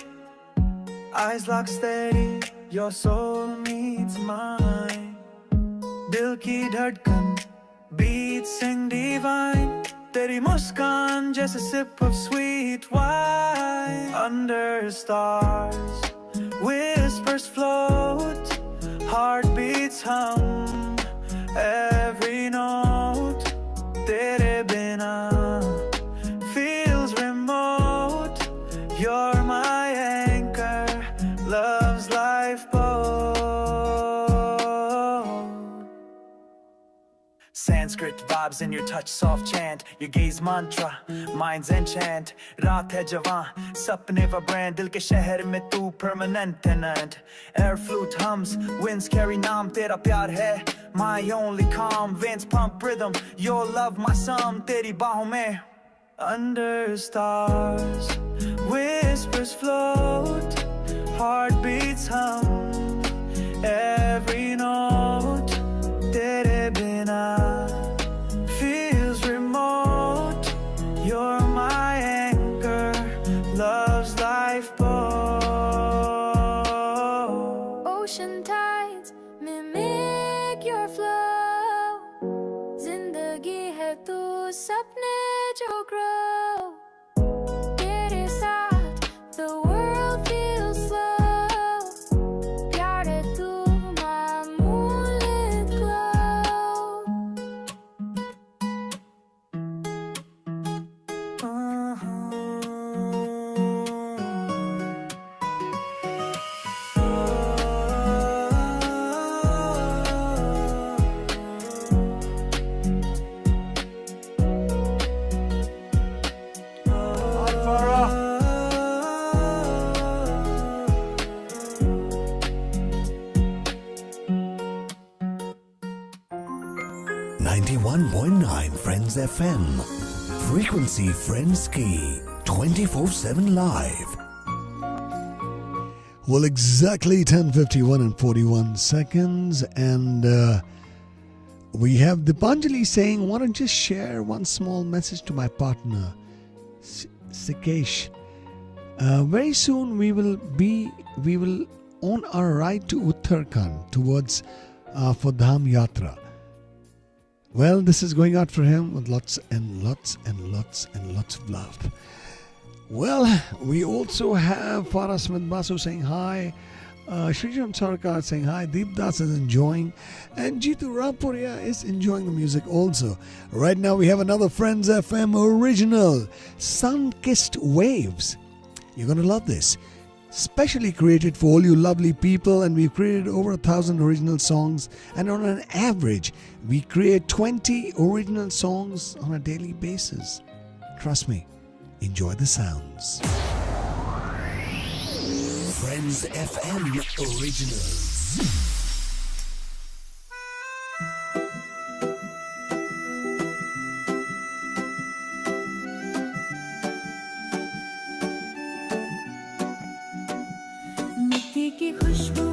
Eyes lock steady, your soul meets mine. Dil ki dhadkan, beats sing divine. Teri muskaan jaise sip of sweet wine. Under stars, whispers float. Heartbeats hum, every note. Tere bina feels remote. You're my anchor, love's lifeboat. Sanskrit vibes in your touch, soft chant. Your gaze mantra, mind's enchant. Raat hai jawan, sapne vibrant. Dil ke sheher mein tu permanent tenant. Air flute hums, winds carry naam. Tera pyar hai, my only calm. Veins pump rhythm, your love my sum. Teri baahon mein. Under stars, whispers float. Heartbeats hum, every note. Tere bina feels remote. You're my anchor, love's lifeboat. Ocean tides mimic your flow. Zindagi hai tu sapne jo grow. Tere saath the world feels slow. Pyar hai tu 91.9 Friends FM. Frequency Friends Key. 24/7 live. Well, exactly 10:51 and 41 seconds. And we have Dipanjali saying, want to just share one small message to my partner, Sikesh. Very soon we will on our ride to Uttarakhand towards for Dham Yatra. Well, this is going out for him with lots and lots and lots and lots of love. Well, we also have Farah Smith Basu saying hi. Shrijan Sarkar saying hi. Deep Das is enjoying. And Jitu Rampuria is enjoying the music also. Right now we have another Friends FM original, Sun-Kissed Waves. You're going to love this. Specially created for all you lovely people, and we've created over 1,000 original songs, and on an average we create 20 original songs on a daily basis. Trust me, enjoy the sounds. Friends FM Originals. की खुशबू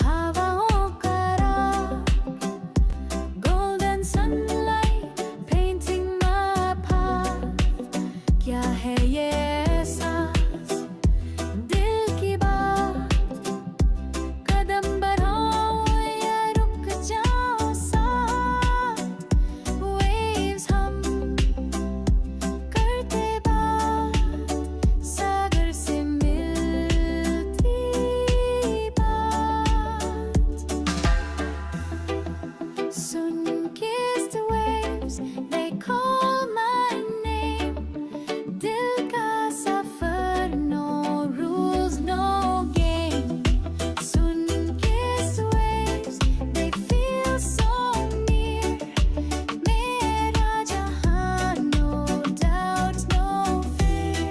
हवाओं का राग golden sunlight painting my path क्या है ये एहसास दिल की बात कदम बढ़ाओ या रुक जाओ साथ waves हम करते बात सागर से Sun-kissed waves, they call my name. Dil ka safar, no rules, no game. Sun-kissed waves, they feel so near. Mera jahan, no doubt, no fear.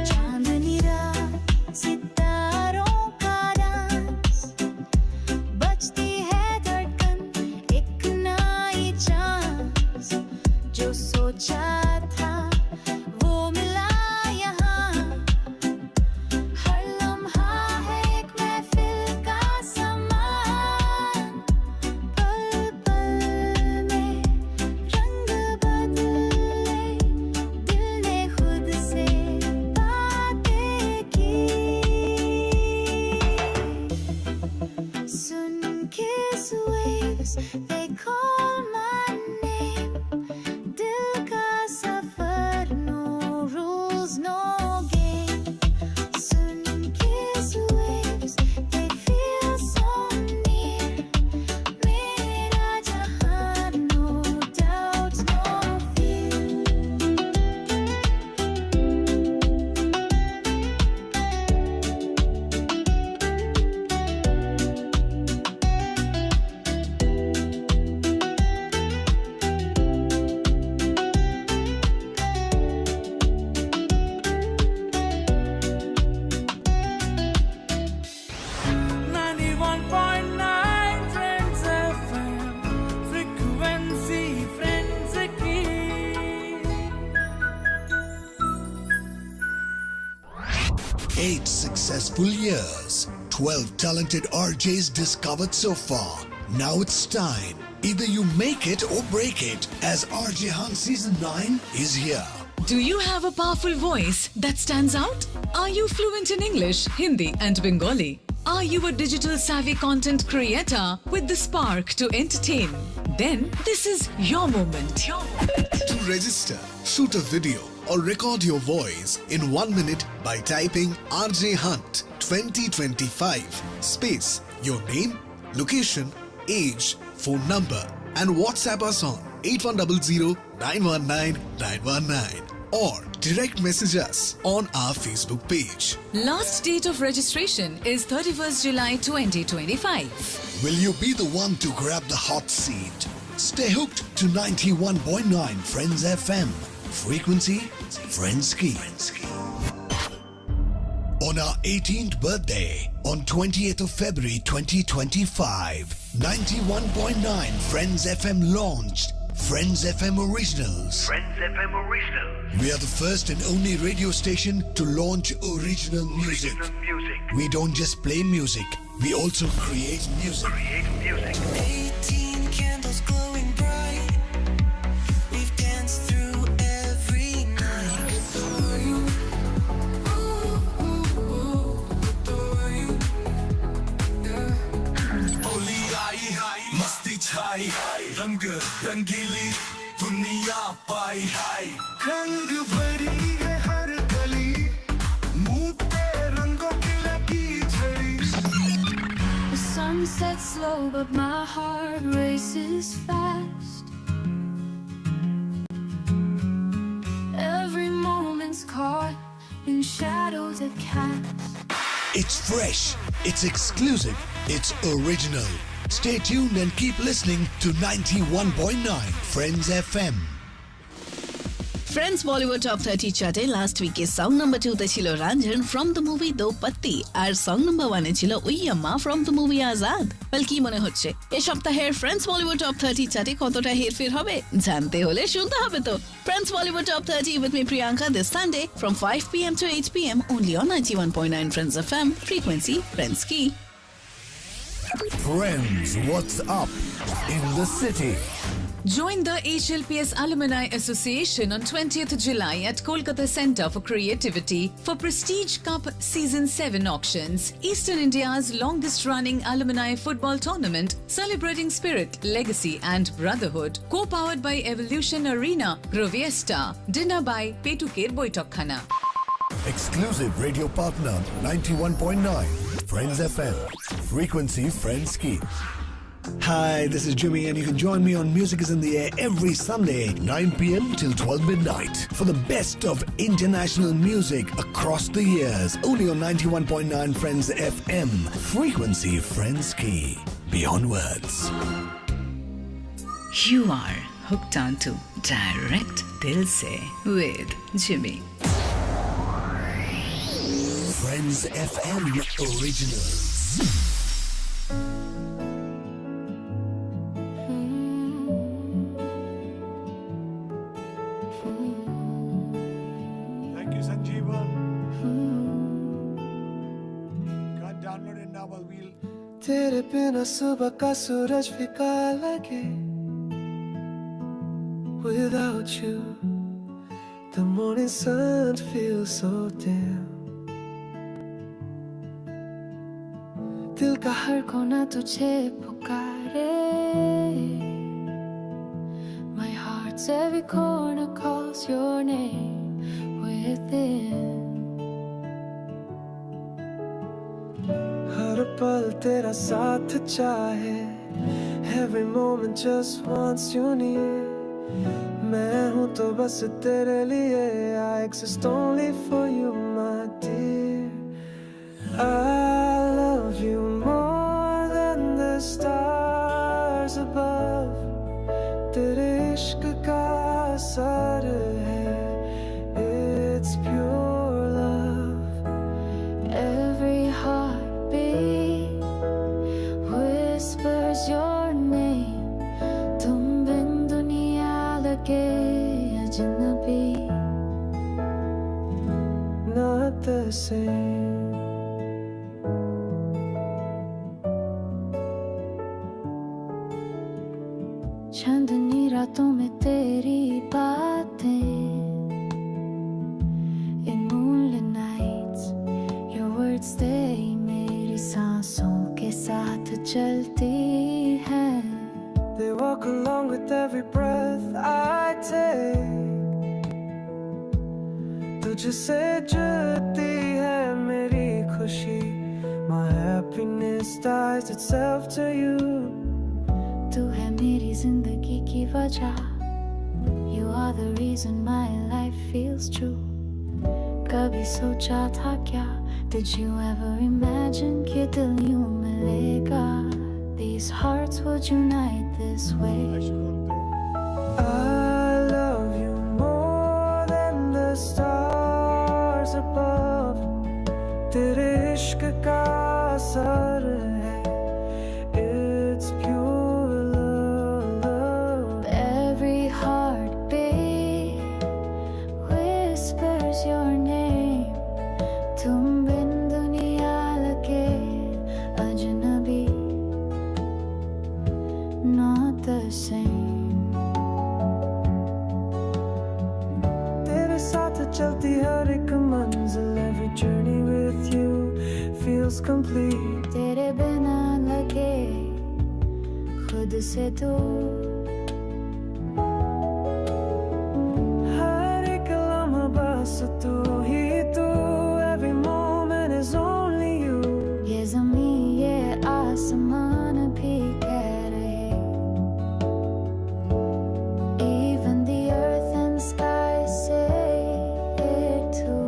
चांदनी रात सितारों का डांस बजती है धड़कन एक नई चांस जो सोचा था वो मिला यहाँ हर लम्हा है एक महफिल का समान पल पल में रंग बदले दिल ने खुद से बातें की Sun-kissed waves, they call my name. Dil ka safar, no rules, no game. Sun-kissed waves, they feel so near. Mera jahan, no doubt, no fear. Friends FM, frequency Friends Key. 8 successful years, 12 talented RJs discovered so far. Now it's time. Either you make it or break it, as RJ Hunt Season 9 is here. Do you have a powerful voice that stands out? Are you fluent in English, Hindi, and Bengali? Are you a digital savvy content creator with the spark to entertain? Then this is your moment. To register, shoot a video or record your voice in 1 minute by typing RJ Hunt 2025 space your name, location, age, phone number and WhatsApp us on 8100 919 919. or direct message us on our Facebook page. Last date of registration is 31st July 2025. Will you be the one to grab the hot seat? Stay hooked to 91.9 Friends FM. Frequency, Friends Key. On our 18th birthday, on 20th of February 2025, 91.9 Friends FM launched Friends FM Originals. Friends FM Originals. We are the first and only radio station to launch original music. We don't just play music, we also create music. 18 candles glowing bright. We've danced through every night. Holi आई मस्ती छाई रंग रंगीली दुनिया पाई रंग भरी है हर गली मुंह पे रंगों की लगी झड़ी The sun sets slow, but my heart races fast. Every moment's caught in shadows that cast. It's fresh, it's exclusive, it's original. Stay tuned and keep listening to 91.9 Friends FM. Friends Bollywood Top 30 চার্টে last উইকে song number 2 তে ছিল Ranjan from the movie দো পত্তি আর song number 1 এ ছিল উইয়াম্মা from the movie Azad. বল কি মনে হচ্ছে এই সপ্তাহের ফ্রেন্ডস বলিউড টপ 30 চার্টে কতটা হেরফের হবে জানতে হলে শুনতে হবে তো friends Bollywood top 30 with me Priyanka this Sunday from 5 p.m. to 8 p.m. only on 91.9 Friends FM frequency Friends Key. Friends, what's up in the city? Join the HLPS Alumni Association on 20th July at Kolkata Centre for Creativity for Prestige Cup Season 7 auctions, Eastern India's longest-running alumni football tournament celebrating spirit, legacy and brotherhood. Co-powered by Evolution Arena, Groviesta, dinner by Petuker Boitokhana. Exclusive radio partner 91.9 Friends FM frequency Friends Key. Hi, this is Jimmy, and you can join me on Music is in the Air every Sunday, 9 p.m. till 12 midnight for the best of international music across the years. Only on 91.9 Friends FM. Frequency Friends Key. Beyond words. You are hooked on to Direct Dil Se with Jimmy. Friends FM Originals. Thank you, Sanjeeva. Can't download it now, but we'll. तेरे बिना सुबह का सूरज फीका लगे. Without you, the morning sun feels so dim. दिल का हर कोना तुझे पुकारे. My heart's every corner calls your name within. हर पल तेरा साथ चाहे. Every moment just wants you near. मैं हूँ तो बस तेरे लिए. I exist only for you, my dear. I love you more than the stars above. तेरे इश्क का असर है. It's pure love. Every heartbeat whispers your name. तुम बिन दुनिया लगे अजनबी. Not the same. चांदनी रातों में तेरी बातें. In moonlit nights, your words stay. मेरी सांसों के साथ चलती हैं. They walk along with every breath I take. तुझसे जुड़ती है मेरी खुशी. My happiness ties itself to you. तू है मेरी जिंदगी की वजह. You are the reason my life it feels true. कभी सोचा था क्या? Did you ever imagine कि दिल यूं मिलेगा? These hearts would unite this way. I love you more than the stars above. तेरे इश्क का असर है. It's pure love. Every heartbeat whispers your name. तुम बिन दुनिया लगे अजनबी. Not the same. तेरे साथ चलती हर एक मंजिल. Every journey with you feels complete. तेरे बिना लगे खुद से दूर. हर एक लम्हा बस तू ही तू. Every moment is only you. ये ज़मीं ये आसमान भी कह रहे. Even the earth and sky say it too.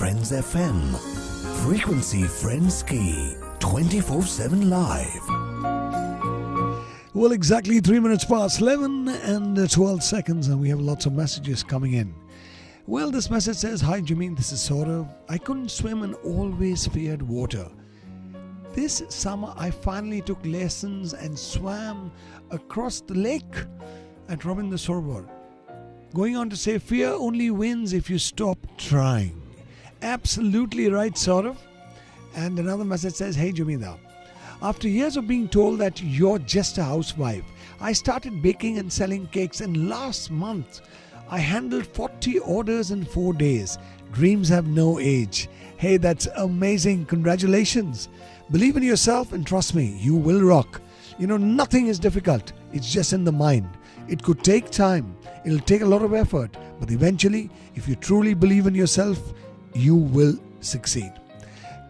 Friends FM. Frequency Friends Key. 24/7 live. Well, exactly 3 minutes past 11 and 12 seconds, and we have lots of messages coming in. Well, this message says, "Hi Jimmy, this is Saurav. I couldn't swim and always feared water. This summer, I finally took lessons and swam across the lake at Robin the Sorber. Going on to say, fear only wins if you stop trying." Absolutely right, Saurav. And another message says, "Hey Jumida, after years of being told that you're just a housewife, I started baking and selling cakes, and last month I handled 40 orders in 4 days. Dreams have no age." Hey, that's amazing. Congratulations. Believe in yourself and trust me, you will rock. You know, nothing is difficult. It's just in the mind. It could take time. It'll take a lot of effort. But eventually, if you truly believe in yourself, you will succeed.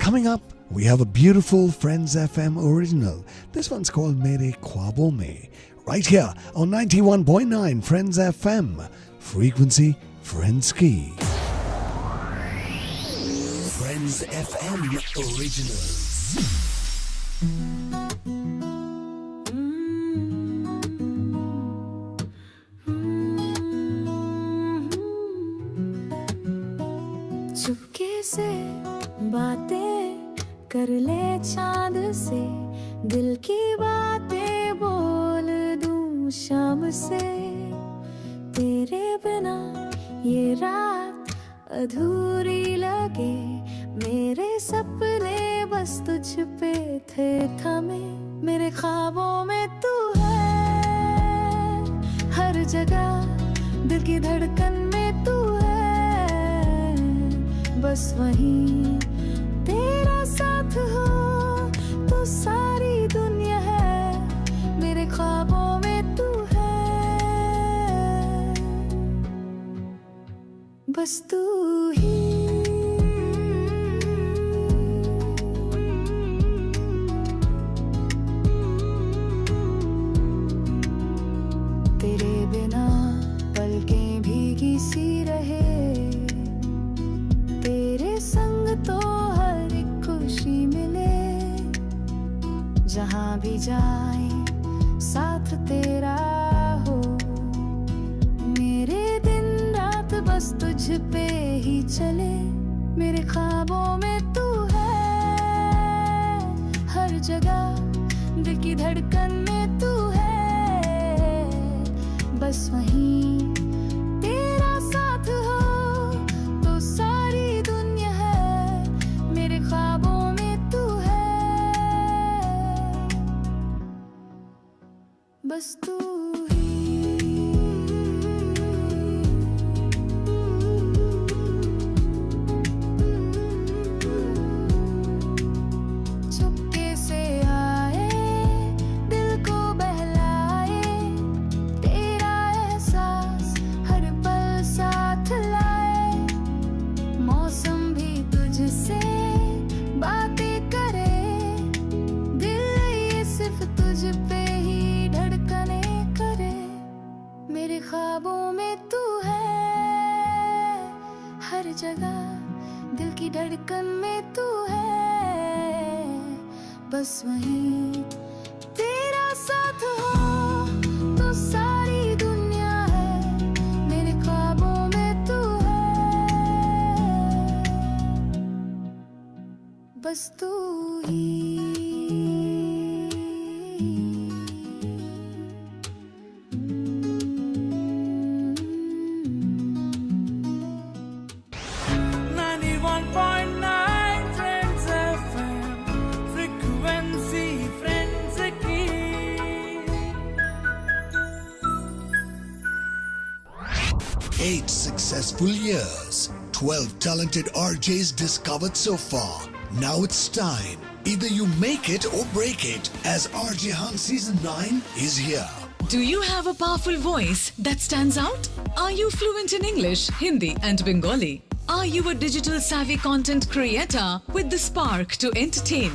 Coming up, we have a beautiful Friends FM original. This one's called Mere Khwabon Mein. Right here on 91.9 Friends FM. Frequency Friends Key. Friends FM originals. चुपके से बातें कर ले चांद से. दिल की बातें बोल दूं शाम से. तेरे बिना ये रात अधूरी लगे. मेरे सपने बस तुझ पे थे थमे. मेरे ख्वाबों में तू है हर जगह. दिल की धड़कन में तू है बस वहीं. तेरा साथ हो तो सारी दुनिया है. मेरे ख्वाबों में तू है बस तू ही. तेरे बिना पलकें भीगी सी रहे. तेरे संग तो हर एक खुशी मिले. जहाँ भी जाए साथ तेरा हो. मेरे दिन रात बस तुझ पे ही चले. मेरे ख्वाबों में तू है हर जगह. दिल की धड़कन में तू है बस वहीं. तेरा साथ हो तो सारी दुनिया है. मेरे ख्वाबों में तू है बस तू ही. चुपके से आए दिल को बस वहीं तेरा साथ हो तो सारी दुनिया है, मेरे ख्वाबों में तू है, बस तू ही। 91.9 Friends FM, frequency friends की। 8 successful years, 12 talented RJs discovered so far. Now it's time. Either you make it or break it, as RJ Hunt Season 9 is here. Do you have a powerful voice that stands out? Are you fluent in English, Hindi and Bengali? Are you a digital savvy content creator with the spark to entertain?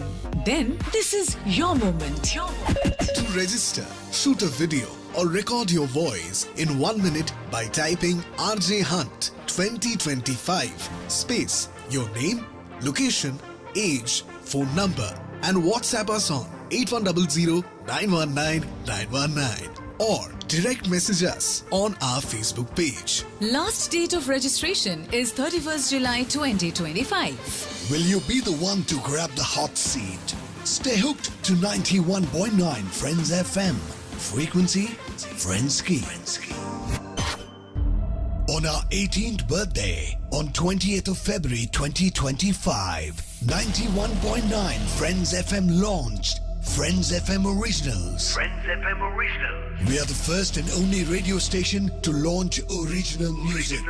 Then this is your moment. To register, shoot a video or record your voice in 1 minute by typing RJ Hunt 2025 space your name, location, age, phone number and WhatsApp us on 8100 919 919 or direct message us on our Facebook page. Last date of registration is 31st July 2025. Will you be the one to grab the hot seat? Stay hooked to 91.9 Friends FM. Frequency, Friends Key. On our 18th birthday, on 20th of February 2025, 91.9 Friends FM launched Friends FM Originals. Friends FM Original. We are the first and only radio station to launch original music.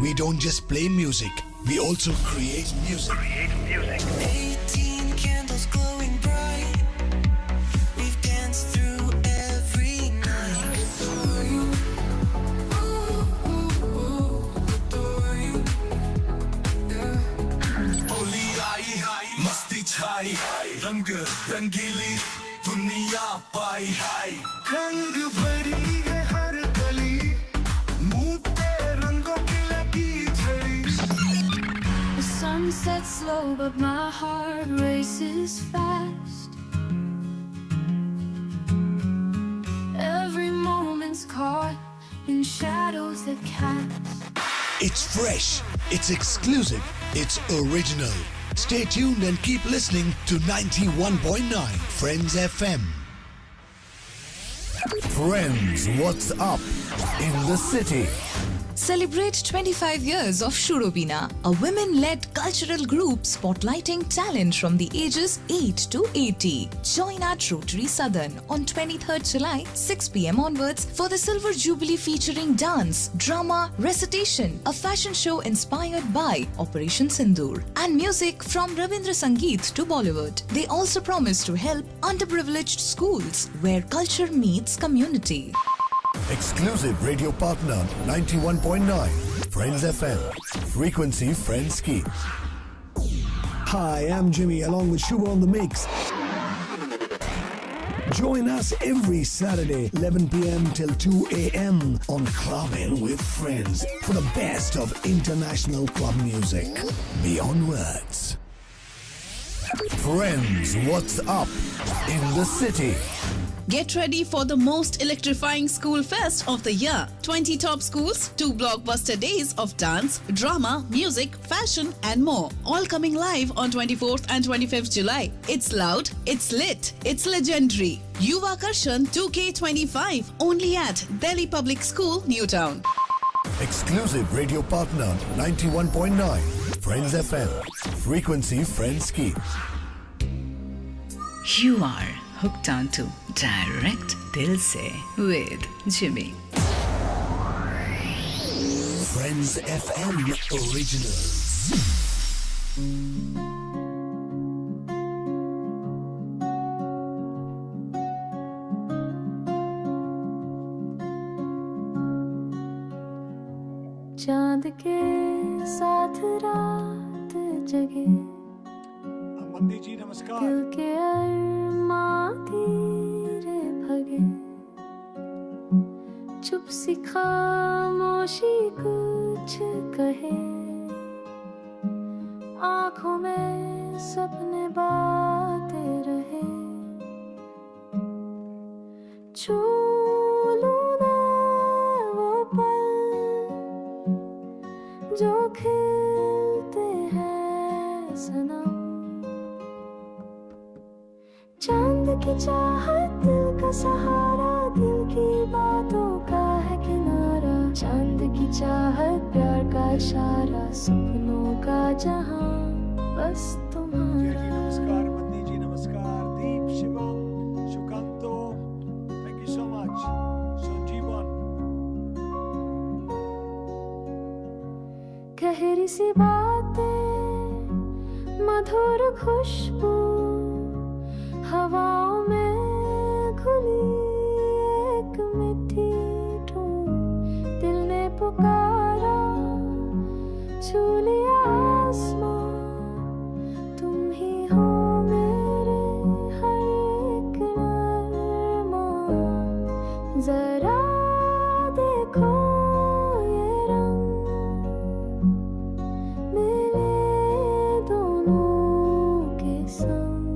We don't just play music, we also create music. 18 candles glowing bright. We've danced through every night. Holi आई हाय मस्ती छाई रंग रंगीली दुनिया पाई हाय रंग भरी है हर गली, मुंह पे रंगों की लगी झड़ी। The sun sets slow but my heart races fast. Every moment's caught in shadows that cast. It's fresh, it's exclusive, it's original. Stay tuned and keep listening to 91.9 Friends FM. Friends, what's up in the city? Celebrate 25 years of Shurobina, a women-led cultural group spotlighting talent from the ages 8 to 80. Join at Rotary Southern on 23rd July, 6 p.m. onwards for the Silver Jubilee featuring dance, drama, recitation, a fashion show inspired by Operation Sindoor, and music from Rabindra Sangeet to Bollywood. They also promise to help underprivileged schools where culture meets community. Exclusive radio partner 91.9 Friends FM. Frequency Friends Key. Hi, I'm Jimmy along with Shubha on the mix. Join us every Saturday 11 p.m. till 2 a.m. on Clubbing with Friends for the best of international club music. Beyond words. Friends, what's up in the city? Get ready for the most electrifying school fest of the year. 20 top schools, 2 blockbuster days of dance, drama, music, fashion and more. All coming live on 24th and 25th July. It's loud, it's lit, it's legendary. Yuva Karshan 2K25 only at Delhi Public School, Newtown. Exclusive radio partner 91.9 Friends FM. Frequency Friends Key. You are hooked on to Direct Dil Se with Jimmy. Friends FM Originals. चांद के साथ रात जगे, मंदी जी नमस्कार। दिल के अरमां धीरे भगे, चुप सी खामोशी कुछ कहे, आंखों में सपने बातें रहे, छू लूं मैं वो पल जो खिलते हैं सनम। चांद की चाहत दिल का सहारा, दिल की बातों का है किनारा। चांद की चाहत प्यार का इशारा, सपनों का जहां बस तुम्हारा। नमस्कार मदनी जी, नमस्कार Deep, Shivam, Sukanto, thank you so much. संजीवन, गहरी सी बातें, मधुर खुशबू, हवाओं में घुली एक मिठी धूम। दिल ने पुकारा, छू लिया आसमां, तुम ही हो मेरे हर एक नरमा। जरा देखो ये रंग मिले दोनों के संग।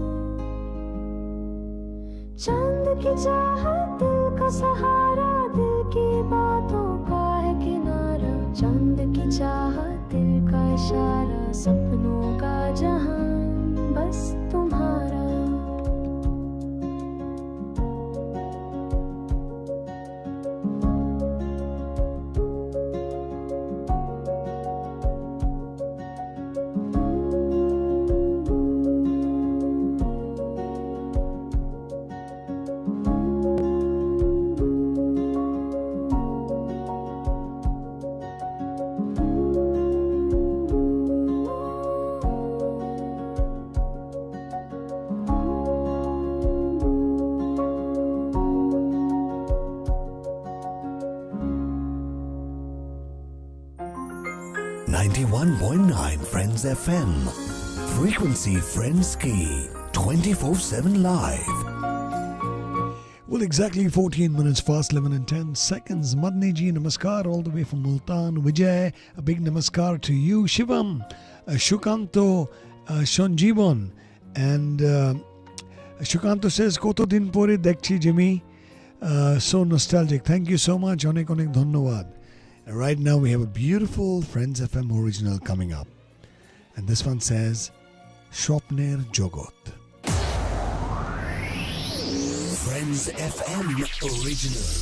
चांद की चाहत दिल का सहारा, दिल की बातों का है किनारा। चांद की चाहत दिल का इशारा, सपनों का जहां बस तुम्हारा। Friends FM. Frequency Friends Key. 24/7 live. Well, exactly 14 minutes past 11 and 10 seconds. Madni ji, namaskar all the way from Multan. Vijay, a big namaskar to you. Shivam, Shukanto, Shonjibon. And Shukanto says, Koto din pore dekchi Jimmy. So nostalgic. Thank you so much. Onek onek dhonnobad. Right now we have a beautiful Friends FM original coming up. And this one says, Shopner Jogot. Friends FM Originals.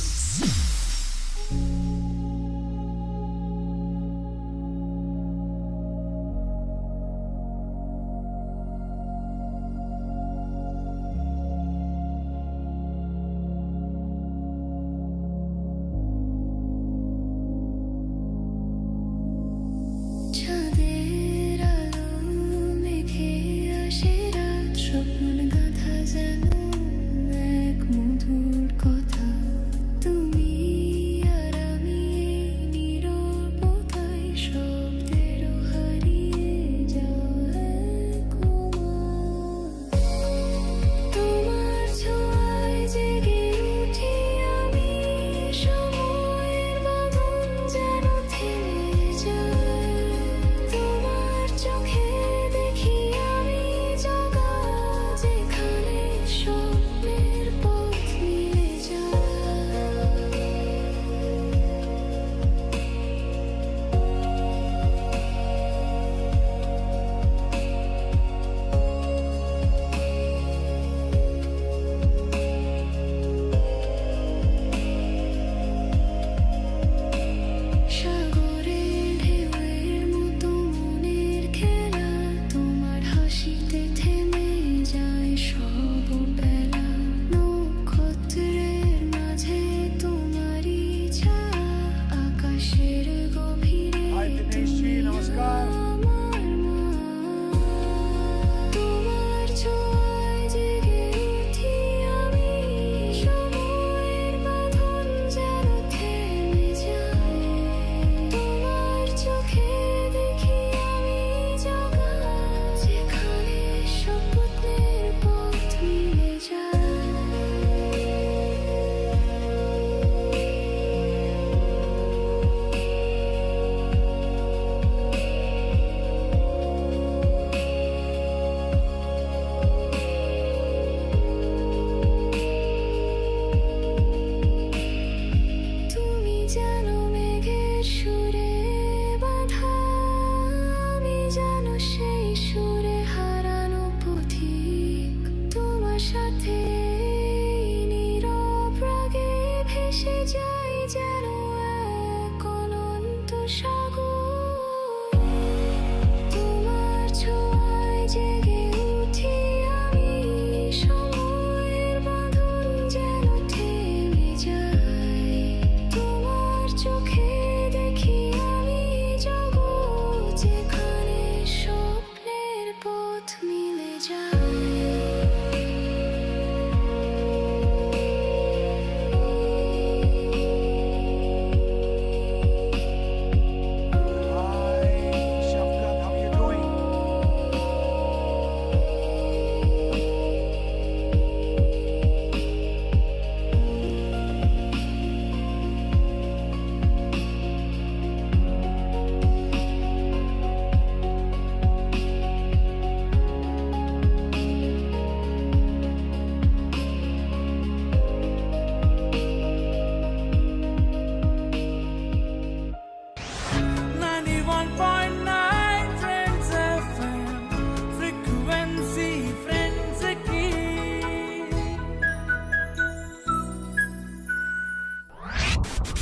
চোখে দেখি আমি জগৎ যেখানে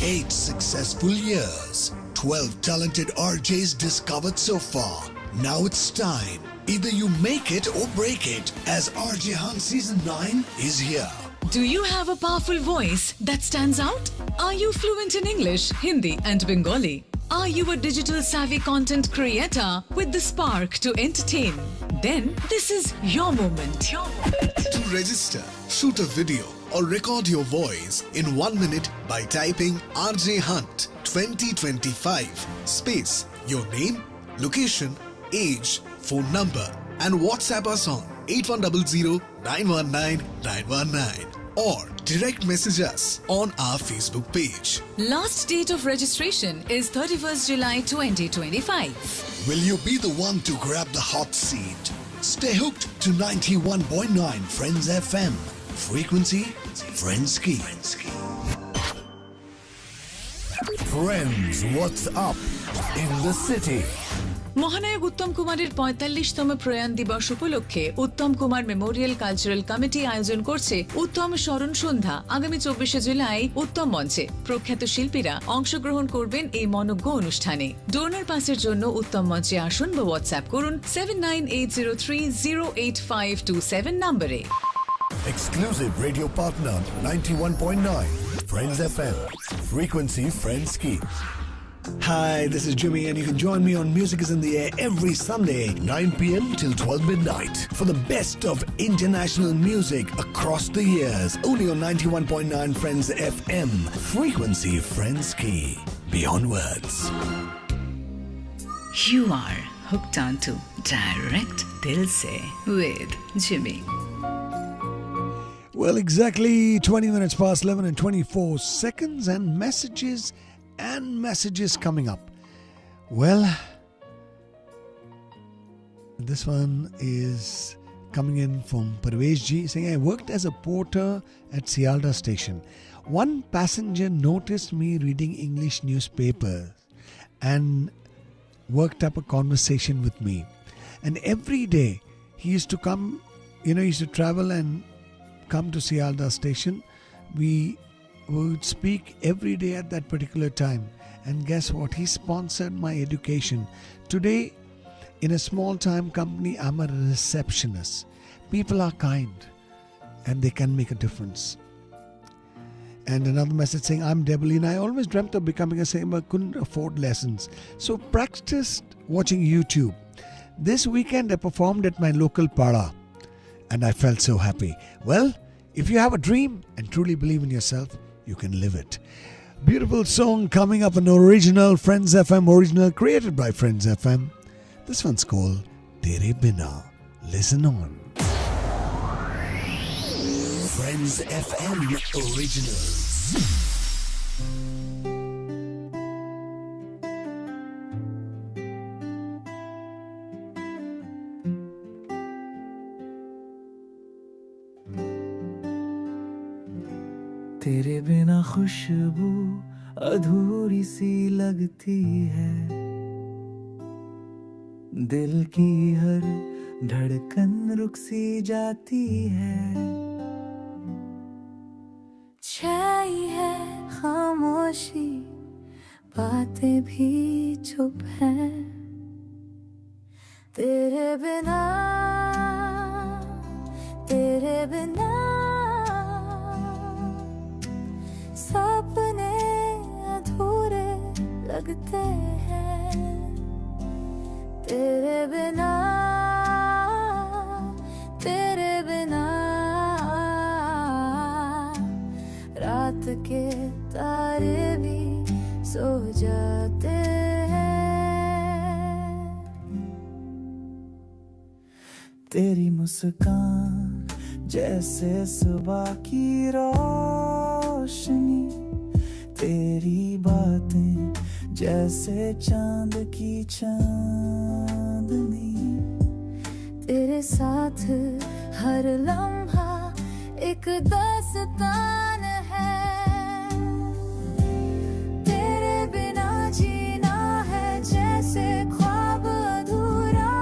8 successful years. 12 talented RJs discovered so far. Now it's time. Either you make it or break it, as RJ Hunt Season 9 is here. Do you have a powerful voice that stands out? Are you fluent in English, Hindi, and Bengali? Are you a digital savvy content creator with the spark to entertain? Then this is your moment. To register, shoot a video or record your voice in 1 minute by typing RJ Hunt 2025 space your name, location, age, phone number and WhatsApp us on 8100 919 919 or direct message us on our Facebook page. Last date of registration is 31st July 2025. Will you be the one to grab the hot seat? Stay hooked to 91.9 Friends FM. Frequency, Friends Key. Friends, what's up in the city? মহানায়ক উত্তম কুমারের 45তম প্রয়াণ দিবস উপলক্ষে Uttam Kumar Memorial cultural committee আয়োজন করছে উত্তম স্মরণ সন্ধ্যা আগামী 24শে জুলাই উত্তম মঞ্চে। প্রখ্যাত শিল্পীরা অংশগ্রহণ করবেন এই মনোজ্ঞ অনুষ্ঠানে। ডোনার পাসের জন্য উত্তম মঞ্চে আসুন বা হোয়াটসঅ্যাপ করুন 7980308527 নম্বরে। Exclusive radio partner 91.9 Friends FM. Frequency Friends Key. Hi, this is Jimmy, and you can join me on Music is in the Air every Sunday, 9 p.m. till 12 midnight for the best of international music across the years. Only on 91.9 Friends FM. Frequency Friends Key. Beyond words. You are hooked on to Direct Dil Se with Jimmy. Well, exactly 20 minutes past 11 and 24 seconds, and messages coming up. Well, this one is coming in from Parvez Ji saying, I worked as a porter at Sialda station. One passenger noticed me reading English newspapers and worked up a conversation with me. And every day he used to come, he used to travel and come to Sialda station. We would speak every day at that particular time. And guess what? He sponsored my education. Today, in a small time company, I'm a receptionist. People are kind and they can make a difference. And another message saying, I'm Debeline. I always dreamt of becoming a singer but couldn't afford lessons. So practiced watching YouTube. This weekend I performed at my local Pada and I felt so happy. Well, if you have a dream and truly believe in yourself, you can live it. Beautiful song coming up, an original Friends FM original created by Friends FM. This one's called Tere Bina. Listen on. Friends FM Originals. तेरे बिना खुशबू अधूरी सी लगती है, दिल की हर धड़कन रुक सी जाती है। छाई है खामोशी, बातें भी चुप हैं, तेरे बिना सपने अधूरे लगते हैं, तेरे बिना रात के तारे भी सो जाते हैं। तेरी मुस्कान जैसे सुबह की रोशनी, तेरी बातें जैसे चांद की चांदनी, तेरे साथ हर लम्हा एक दास्तान है, तेरे बिना जीना है जैसे ख्वाब अधूरा,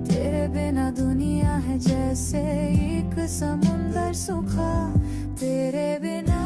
तेरे बिना दुनिया है जैसे एक समुंदर सूखा, तेरे बिना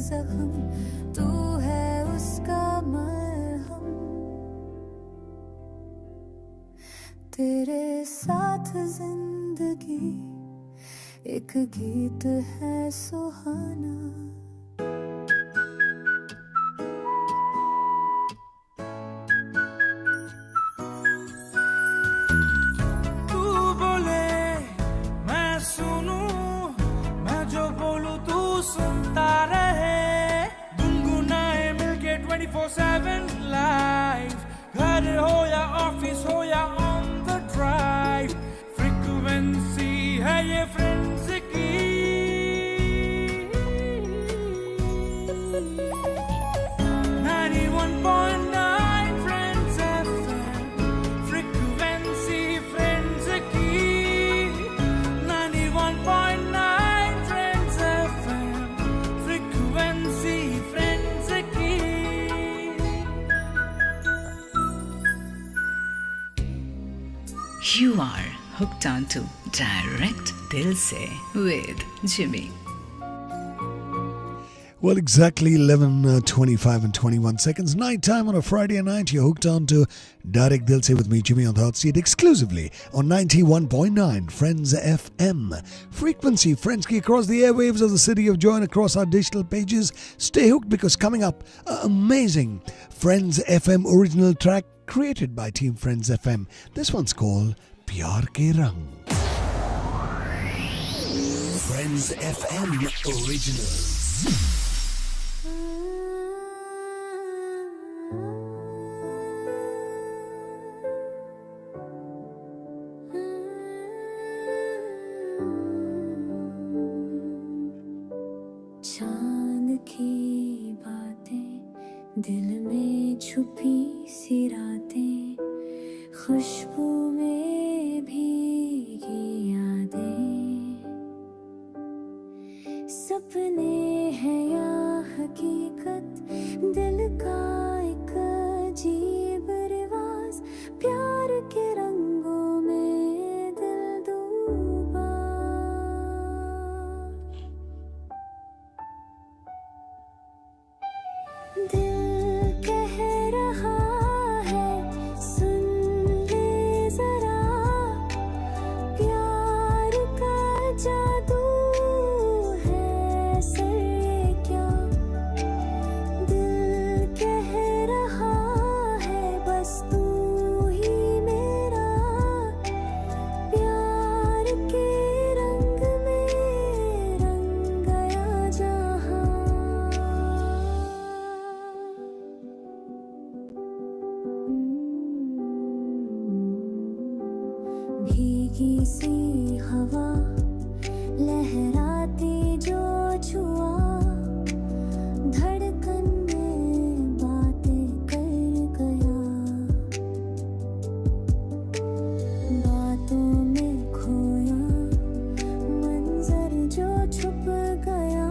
जख्म तू है उसका मरहम तेरे साथ जिंदगी एक गीत है सुहाना तू बोले मैं सुनूं मैं जो बोलूं तू सुनता रहे गुनगुनाए मिलके 24/7 लाइव घर हो या ऑफिस हो या ऑन द ड्राइव फ्रीक्वेंसी है ये फ्रेंड्स की 91.9 फ्रेंड्स FM फ्रीक्वेंसी फ्रेंड्स की 91.9 फ्रेंड्स FM फ्रीक्वेंसी फ्रेंड्स की You are hooked on to Direct Dil Se with Jimmy. Well, exactly 11:25 and 21 seconds. Night time on a Friday night. You're hooked on to Direct Dil Se with me, Jimmy, on the hot seat exclusively on 91.9 Friends FM. Frequency Friends ki across the airwaves of the city of joy and across our digital pages. Stay hooked because coming up, an amazing Friends FM original track created by Team Friends FM. This one's called Pyar Ke Rang. Friends FM Originals. चांद की बातें दिल में छुपी सी रातें खुशबू में भीगी यादें सपने हैं या हकीकत दिल का एक अजीब रिवाज प्यार के रंगों में दिल डूबा दिल कह रहा है सुन ले जरा प्यार का जादू है सर ये क्या दिल कह रहा है बस तू ही मेरा प्यार के रंग में रंग गया जहां भीगी सी हवा लहराती जो छुआ धड़कन में बातें कर गया बातों में खोया मंजर जो छुप गया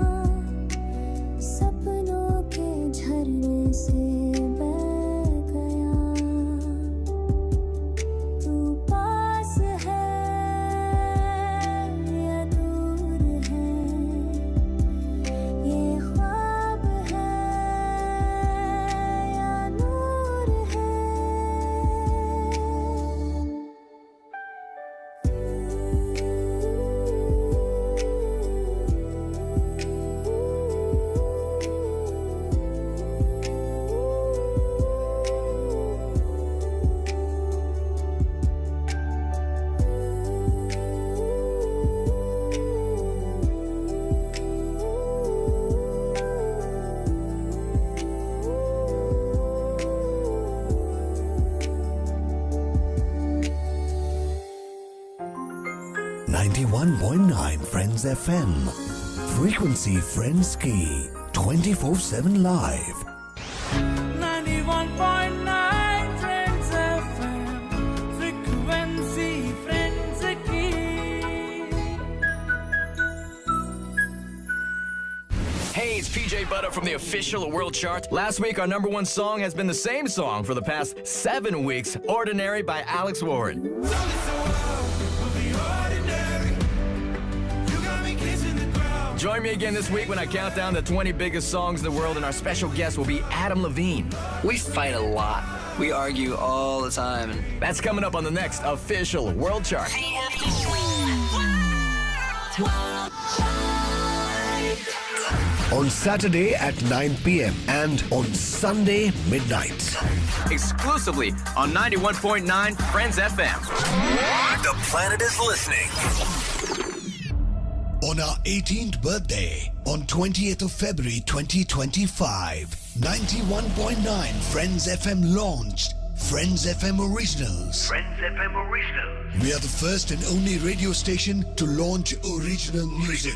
सपनों के झरने से बह गया तू पास है या दूर है ये ख्वाब है या नूर है Friends FM. Frequency Friends Key. 24/7 live. 91.9 Friends FM Frequency Friends की Hey, it's PJ Butter from the official world chart. Last week, our number one song has been the same song for the past 7 weeks, Ordinary by Alex Warren. You got me kissing the ground Join me again this week when I count down the 20 biggest songs in the world, and our special guest will be Adam Levine. We fight a lot. We argue all the time. That's coming up on the next official World Chart. On Saturday at 9 p.m. and on Sunday midnight. Exclusively on 91.9 Friends FM. The planet is listening. On our 18th birthday, on 20th of February 2025, 91.9 Friends FM launched Friends FM Originals. Friends FM Original. We are the first and only radio station to launch original music.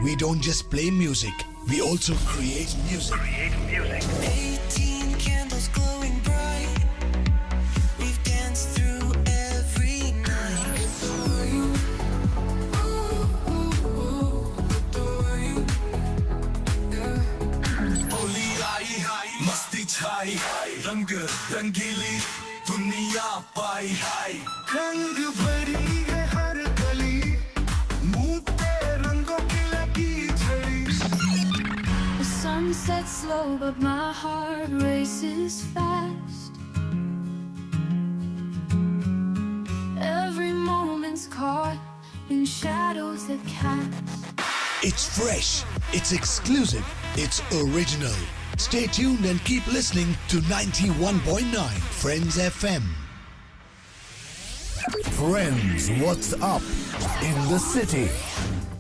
We don't just play music, we also create music. 18 candles glowing bright. We've danced through every night. Holi आई मस्ती छाई रंग रंगीली दुनिया पाई रंग भरी है हर गली मुंह पे रंगों की लगी झड़ी. The sun sets slow, but my heart races fast. Every moment's caught in shadows that cast. It's fresh, it's exclusive, it's original. Stay tuned and keep listening to 91.9 Friends FM. Friends, what's up in the city?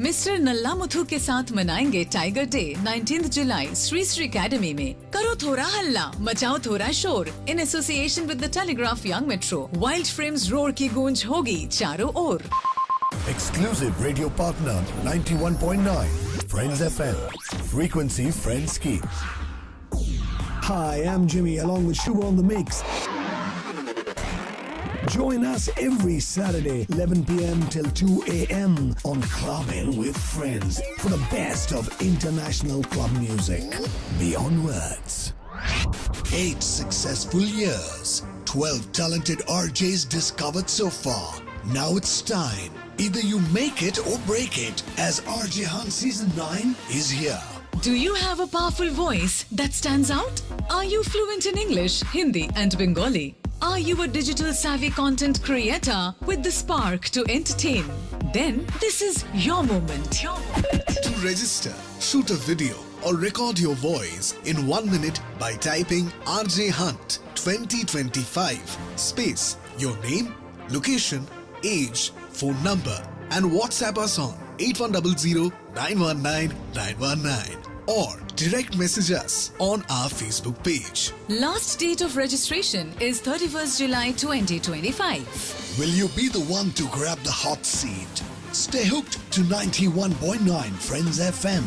Mister Nalla Muthu के साथ मनाएंगे tiger day 19 जुलाई Sri Sri academy में. करो थोड़ा हल्ला, मचाओ थोड़ा शोर. In association with the Telegraph young metro. Wild frames roar की गूंज होगी चारों ओर. Exclusive radio partner 91.9 Friends FM. Frequency Friends Key. Hi, I'm Jimmy along with Shubha on the mix. Join us every Saturday 11 p.m. till 2 a.m. on Clubbing with Friends for the best of international club music. Beyond words. 8 successful years, 12 talented RJs discovered so far. Now it's time. Either you make it or break it, as RJ Hunt Season 9 is here. Do you have a powerful voice that stands out? Are you fluent in English, Hindi and Bengali? Are you a digital savvy content creator with the spark to entertain? Then this is your moment. To register, shoot a video or record your voice in 1 minute by typing RJ Hunt 2025 space your name, location, age, phone number and WhatsApp us on 8100 919 919 or direct message us on our Facebook page. Last date of registration is 31st July 2025. Will you be the one to grab the hot seat? Stay hooked to 91.9 Friends FM.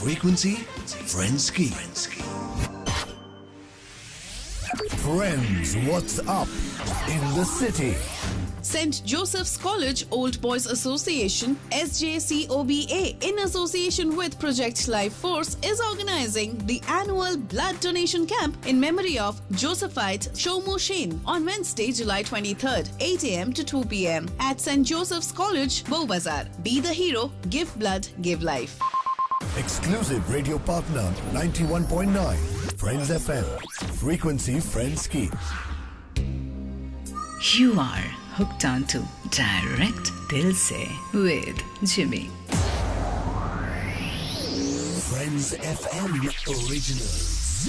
Frequency Friends Key. Friends, what's up in the city? St. Joseph's College Old Boys Association SJCOBA in association with Project Life Force is organizing the annual blood donation camp in memory of Josephite Shomo Shane on Wednesday, July 23rd, 8 a.m. to 2 p.m. at St. Joseph's College, Beaubazar. Be the hero, give blood, give life. Exclusive radio partner 91.9 Friends FM. Frequency Friends Key. You are hooked on to Direct Dil Se with Jimmy. Friends FM Originals.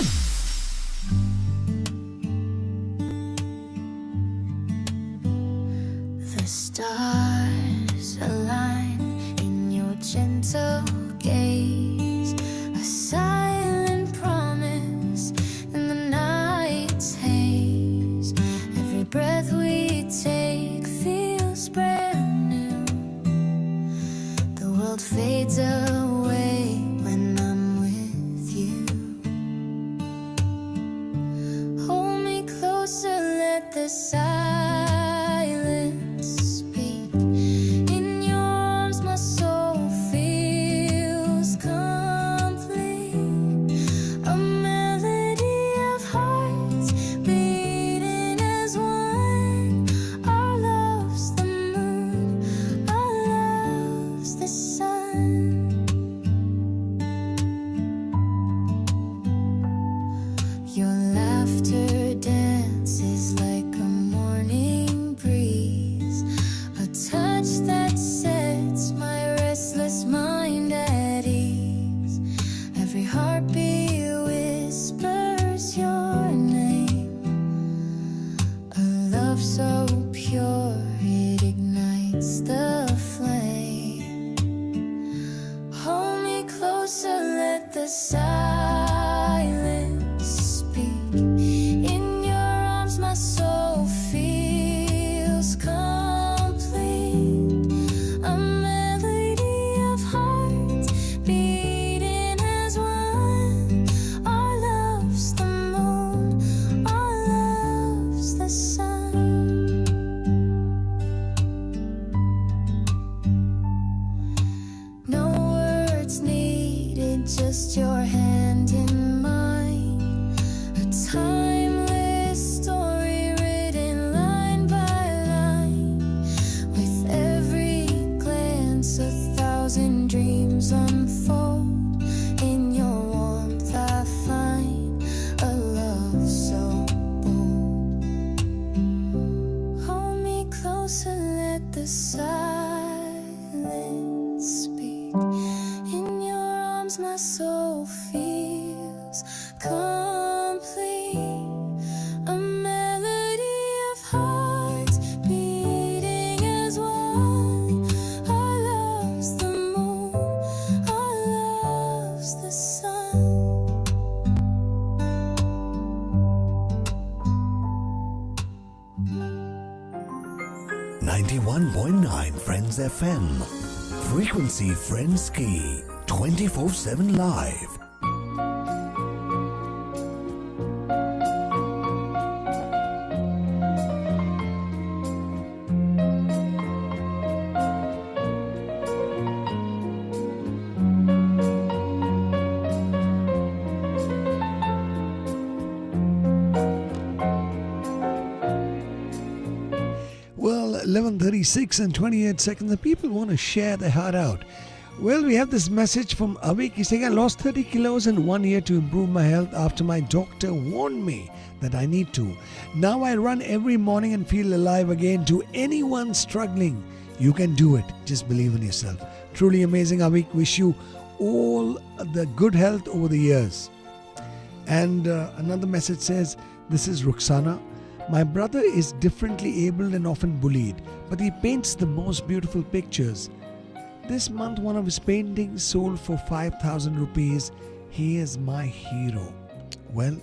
The stars align in your gentle gaze, a silent promise in the night's haze. Every breath we take feels brand new. The world fades away when I'm with you. Hold me closer, let the silence speak. In your arms my soul feels complete. A melody of hearts beating as one. Our love's the moon, our love's the sun. 91.9 Friends FM. Frequency Friends Key. 24/7 live. Well, 11:36 and 28 seconds. The people want to share their heart out. Well, we have this message from Avik. He's saying, I lost 30 kilos in 1 year to improve my health after my doctor warned me that I need to. Now I run every morning and feel alive again. To anyone struggling, you can do it. Just believe in yourself. Truly amazing, Avik. Wish you all the good health over the years. And another message says, this is Ruxana. My brother is differently abled and often bullied, but he paints the most beautiful pictures. This month, one of his paintings sold for 5,000 rupees. He is my hero. Well,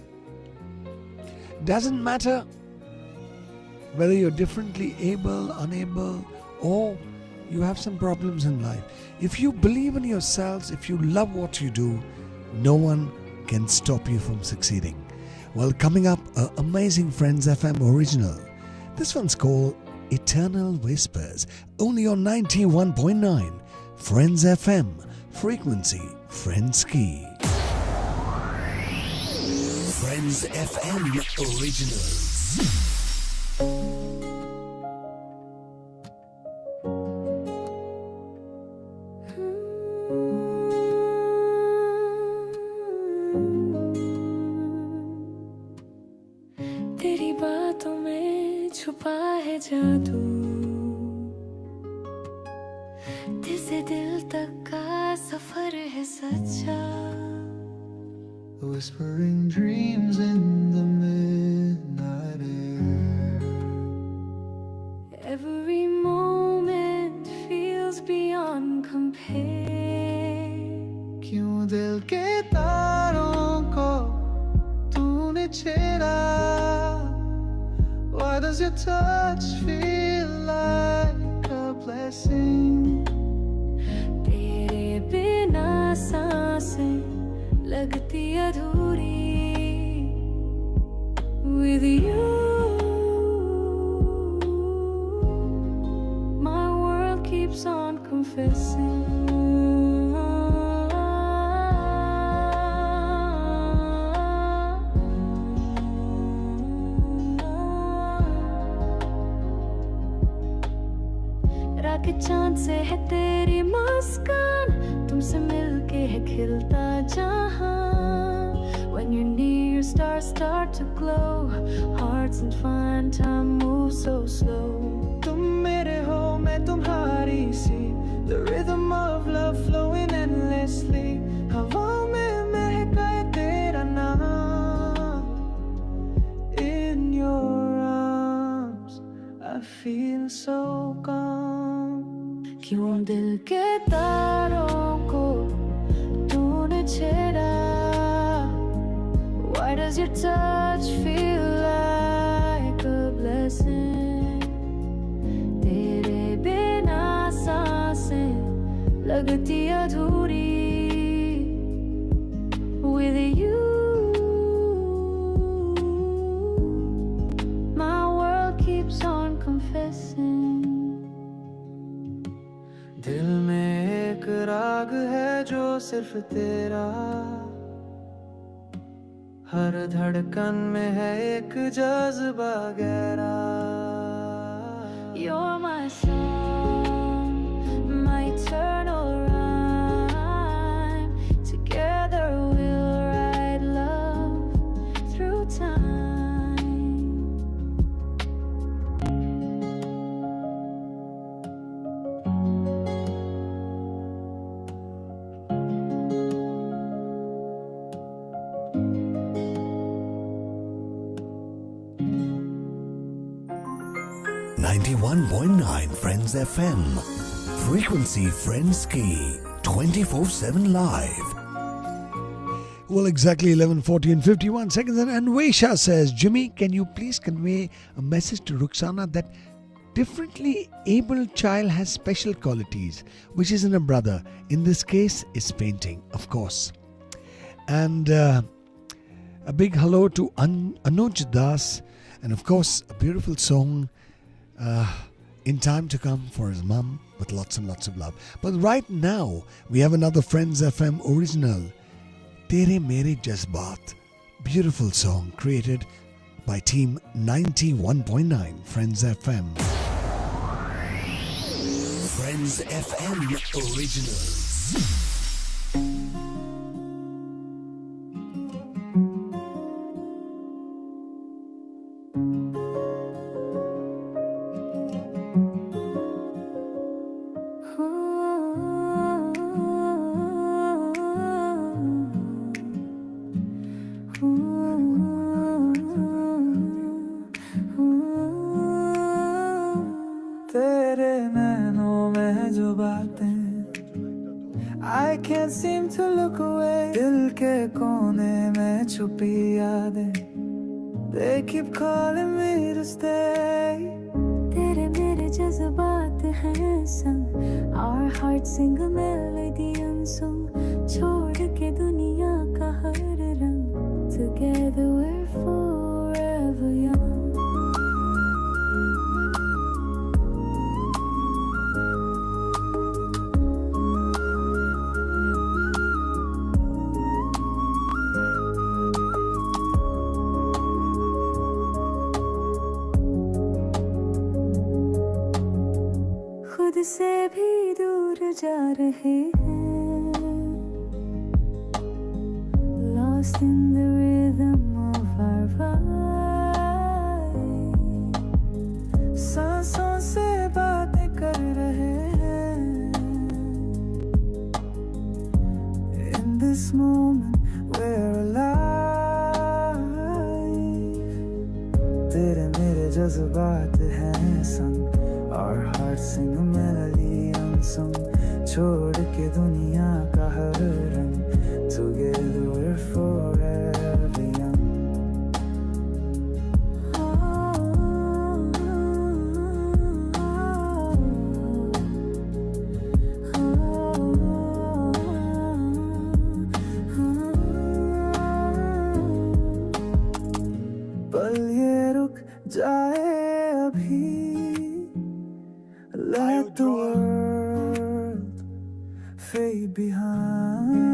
doesn't matter whether you're differently able, unable, or you have some problems in life. If you believe in yourselves, if you love what you do, no one can stop you from succeeding. Well, coming up, an amazing Friends FM original. This one's called Eternal Whispers, only on 91.9 Friends FM, frequency Friends Key. Friends FM originals. तेरी बातों में छुपा है जादू, दिल से दिल तक का सफर है सच्चा. Whispering dreams in the midnight air. Every moment feels beyond compare. क्यों दिल के तारों को तूने छेड़ा? Why does your touch feel like a blessing? तेरे बिना सांसें लगती अधूरी. With you, my world keeps on confessing. रात चांद से है तेरी मुस्कान, तुमसे मिलके है खिलता जहां. When you're near, stars start to glow. Hearts entwined, time moves so slow. तुम मेरे हो, मैं तुम्हारी सी. The rhythm of love flowing endlessly. हवाओं में महका है तेरा नाम. In your arms, I feel so calm. क्यों दिल के तारों को तूने छेड़ा? Why does your touch feel like a blessing? तेरे बिना सांसें लगती अधूरी. With you, my world keeps on confessing. दिल में एक राग है जो सिर्फ तेरा. हर धड़कन में है एक जज्बा गहरा. You're my song, my eternal rhyme. Together we'll write love through time. 91.9 Friends FM. Frequency Friends Key. 24/7 live. Well, exactly 11:40 and 51 seconds. And Vesha says, Jimmy, can you please convey a message to Ruxana that differently abled child has special qualities, which is in a brother. In this case, is painting, of course. And a big hello to Anuj Das, and of course, a beautiful song in time to come for his mum with lots and lots of love. But right now, we have another Friends FM original, Tere Mere Jazbaat. Beautiful song created by Team 91.9 Friends FM. Friends FM Originals. तेरे नैनों में जो बातें I can't seem to look away दिल के कोने में छुपी यादें They keep calling me to stay तेरे मेरे जज्बात हैं संग Our hearts sing a melody unsung छोड़ के दुनिया का हर रंग Together we're forever young खुद से भी दूर जा रहे हैं Lost in the rhythm of our vibe सांसों से बातें कर रहे हैं In this moment we're alive तेरे मेरे जज्बात हैं संग Our hearts sing a melody unsung छोड़ के दुनिया का हर रंग Together we're forever young पल ये रुक जाए अभी Let the world fade behind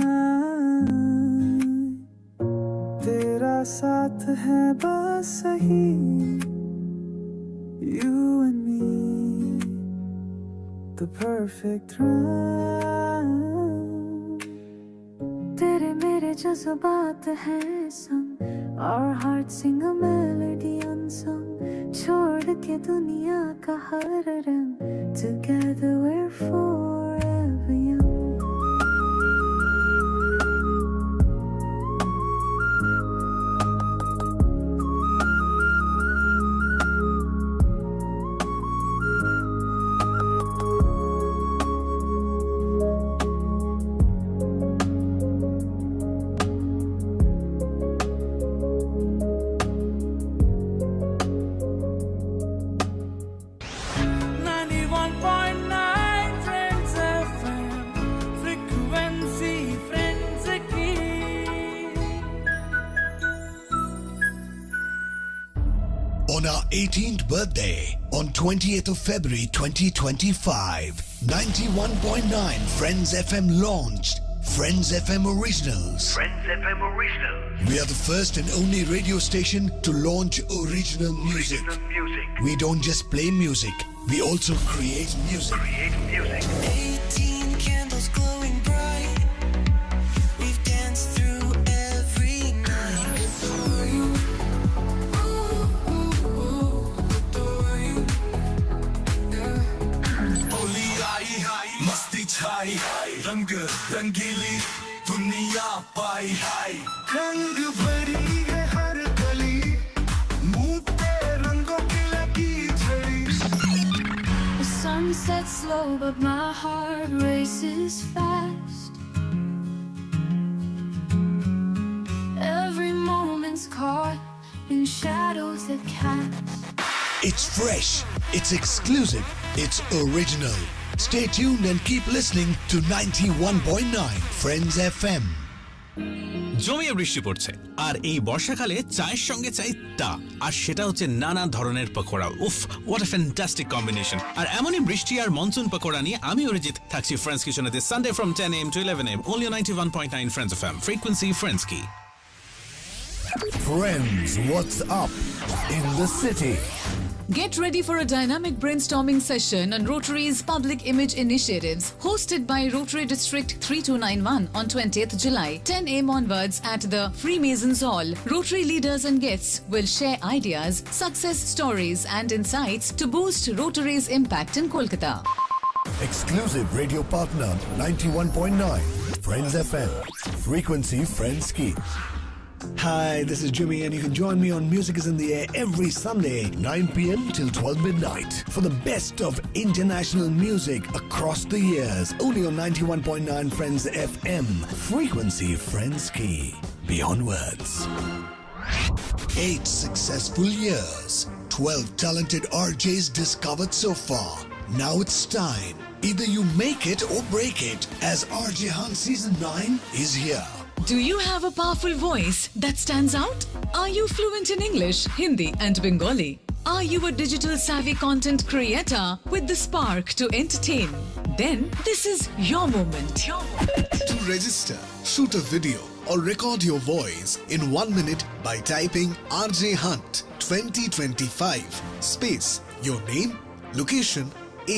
तेरा साथ है बस सही You and me The perfect round तेरे मेरे जज्बात हैं संग Our hearts sing a melody unsung छोड़ के दुनिया का हर रंग Together we're forever young On our 18th birthday, on 20th of February 2025, 91.9 Friends FM launched Friends FM Originals. Friends FM Originals. We are the first and only radio station to launch original music. We don't just play music, we also create music. 18 candles glowing bright We've danced through every night Adore you Holi आई मस्ती छाई रंग रंगीली दुनिया पाई रंग भरी है हर गली मुंह पे रंगों की लगी झड़ी The sun sets slow but my heart races fast Every moment's caught in shadows that cast It's fresh, it's exclusive, it's original. Stay tuned and keep listening to 91.9 Friends FM. জমিয়ে বৃষ্টি পড়ছে আর এই বর্ষাকালে চায়ের সঙ্গে চাই তা আর সেটা হচ্ছে নানা ধরনের পকোড়া উফ হোয়াট আ ফ্যান্টাস্টিক কম্বিনেশন আর এমনই বৃষ্টি আর মনসুন পকোড়া নিয়ে আমি অরিজিৎ থাকছি ফ্রেন্ডস কিচেনে Sunday from 10 AM to 11 AM only on 91.9 Friends FM frequency friends key. Friends, what's up in the city? Get ready for a dynamic brainstorming session on Rotary's public image initiatives hosted by Rotary District 3291 on 20th July, 10 AM onwards at the Freemasons Hall. Rotary leaders and guests will share ideas, success stories and insights to boost Rotary's impact in Kolkata. Exclusive radio partner 91.9 Friends FM. Frequency Friends Key. Hi, this is Jimmy, and you can join me on Music is in the Air every Sunday, 9 p.m. till 12 midnight for the best of international music across the years. Only on 91.9 Friends FM. Frequency Friends Key. Beyond words. 8 successful years, 12 talented RJs discovered so far. Now it's time. Either you make it or break it, as RJ Hunt Season 9 is here. Do you have a powerful voice that stands out? Are you fluent in English, Hindi and Bengali? Are you a digital savvy content creator with the spark to entertain? Then this is your moment. To register, shoot a video or record your voice in 1 minute by typing RJ Hunt 2025 space your name, location,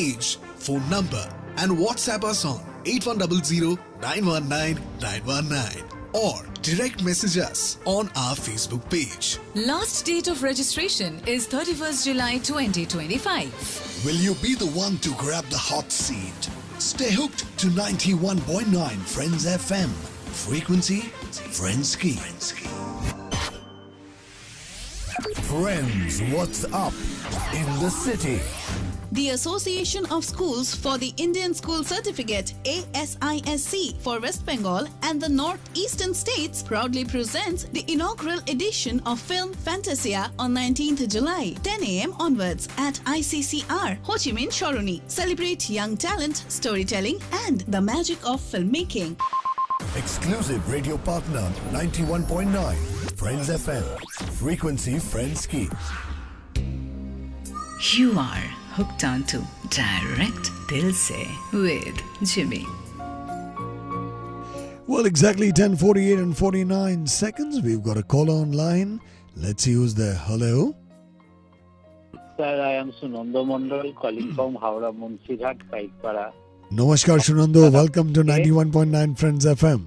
age, phone number and WhatsApp us on 8100 919 919 or direct message us on our Facebook page. Last date of registration is 31st July 2025. Will you be the one to grab the hot seat? Stay hooked to 91.9 Friends FM. Frequency Friends Key. Friends, what's up in the city? The Association of Schools for the Indian School Certificate ASISC for West Bengal and the Northeastern States proudly presents the inaugural edition of Film Fantasia on 19th July, 10 AM onwards at ICCR, Ho Chi Minh Shoroni. Celebrate young talent, storytelling and the magic of filmmaking. Exclusive radio partner 91.9 Friends FM. Frequency Friends Key. You are hooked on to Direct Dil Se with Jimmy. Well, exactly 10:48 and 49 seconds. We've got a caller online. Let's see who's there. Hello. Sir, I am Sunando Mondal calling from Howrah Munsirhat, Paikpara. Namaskar, Shunando. Welcome to 91.9 Friends FM.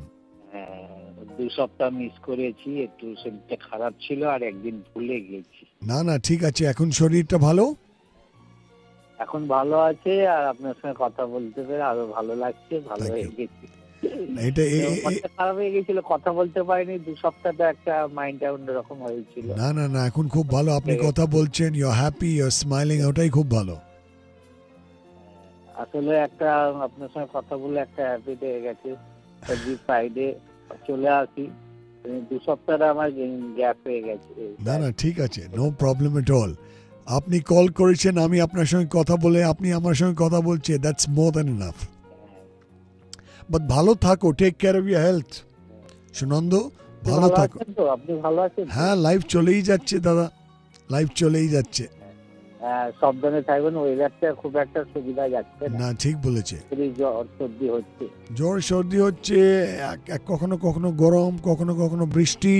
2 সপ্তাহ miss করেছি, একটু শরীরটা খারাপ ছিল আর একদিন ভুলে গেছি। না ঠিক আছে, এখন শরীরটা ভালো? এখন ভালো আছে আর আপনার সঙ্গে কথা বলতে পেরে আরো ভালো লাগছে, ভালো হয়ে গেছি। এটা খারাপ হয়ে গেছিল, কথা বলতে পারিনি 2 সপ্তাহটা একটা মাইন্ডটা অন্যরকম হয়েছিল। না এখন খুব ভালো, আপনি কথা বলছেন, you are happy, you are smiling, ওটাই খুব ভালো। আসলে একটা আপনার সঙ্গে কথা বলে একটা হ্যাপি হয়ে গেছে। এভরি ফ্রাইডে চলে আসি, 2 সপ্তাহটা আমার গ্যাপ হয়ে গেছে। না ঠিক আছে, নো প্রবলেম এট অল। আপনি কল করেছেন, আমি আপনার সঙ্গে কথা বলে, আপনি আমার সঙ্গে কথা বলছেন, that's more than enough. But ভালো থাকো, take care of your health. Sunanda, ভালো থাকো। আপনি ভালো আছেন? হ্যাঁ, লাইফ চলেই যাচ্ছে দাদা, লাইফ চলেই যাচ্ছে। সাবধানে থাকবেন, ওয়েদারটা খুব একটা সুবিধা যাচ্ছে না। ঠিক বলেছে। জ্বর সর্দি হচ্ছে, জ্বর সর্দি হচ্ছে, কখনো কখনো গরম, কখনো কখনো বৃষ্টি,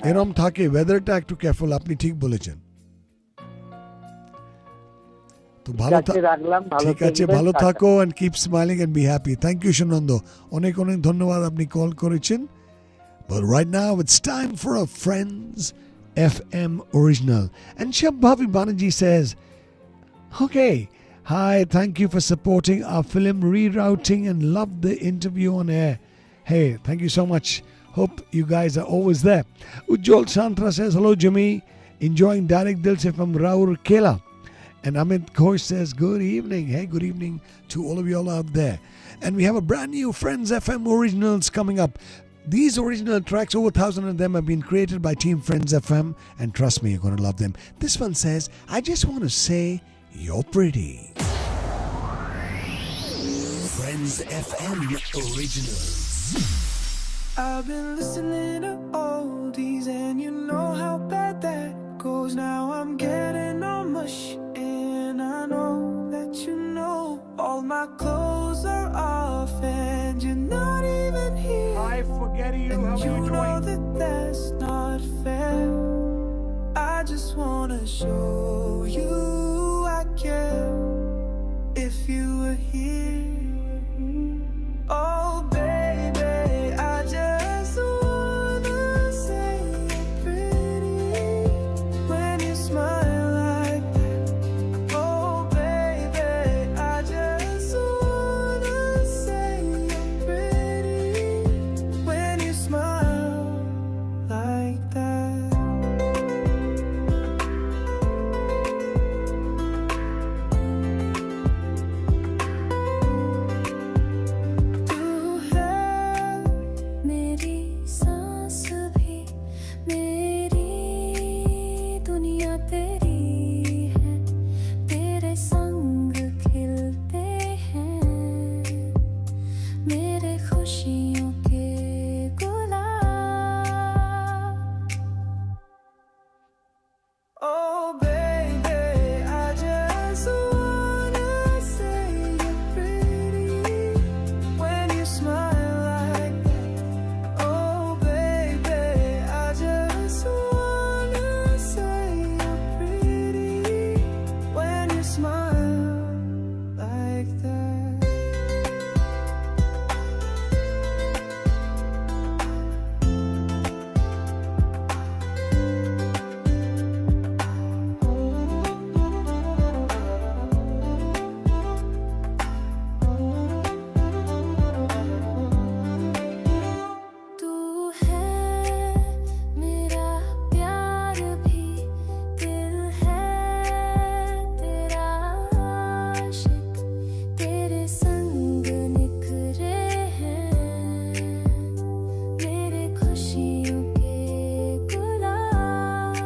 এরম থাকে। ওয়েদারটা একটু কেয়ারফুল, আপনি ঠিক বলেছেন। তো ভালো ঠিক আছে, ভালো থাকো and keep smiling and be happy. Thank you Shanando, অনেক ধন্যবাদ, আপনি কল করেছেন। But right now it's time for a Friends FM original. And Shambhavi Banerjee says, okay, hi, thank you for supporting our film rerouting and love the interview on air. Hey, thank you so much. Hope you guys are always there. Ujjwal Santra says, hello Jimmy, enjoying Direct Dil Se from Rourkela. And Amit Ghosh says, good evening. Hey, good evening to all of you all out there. And we have a brand new Friends FM originals coming up. These original tracks, over 1,000 of them, have been created by Team Friends FM, and trust me, you're going to love them. This one says, I just want to say, you're pretty. Friends FM Originals. I've been listening to oldies, and you know how bad that goes. Now I'm getting all mushy, and I know that you know all my clothes are off, and you're not even here. Hi, forget you. And How are you you know doing? that that's not fair. I just wanna show you I care. If you were here, oh baby, I just wanna say you're pretty when you smile like that. Oh baby, I just wanna say you're pretty when you smile like that. मेरी सांस भी मेरी दुनिया तेरी है तेरे संग खिलते हैं मेरे खुशियों के गुलाब Oh baby, I just wanna say you're pretty when you smile like that. Oh baby, I just wanna say you're pretty when you smile like that. तू है मेरा प्यार भी दिल है तेरा आशिक तेरे संग निखरे हैं मेरे खुशियों के गुलाब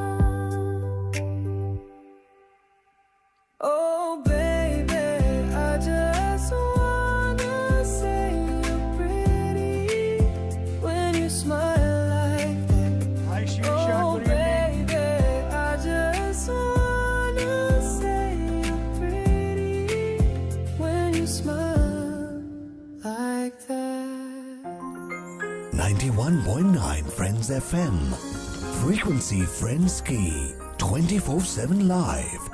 Oh baby, I just wanna say you're pretty when you smile like that. Hi, Shisha. Oh Good evening. baby, I just wanna say you're pretty when you smile like that. 91.9 Friends FM. Frequency Friends Key. 24/7 live.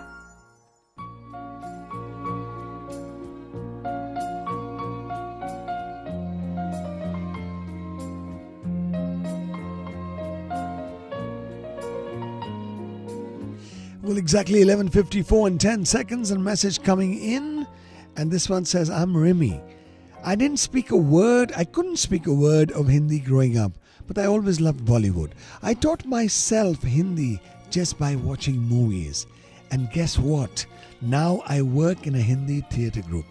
Well, exactly 11:54 and 10 seconds, and message coming in. And this one says, I'm Remy. I couldn't speak a word of Hindi growing up, but I always loved Bollywood. I taught myself Hindi just by watching movies. And guess what? Now I work in a Hindi theatre group.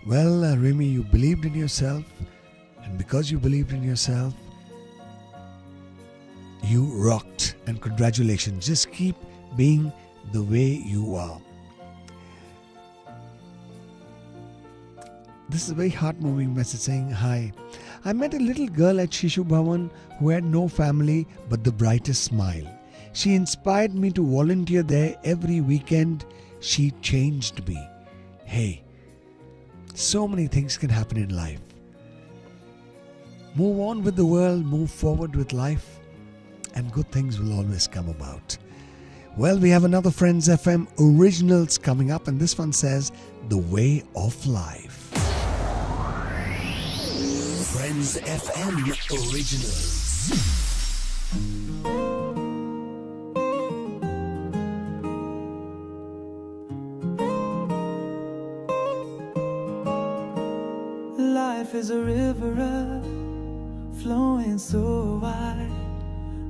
Well, Remy, you believed in yourself. And because you believed in yourself, you rocked. And congratulations. Just keep being the way you are. This is a very heart-moving message saying, hi. I met a little girl at Shishu Bhavan who had no family but the brightest smile. She inspired me to volunteer there every weekend. She changed me. Hey, so many things can happen in life. Move on with the world, move forward with life, and good things will always come about. Well, we have another Friends FM Originals coming up, and this one says, The Way of Life. Friends FM Originals. Life is a river flowing so wide,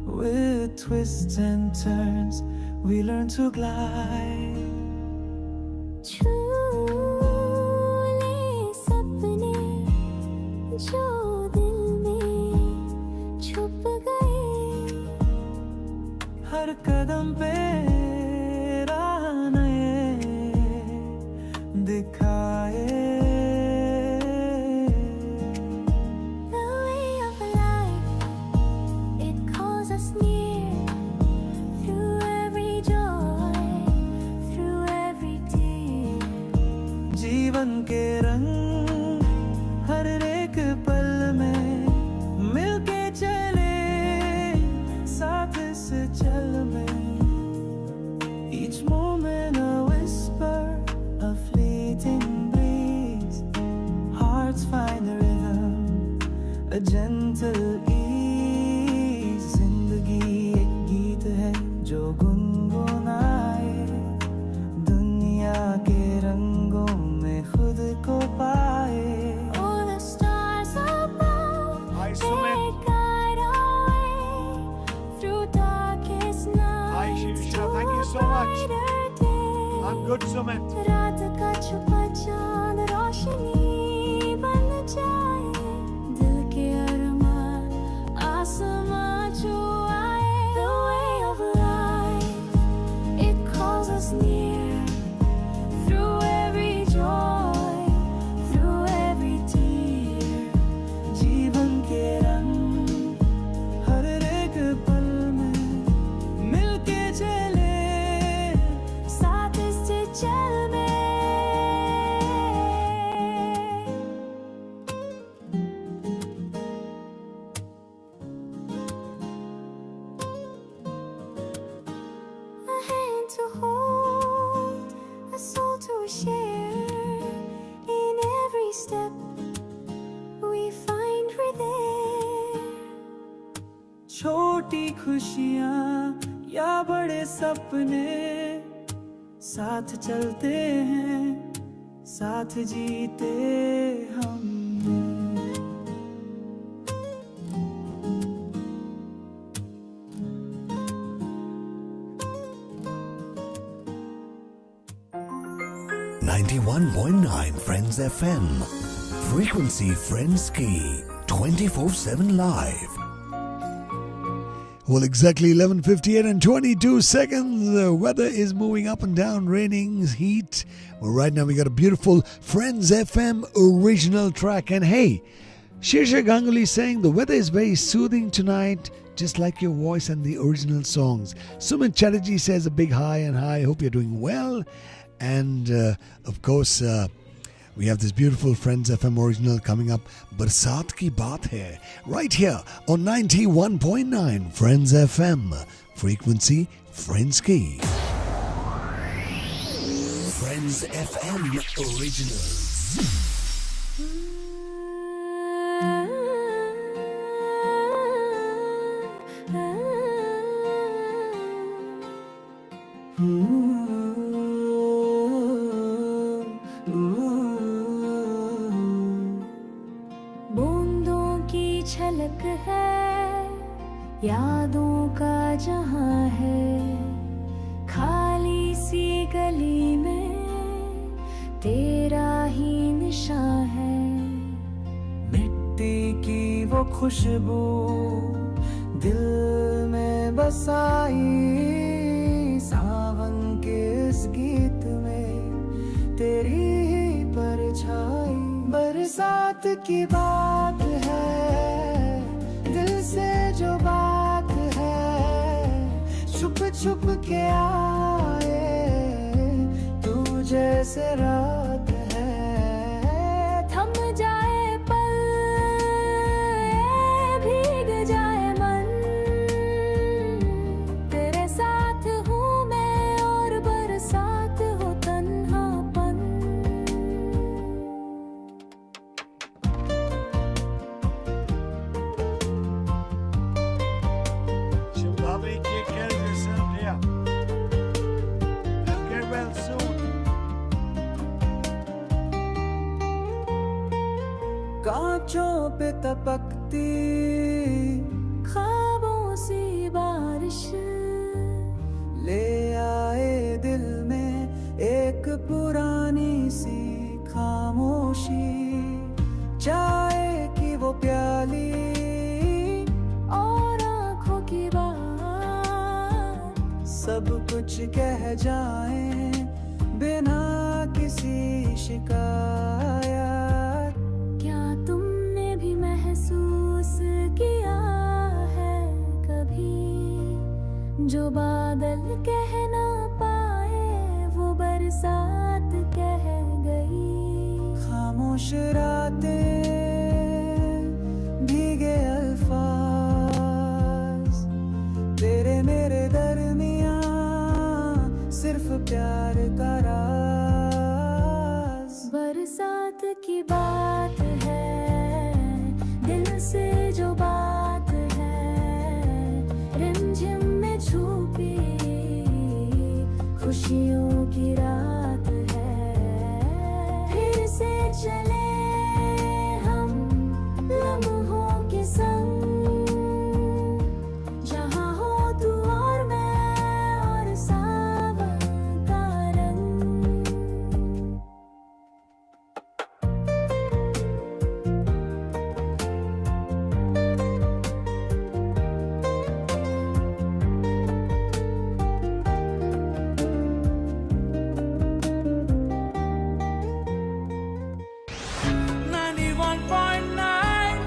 with twists and turns we learn to glide. छूले सपने जो दिल में हर कदम पे राह नए दिखाए The way of life, it calls us near. Through every joy, through every tear. जीवन के रंग हर एक पल में मिलके चले साथ इस चल में each moment a whisper, a fleeting breeze, hearts find a rhythm, a gentle ease. जिंदगी एक गीत है जो गुनगुनाए दुनिया के रंगों में खुद को पाए. Oh, the stars above, Hi, they Sumit. guide our way through darkest nights. Hi, Shivsha. Thank you so to a much. brighter day. I'm good, Sumit. रात का छुपा चांद रोशनी बन जाए दिल के अरमान आसमां छुआए. The way of life, it calls us near. Through every joy, through every tear. जीवन के रंग हर एक पल में मिलके चले साथ इस चल में. A hand to hold, a soul to share. In every step, we find we're there. छोटी खुशियाँ या बड़े सपने साथ चलते हैं साथ जीते हम. 91.9 Friends FM. Frequency Friends Key. 24/7 live. Well, exactly 11:58 and 22 seconds. The weather is moving up and down, raining, heat. Well, right now we got a beautiful Friends FM original track. And hey, Shirsha Ganguly saying the weather is very soothing tonight, just like your voice and the original songs. Sumit Chatterjee says a big hi and hi. Hope you're doing well. And of course, we have this beautiful Friends FM original coming up. Barsat Ki Baat Hai, right here on 91.9 Friends FM. Frequency Friends Key. Friends FM Originals. बूंदों की छलक है यादों का जहां है खाली सी गली में तेरा ही निशान है. मिट्टी की वो खुशबू दिल में बसाई सावन के इस गीत में तेरी ही परछाई. बरसात की बात है दिल से जो बात है छुप छुप के आए तू जैसे रात है. थम जाए पल भीग जाए मन तेरे साथ हूँ मैं और बरसात हो तन्हापन. Shivbhavi, take care of yourself here. And get well soon. कांचों पे तपकती ख्वाबों सी बारिश ले आए दिल में एक पुरानी सी खामोशी. चाय की वो प्याली और आंखों की बात सब कुछ कह जाएं बिना किसी शिकायत। क्या तुमने भी महसूस किया है कभी, जो बादल कह ना पाए वो बरसात कह गई। खामोश रातें, भीगे अल्फाज, तेरे मेरे दरमियां सिर्फ प्यार का राज। बरसात की बात है, दिल से जो बात है, रिमझिम में छुपी खुशियों की रात है। फिर से चले हम लम्हों के संग, जहाँ हो तू और मैं और सावन का रंग।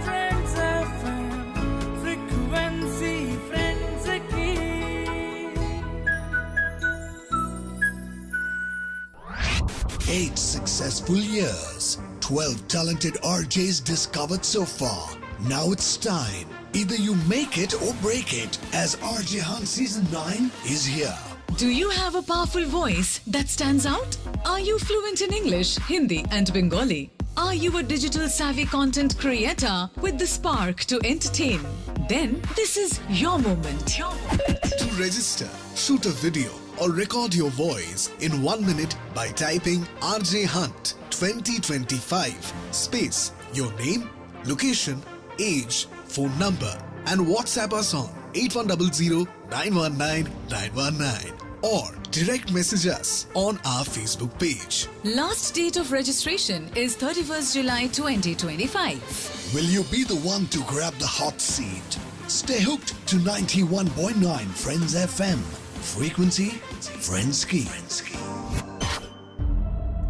Friends FM, frequency friends की। 8 successful years, 12 talented RJs discovered so far. Now it's time. Either you make it or break it, as RJ Hunt Season 9 is here. Do you have a powerful voice that stands out? Are you fluent in English, Hindi, and Bengali? Are you a digital savvy content creator with the spark to entertain? Then this is your moment. To register, shoot a video or record your voice in 1 minute by typing RJ Hunt 2025 space your name, location, age, phone number and WhatsApp us on 8100 919 919 or direct message us on our Facebook page. Last date of registration is 31st July 2025. Will you be the one to grab the hot seat? Stay hooked to 91.9 Friends FM. Frequency, Friends Key.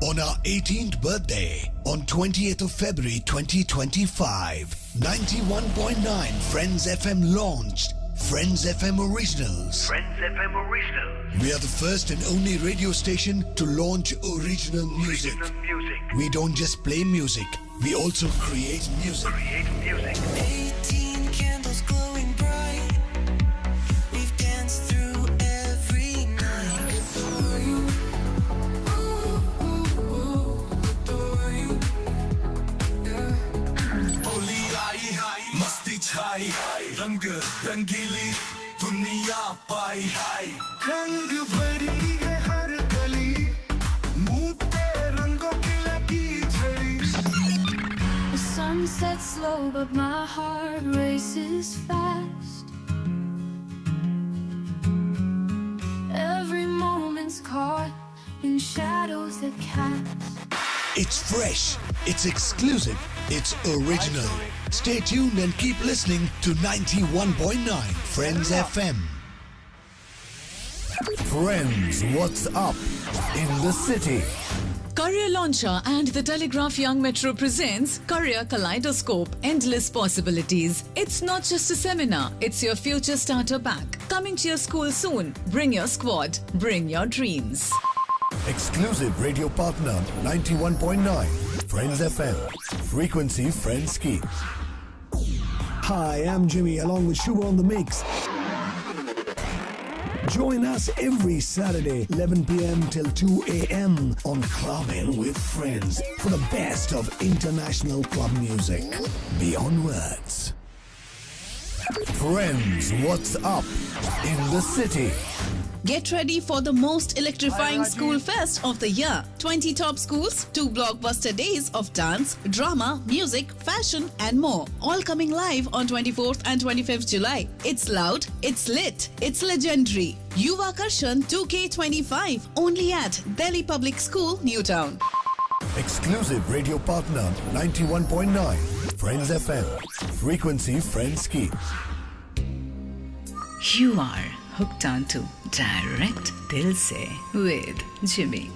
On our 18th birthday, on 20th of February 2025, 91.9 Friends FM launched Friends FM Originals. We are the first and only radio station to launch original music. We don't just play music, we also create music. 18 candles glowing bright, we've danced through every night. Adore you, adore you, yeah. Holi आई हाय मस्ती छाई रंग रंगीली दुनिया पाई हाय। रंग भरी है हर गली, मुंह पे रंगों की लगी झड़ी। The sun sets slow but my heart races fast. Every moment's caught in shadows that cast. It's fresh, it's exclusive, it's original. Stay tuned and keep listening to 91.9 Friends FM. Friends, what's up in the city? Career Launcher and the Telegraph Young Metro presents Career Kaleidoscope, Endless Possibilities. It's not just a seminar, it's your future starter pack. Coming to your school soon. Bring your squad, bring your dreams. Exclusive radio partner 91.9 Friends FM. Frequency Friends Key. Hi, I'm Jimmy along with Shubha on the mix. Join us every Saturday 11 p.m. till 2 a.m. on Clubbing with Friends for the best of international club music. Beyond words. Friends, what's up in the city? Get ready for the most electrifying school fest of the year. 20 top schools, 2 blockbuster days of dance, drama, music, fashion and more. All coming live on 24th and 25th July. It's loud, it's lit, it's legendary. Yuva Karshan 2K25 only at Delhi Public School, Newtown. Exclusive radio partner 91.9 Friends FM. Frequency Friends Key. You are hooked on to Direct Dil Se with Jimmy.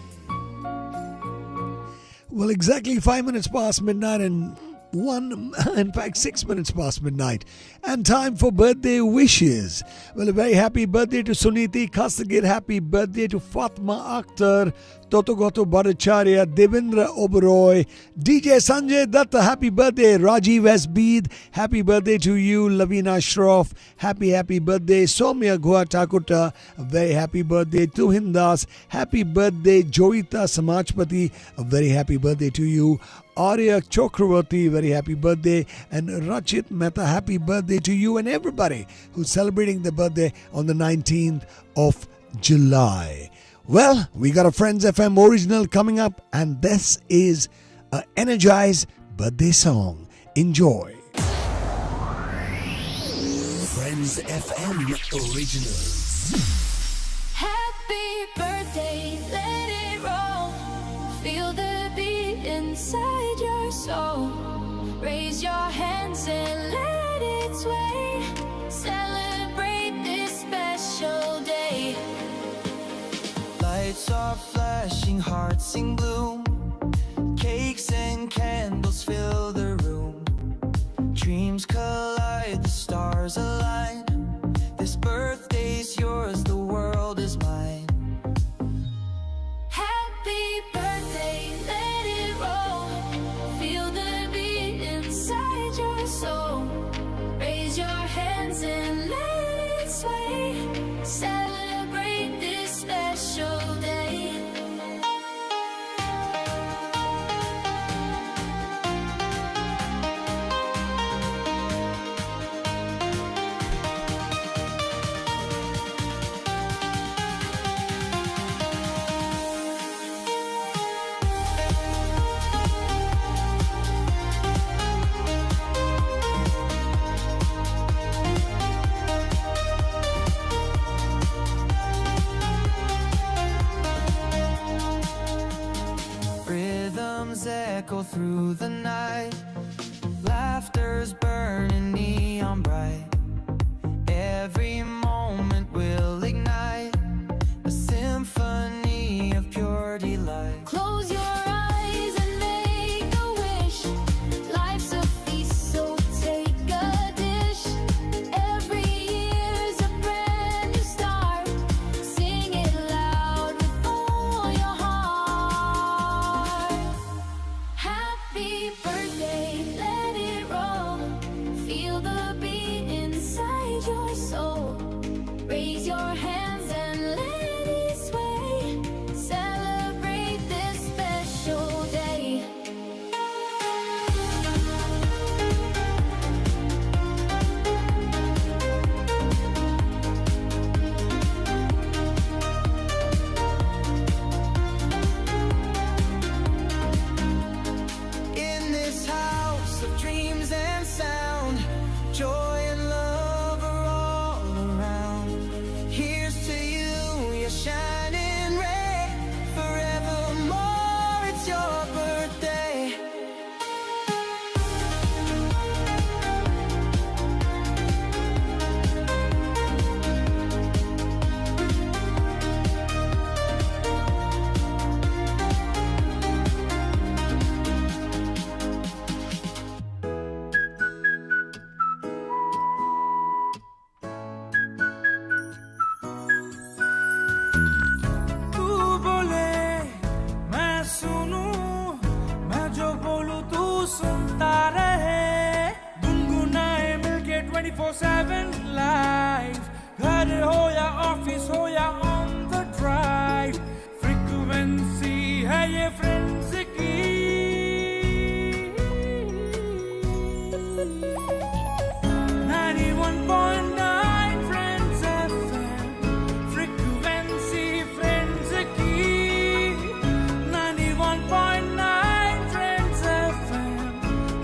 Well, exactly 5 minutes past midnight and in fact 6 minutes past midnight, and time for birthday wishes. Well, a very happy birthday to Suniti Khasagir, happy birthday to Fatma Akhtar, Totogoto Bhattacharya, Devendra Oberoi, DJ Sanjay Datta, happy birthday, Rajiv Asbeed, happy birthday to you, Lavina Shroff, happy birthday, Somya Gua Takuta, a very happy birthday, Tuhin Das, happy birthday, Joita Samajpati, a very happy birthday to you, Arya Chakravarti, very happy birthday, and Rachit Mehta, happy birthday to you and everybody who's celebrating their birthday on the 19th of July. Well, we got a Friends FM original coming up, and this is an Energize birthday song. Enjoy. Friends FM originals. Happy birthday, let it roll. Feel the beat inside your soul. Raise your hands and let it sway. Celebrate this special day. Lights are flashing, hearts in gloom. Cakes and candles fill the room. Dreams collide, the stars align. This birthday's yours, the world is mine. Happy birthday, let it roll. Feel the beat inside your soul. Raise your hands and let it sway. Celebrate this special day. Rhythms echo through the night. Laughter's burning neon bright. Every moment will ignite a symphony of pure delight. Close your eyes and make a wish. Life's a feast, so take a dish. Every year's a brand new start. Sing it loud with all your heart. Happy birthday, let it roll. Feel the beat inside your soul. Raise your hands and let it sway. Celebrate this special day. In this house of dreams and sound, joy and love are all around. Here's to you, you're shining ray. Forevermore, it's your birthday. तू बोले मैं सुनूं, मैं जो बोलूं तू सुनता रहे. गुनगुनाए मिलके 24/7 लाइव. घर हो या ऑफिस हो या ऑन द ड्राइव, फ्रीक्वेंसी है ये फ्रेंड्स की. 91.9 Friends FM, frequency friends की. 91.9 Friends FM,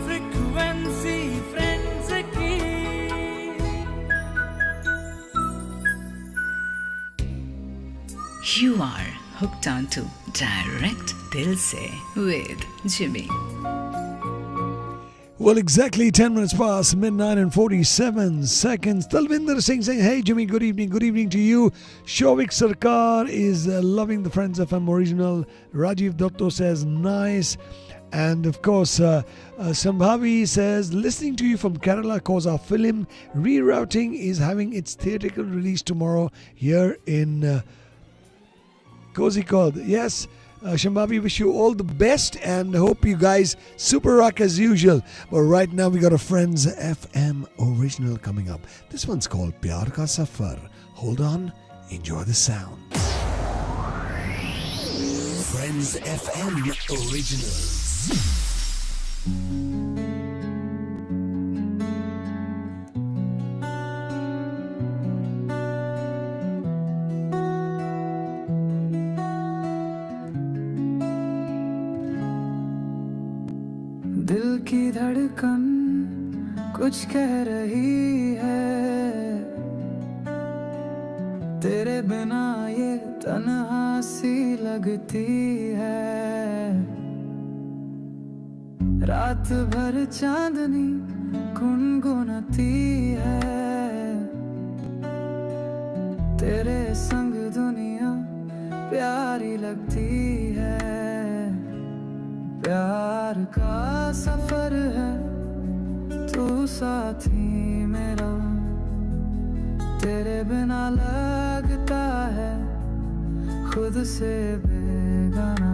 frequency friends की. You are hooked on to Direct Dil Se with Jimmy. Well, exactly 10 minutes past midnight and 47 seconds. Talvinder Singh saying, hey Jimmy, good evening. Good evening to you. Shovik Sarkar is loving the Friends FM original. Rajiv Dotto says, nice. And of course, Sambhavi says, listening to you from Kerala cause our film Rerouting is having its theatrical release tomorrow here in Kozhikode. Yes, Shambhavi, wish you all the best and hope you guys super rock as usual. But right now we got a Friends FM original coming up. This one's called Pyar Ka Safar. Hold on, enjoy the sound. Friends FM originals. दिल की धड़कन कुछ कह रही है, तेरे बिना ये तन्हा सी लगती है। रात भर चांदनी गुनगुनाती है, तेरे संग दुनिया प्यारी लगती है। प्यार का सफर है तू साथी मेरा, तेरे बिना लगता है खुद से बेगाना।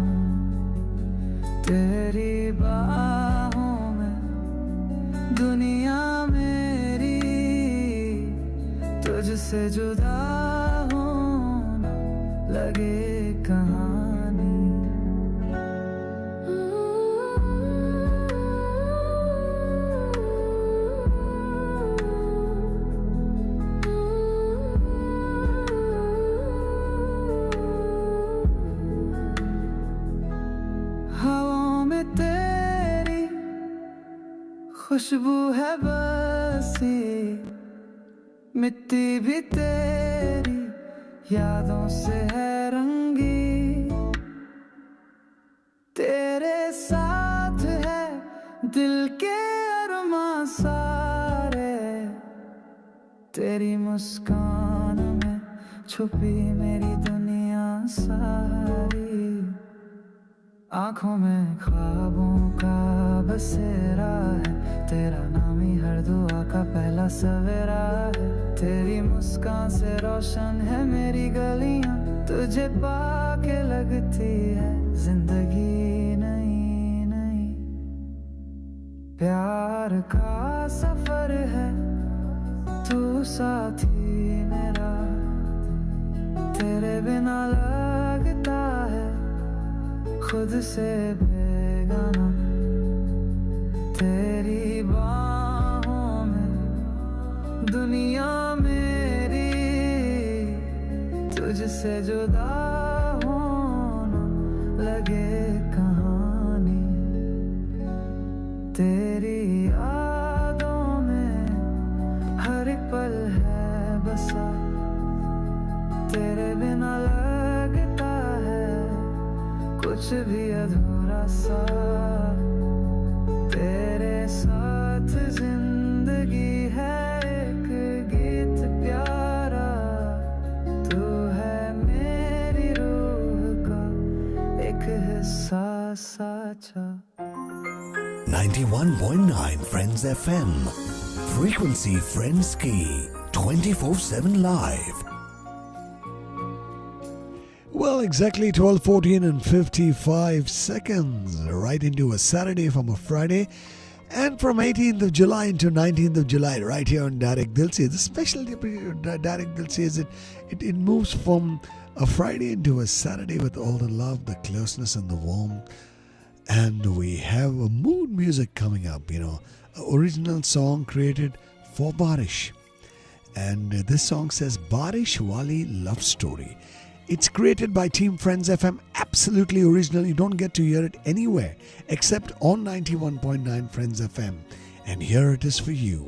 तेरी बाहों में दुनिया मेरी, तुझसे जुदा होना लगे कहानी। खुशबू है बसी, मिट्टी भी तेरी यादों से है रंगी। तेरे साथ है दिल के अरमां सारे, तेरी मुस्कान में छुपी मेरी दुनिया सारी। आंखों में ख्वाबों का बसेरा है, तेरा नाम ही हर दुआ का पहला सवेरा है। तेरी मुस्कान से रोशन है मेरी गलियां, तुझे पाके लगती है जिंदगी नई नई। प्यार का सफर है तू साथी मेरा, तेरे बिना लगता है खुद से बेगाना। तेरी बाहों में दुनिया मेरी, तुझसे जुदा होना लगे कहानी। तेरी यादों में हर एक पल है बसा, तेरे बिना लगता है कुछ भी अधूरा सा। तेरे साथ जिंदगी है एक गीत प्यारा, तू है मेरी रूह का एक हिस्सा साचा। 91.9 Friends FM. Frequency Friends की 24/7 live. Well, exactly 12:14 and 55 seconds. Right into a Saturday from a Friday. And from 18th of July into 19th of July, right here on Direct Dil Se. The specialty of Direct Dil Se is it moves from a Friday into a Saturday with all the love, the closeness, and the warmth. And we have a mood music coming up, you know, an original song created for Barish. And this song says Barish Wali Love Story. It's created by Team Friends FM, absolutely original. You don't get to hear it anywhere except on 91.9 Friends FM. And here it is for you.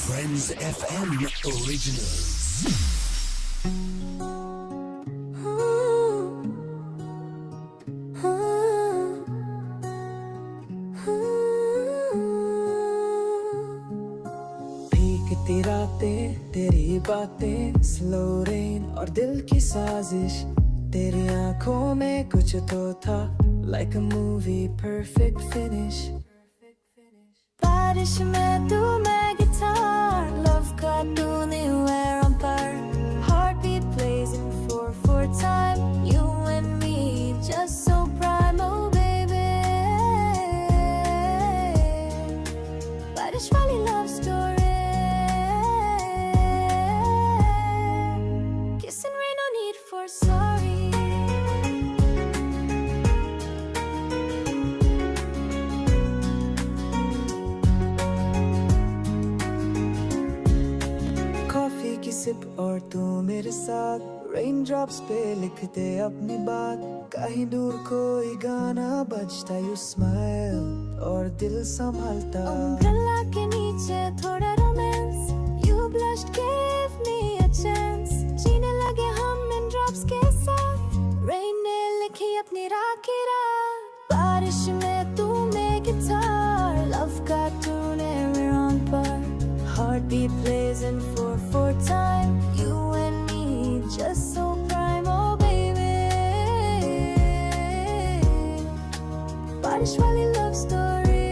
Friends FM originals. तेरी बातें slow rain और दिल की साजिश तेरी आंखों में कुछ तो था like a movie perfect finish बारिश में तू मैं गिटार love का तूने wear on par heartbeat plays in 4/4 time you and me just so prime oh baby बारिश वाली love story kiss and rain no need for sorry coffee की SIP और तू मेरे साथ रेन ड्रॉप्स पे लिखते अपनी बात कहीं दूर कोई गाना बजता यू स्माइल और दिल संभालता umbrella के नीचे थोड़ा romance you blushed gave me a chance जीने लगे हम इन ड्रॉप्स के साथ रेन ने लिखी अपनी राह की रात बारिश में तू में गिटार love का तूने we're on par heartbeat plays in 4/4 time you and me just so prime oh baby बारिश वाली love story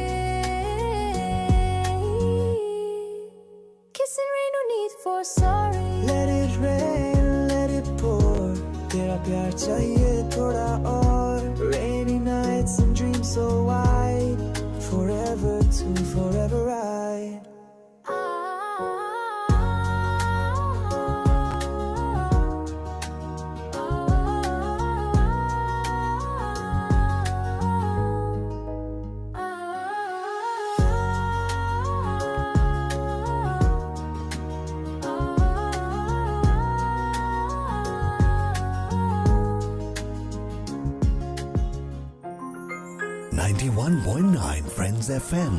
kiss and rain no need for sorry let it rain let it pour तेरा प्यार चाहिए थोड़ा और rainy nights and dreams so wide forever to forever ride Friends FM.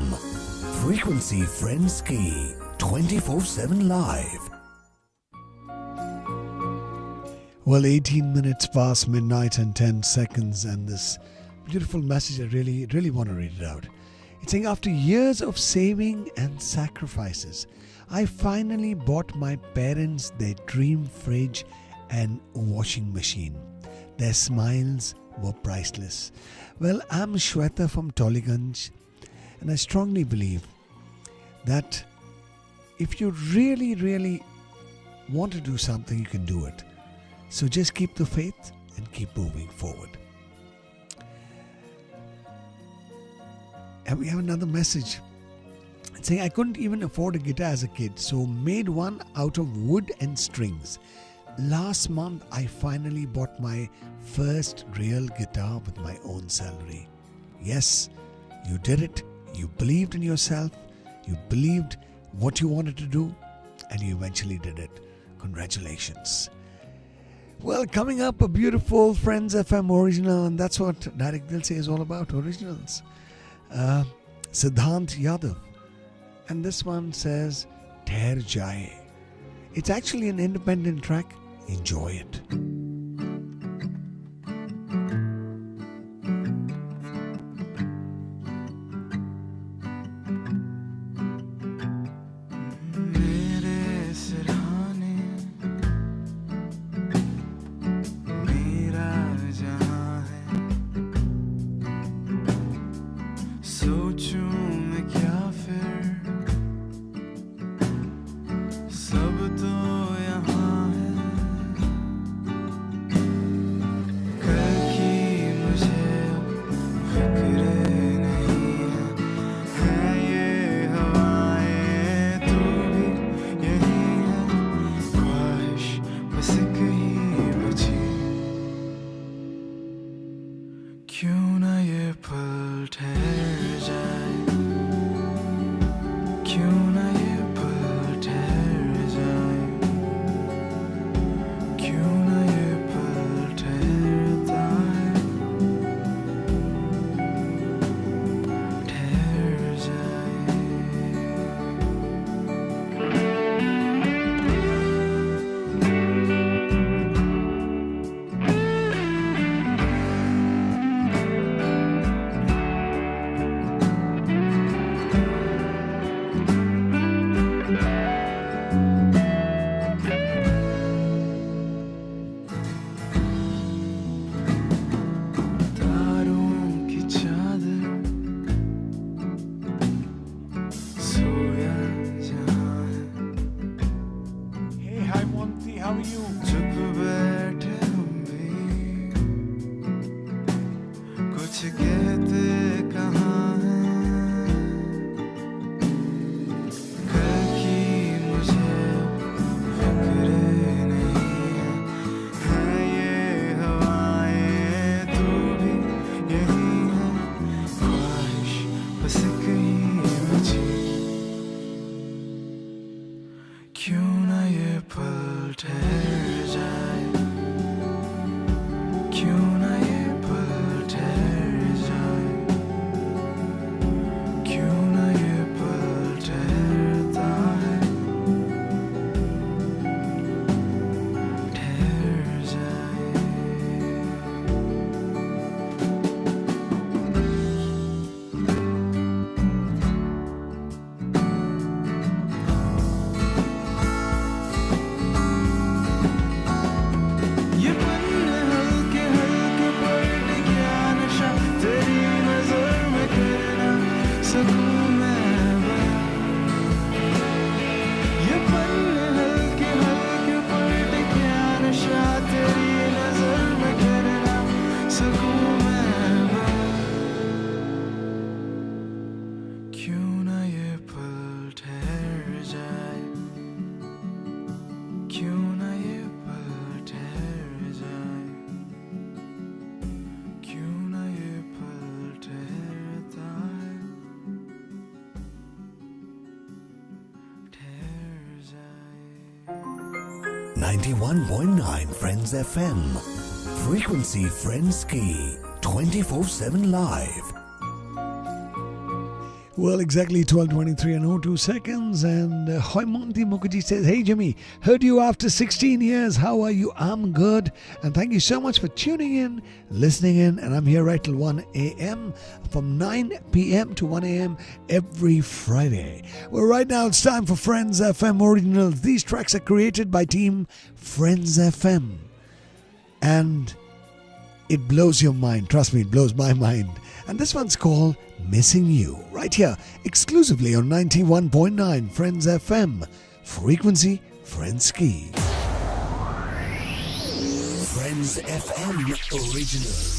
Frequency Friends Key. 24/7 live. Well, 18 minutes past midnight and 10 seconds, and this beautiful message, I really want to read it out. It's saying, after years of saving and sacrifices, I finally bought my parents their dream fridge and washing machine. Their smiles were priceless. Well, I'm Shweta from Toliganj, and I strongly believe that if you really want to do something, you can do it. So just keep the faith and keep moving forward. And we have another message. It's saying, I couldn't even afford a guitar as a kid, so made one out of wood and strings. Last month, I finally bought my first real guitar with my own salary. Yes, you did it. You believed in yourself. You believed what you wanted to do, and you eventually did it. Congratulations. Well, coming up, a beautiful Friends FM original, and that's what Direct Dil Se is all about, originals. Siddhant Yadav. And this one says, Thair Jaye. It's actually an independent track. Enjoy it. सब तो यहाँ है how are you? चुप बैठे हम भी कुछ कहते कहाँ हैं कल की मुझे फिक्र नहीं है ये हवाएं तू भी यही है ख्वाहिश बस कहीं मुझे क्यों ना ये पल ठहर जाए क्यों ना ये पल ठहर जाए क्यों ना ये पल ठहरता है ठहर जाए ये पन्ने हल्के हल्के पलट गया नशा तेरी नजर में करना सकूं मैं बया ये पन्ने हल्के हल्के पलट गया नशा तेरी नजर में करना सकूं मैं बया क्यों ना ये पल ठहर जाए क्यों ना ये पल ठहर जाए क्यों ना ये पल ठहरता है ठहर जाए 91.9 Friends FM. Frequency Friends Key. 24/7 live. Well, exactly 12:23 and 02 seconds. And Hoymonti Mukherjee says, "Hey Jimmy, heard you after 16 years. How are you? I'm good. And thank you so much for tuning in, listening in. And I'm here right till 1 a.m. from 9 p.m. to 1 a.m. every Friday. Well, right now it's time for Friends FM Originals. These tracks are created by Team Friends FM. And it blows your mind. Trust me, it blows my mind. And this one's called Missing You. Right here, exclusively on 91.9 Friends FM. Frequency Friends Key. Friends FM Originals.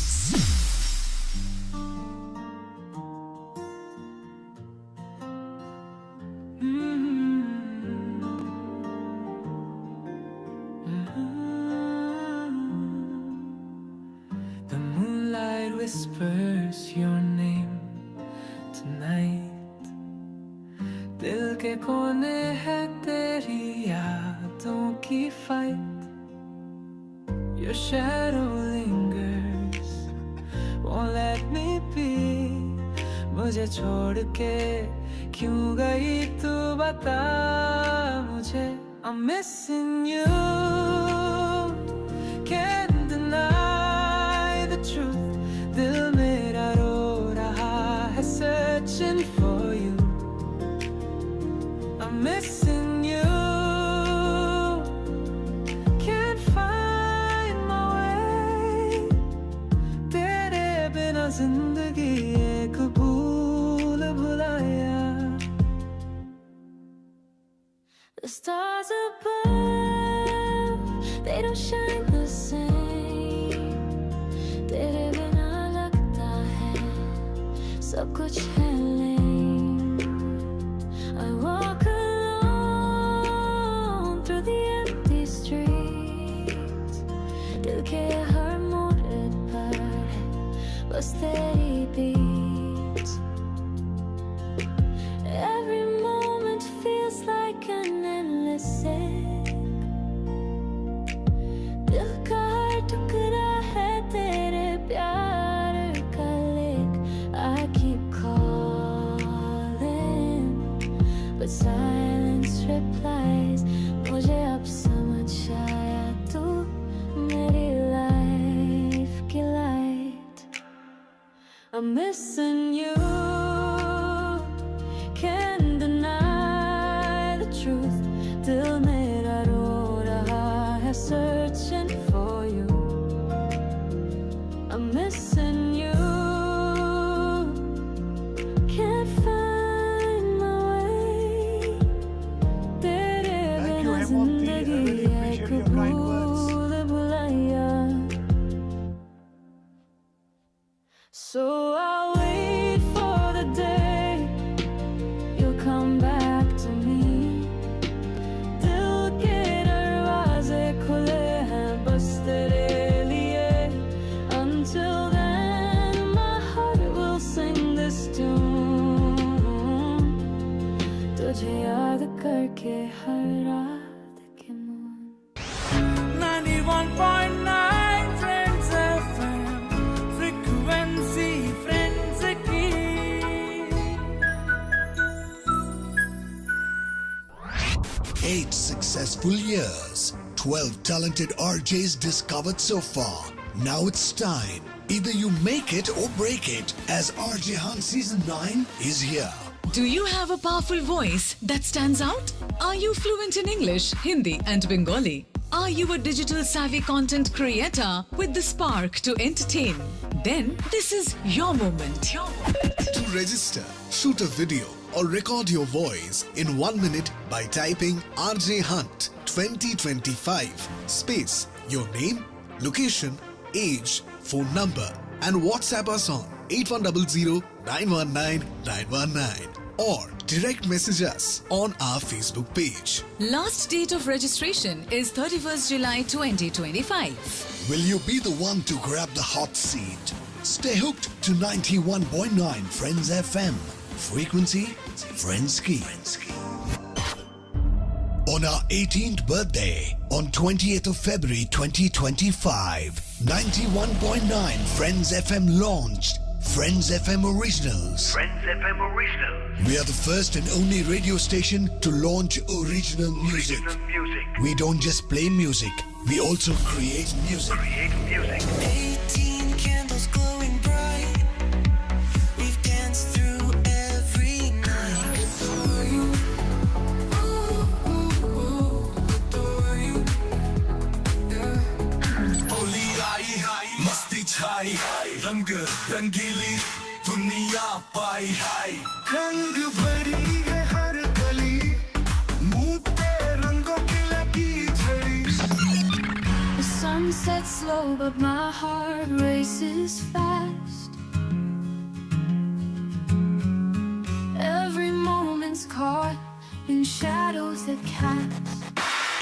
The moonlight whispers your name tonight. दिल के कोने है तेरी यादों की fight. Your shadow lingers, won't let me be. मुझे छोड़ के क्यों गई तू बता मुझे. I'm missing you. Can't deny the truth. दिल मेरा रो रहा है searching for you. I'm missing you. Can't find my way. तेरे बिना जिंदगी एक भूल भुलाया. The stars above, they don't shine the same. तेरे बिना लगता है सब कुछ है lame. I walk alone through the empty streets. दिल के हर मोड़ पर है बस तेरी beats. Every moment feels like an endless sip. Monty. I really appreciate your kind words. So I'll wait for the day you'll come back to me. दिल के दरवाजे खुले हैं बस तेरे लिए. Until then my heart will sing this tune. तुझे याद करके हर रात के मोन. 91.9 Friends FM, frequency friends की. 8 successful years, 12 talented RJs discovered so far. Now it's time. Either you make it or break it, as RJ Hunt Season 9 is here. Do you have a powerful voice that stands out? Are you fluent in English, Hindi, and Bengali? Are you a digital savvy content creator with the spark to entertain? Then this is your moment. To register, shoot a video or record your voice in 1 minute by typing RJ Hunt 2025 space your name, location, age, phone number and WhatsApp us on 8100 919 919 or direct message us on our Facebook page. Last date of registration is 31st July 2025. Will you be the one to grab the hot seat? Stay hooked to 91.9 Friends FM. Frequency Friends Key. On our 18th birthday, on 20th of February 2025, 91.9 Friends FM launched Friends FM Originals. Friends FM Original. We are the first and only radio station to launch original music. We don't just play music, we also create music. 18 candles glowing bright. We've danced through every night. Adore you. Adore you. Yeah. Oli aayi hai, masti chhai, rang rangili duniya pai. रंग भरी है हर गली, मुंह पे रंगों की लगी झड़ी. The sun sets slow but my heart races fast. Every moment's caught in shadows that cast.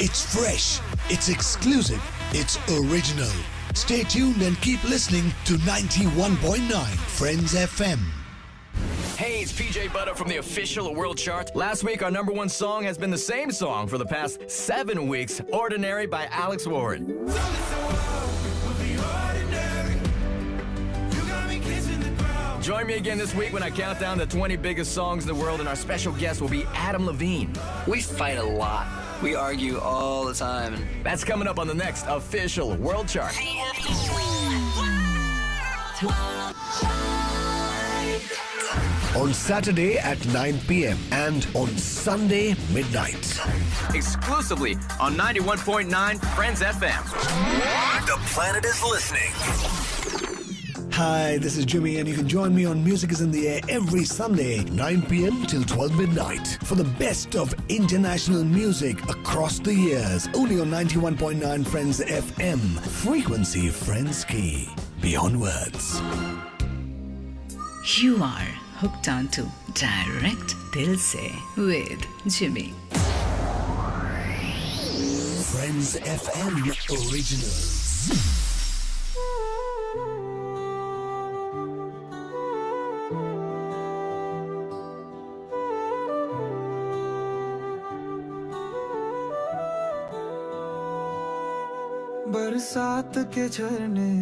It's fresh, it's exclusive, it's original. Stay tuned and keep listening to 91.9 Friends FM. Hey, it's PJ Butter from the official world chart. Last week, our #1 song has been the same song for the past 7 weeks, Ordinary by Alex Warren. Join me again this week when I count down the 20 biggest songs in the world, and our special guest will be Adam Levine. We fight a lot. We argue all the time. That's coming up on the next official world chart. On Saturday at 9 p.m. and on Sunday midnight. Exclusively on 91.9 Friends FM. The planet is listening. Hi, this is Jimmy, and you can join me on Music is in the Air every Sunday, 9 p.m. till 12 midnight, for the best of international music across the years. Only on 91.9 Friends FM. Frequency Friends Key. Beyond words. You are hooked on to Direct Dil Se with Jimmy. Friends FM Originals. बरसात के झरने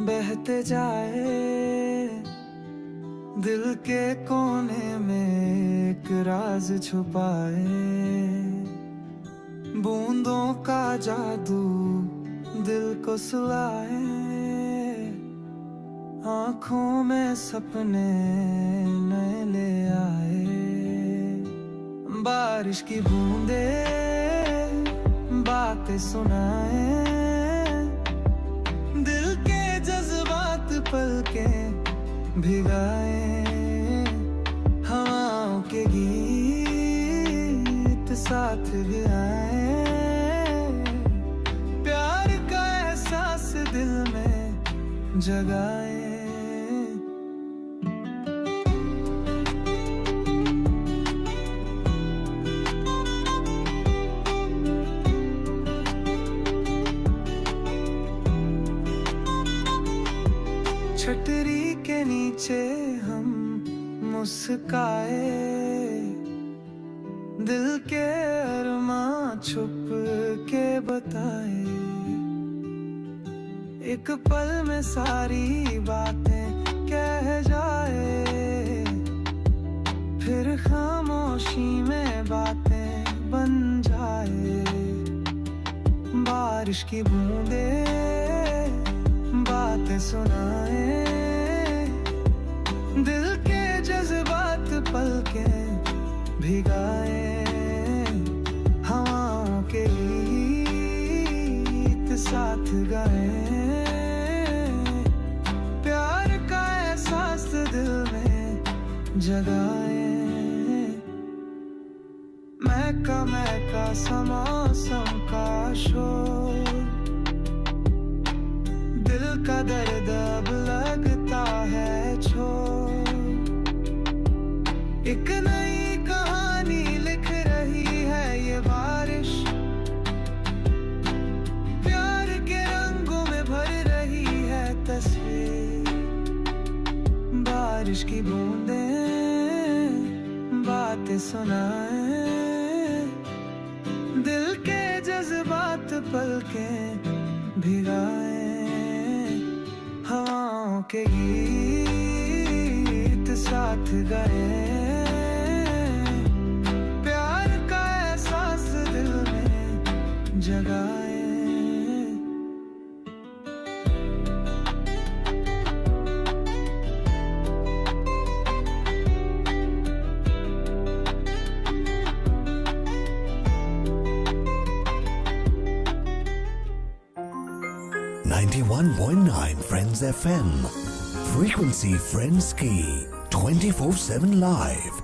बहते जाए, दिल के कोने में एक राज छुपाए. बूंदों का जादू दिल को सुलाए, आंखों में सपने नए ले आए. बारिश की बूंदे बातें सुनाए, दिल के जज्बात पल के भिगाए. हवाओं के गीत साथ भी आए, जगाए छतरी के नीचे हम मुस्काए दिल के अरमां छुप के बताए एक पल में सारी बातें कह जाए फिर खामोशी में बातें बन जाए बारिश की बूंदें बातें सुनाए दिल के जज्बात पलके भिगाए हवाओं के गीत साथ गाए प्यार का एहसास दिल में जगाए महका सा मौसम का शोर दिल का दर्द अब लगता है छोर एक नई कहानी लिख रही है ये बारिश प्यार के रंगों में भर रही है तस्वीर बारिश की बूंदें बातें सुनाए दिल के जज्बात पलके भिगाए हवाओं के गीत साथ गए प्यार का एहसास दिल में जगाए Friends FM. Frequency Friends Key. 24/7 live.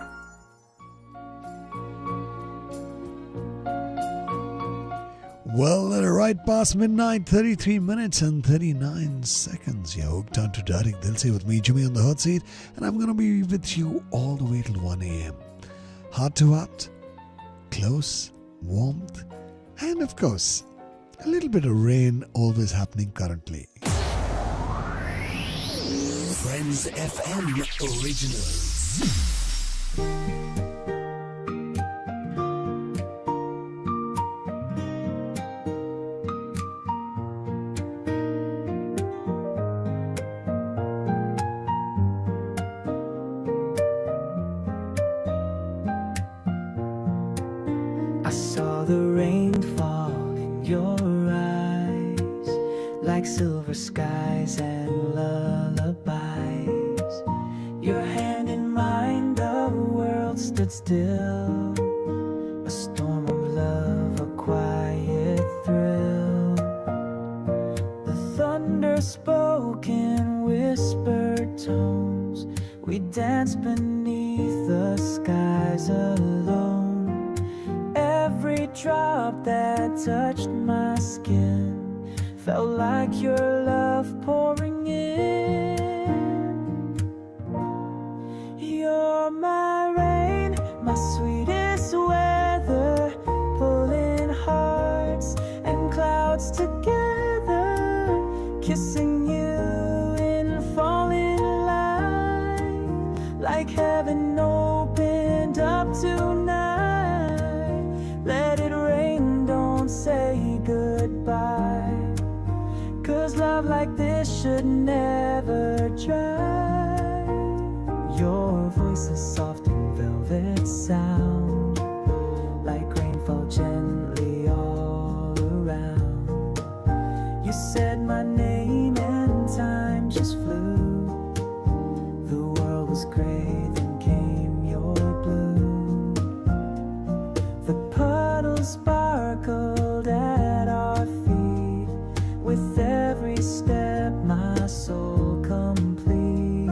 Well, right past midnight, 33 minutes and 39 seconds. You're hooked on to Direct Dil Se with me, Jimmy, on the hot seat. And I'm going to be with you all the way till 1 a.m. Heart to heart, close, warmth, and of course, a little bit of rain always happening currently. Friends FM Originals. I saw the rain fall in your eyes like silver skies and lullabies. Your hand in mine, the world stood still. A storm of love, a quiet thrill. The thunder spoke in whispered tones. We danced beneath the skies alone. Every drop that touched my skin felt like your love pouring in. You're my rain, my sweetest weather, pulling hearts and clouds together, kissing you in falling light, like heaven opened up tonight. Let it rain, don't say goodbye, 'cause love like this should never dry. Your voice is soft and velvet sound, like rainfall gently all around. You said my name and time just flew. The world was gray, then came your blue. The puddles sparkled at our feet. With every step my soul complete.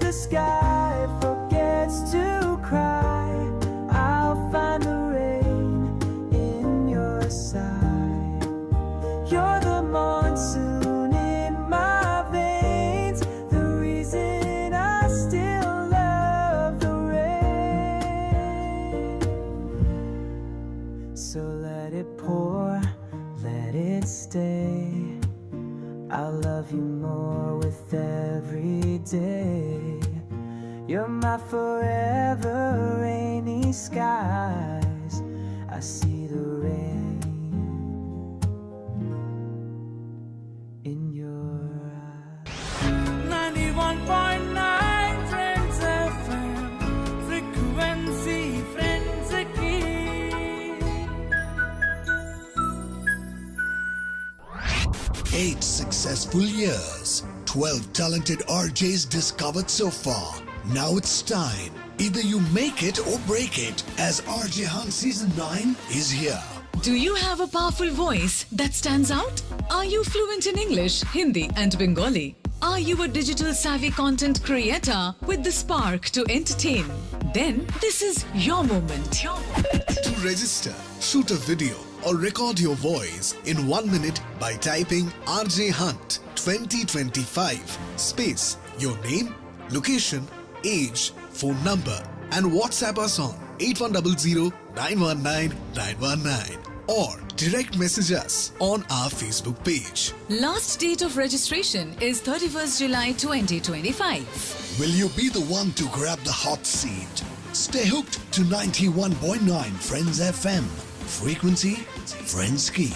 the sky forgets to cry, I'll find the rain in your sigh. You're the monsoon in my veins, the reason I still love the rain. So let it pour, let it stay. I'll love you more with every day. You're my forever rainy skies. I see the rain in your eyes. 91.9 Friends FM, frequency friends की. 8 successful years, 12 talented RJs discovered so far. Now it's time. Either you make it or break it, as RJ Hunt Season 9 is here. Do you have a powerful voice that stands out? Are you fluent in English, Hindi, and Bengali? Are you a digital savvy content creator with the spark to entertain? Then this is your moment. To register, shoot a video or record your voice in 1 minute by typing RJ Hunt 2025 space your name, location, age, phone number and WhatsApp us on 8100 919 919 or direct message us on our Facebook page. Last date of registration is 31st July 2025. Will you be the one to grab the hot seat? Stay hooked to 91.9 Friends FM. Frequency, Friends Key.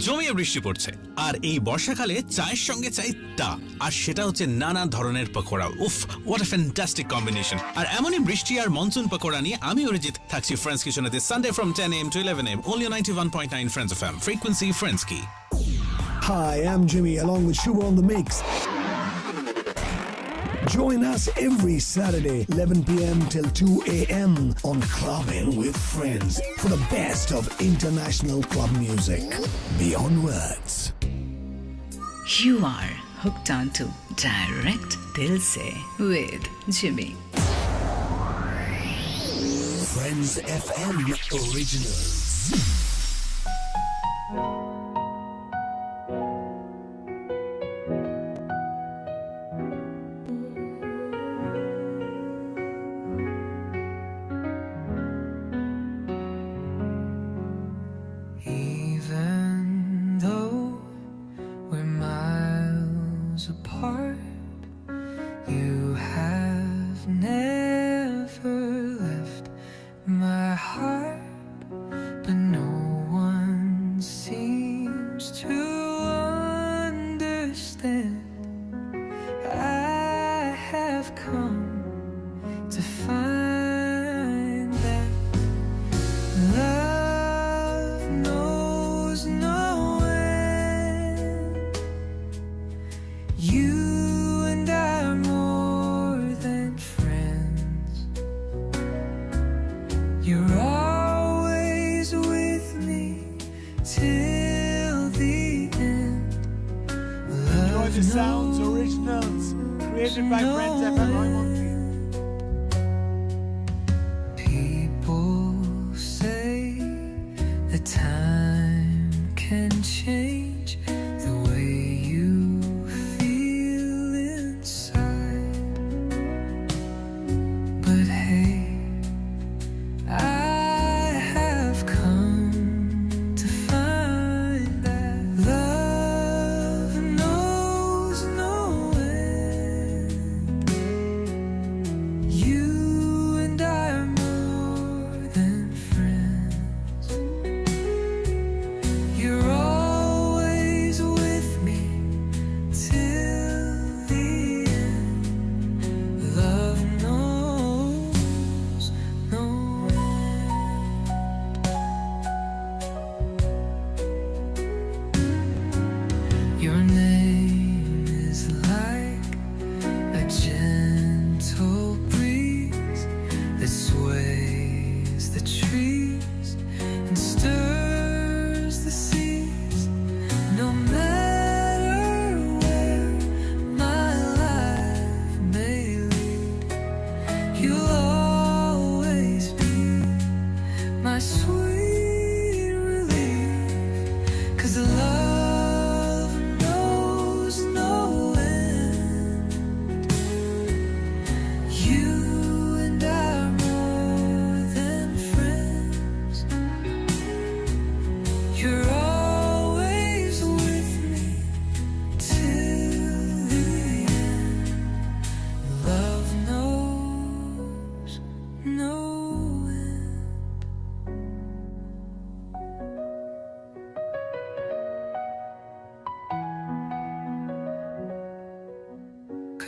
জমিয়ে বৃষ্টি পড়ছে আর এই বর্ষাকালে চায়ের সঙ্গে চাই তা, আর সেটা হচ্ছে নানা ধরনের পকোড়া। উফ, হোয়াট আ ফ্যান্টাস্টিক কম্বিনেশন। আর এমনই বৃষ্টি আর মনসুন পকোড়া নিয়ে আমি অরিজিৎ থাকছি ফ্রেন্ডস কিচেনে this Sunday from 10 AM to 11 AM only on 91.9 Friends FM. Frequency, Friends Key. Hi, I'm Jimmy along with Shubha on the mix. Join us every Saturday, 11 p.m. till 2 a.m. on Clubbing with Friends for the best of international club music. Beyond words. You are hooked on to Direct Dil Se with Jimmy. Friends FM Originals. Even though we're miles apart, you have never left my heart. But no one seems to understand. I have come to find that love knows no end. You and I are more than friends. You're always with me till the end. Enjoy the sounds, originals, created by Friends FM Roymonti. People say that time can change the way you feel inside. But hey, I have come to find that love knows no end.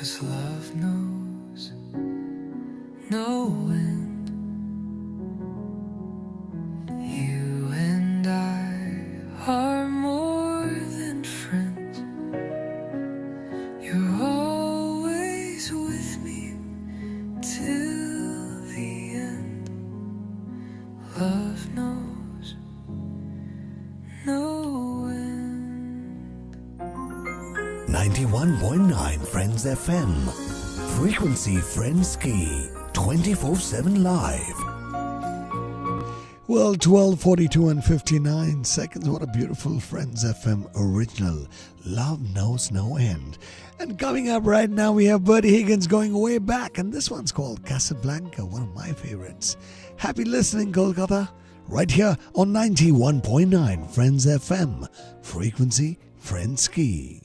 'Cause love knows no end. You and I are more than friends. You're always with me till the end. Love knows no end. 91.9 Friends FM. Frequency Friends Key. 24/7 live. Well, 12:42 and 59 seconds. What a beautiful Friends FM original. Love knows no end. And coming up right now, we have Bertie Higgins going way back. And this one's called Casablanca, one of my favorites. Happy listening, Kolkata. Right here on 91.9 Friends FM. Frequency Friends Key.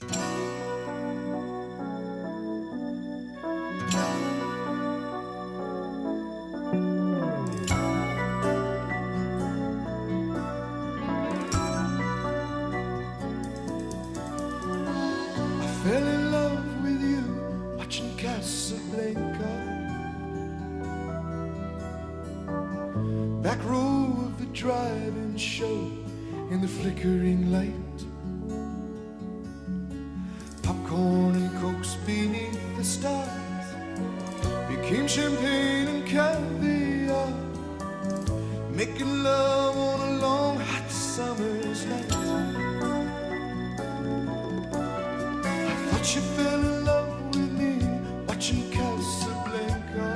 Fell in love with you watching Casablanca. Back row of the drive-in show in the flickering light. Popcorn and cokes beneath the stars became champagne and caviar. Making love on a long hot summer's night. She fell in love with me watching Casablanca.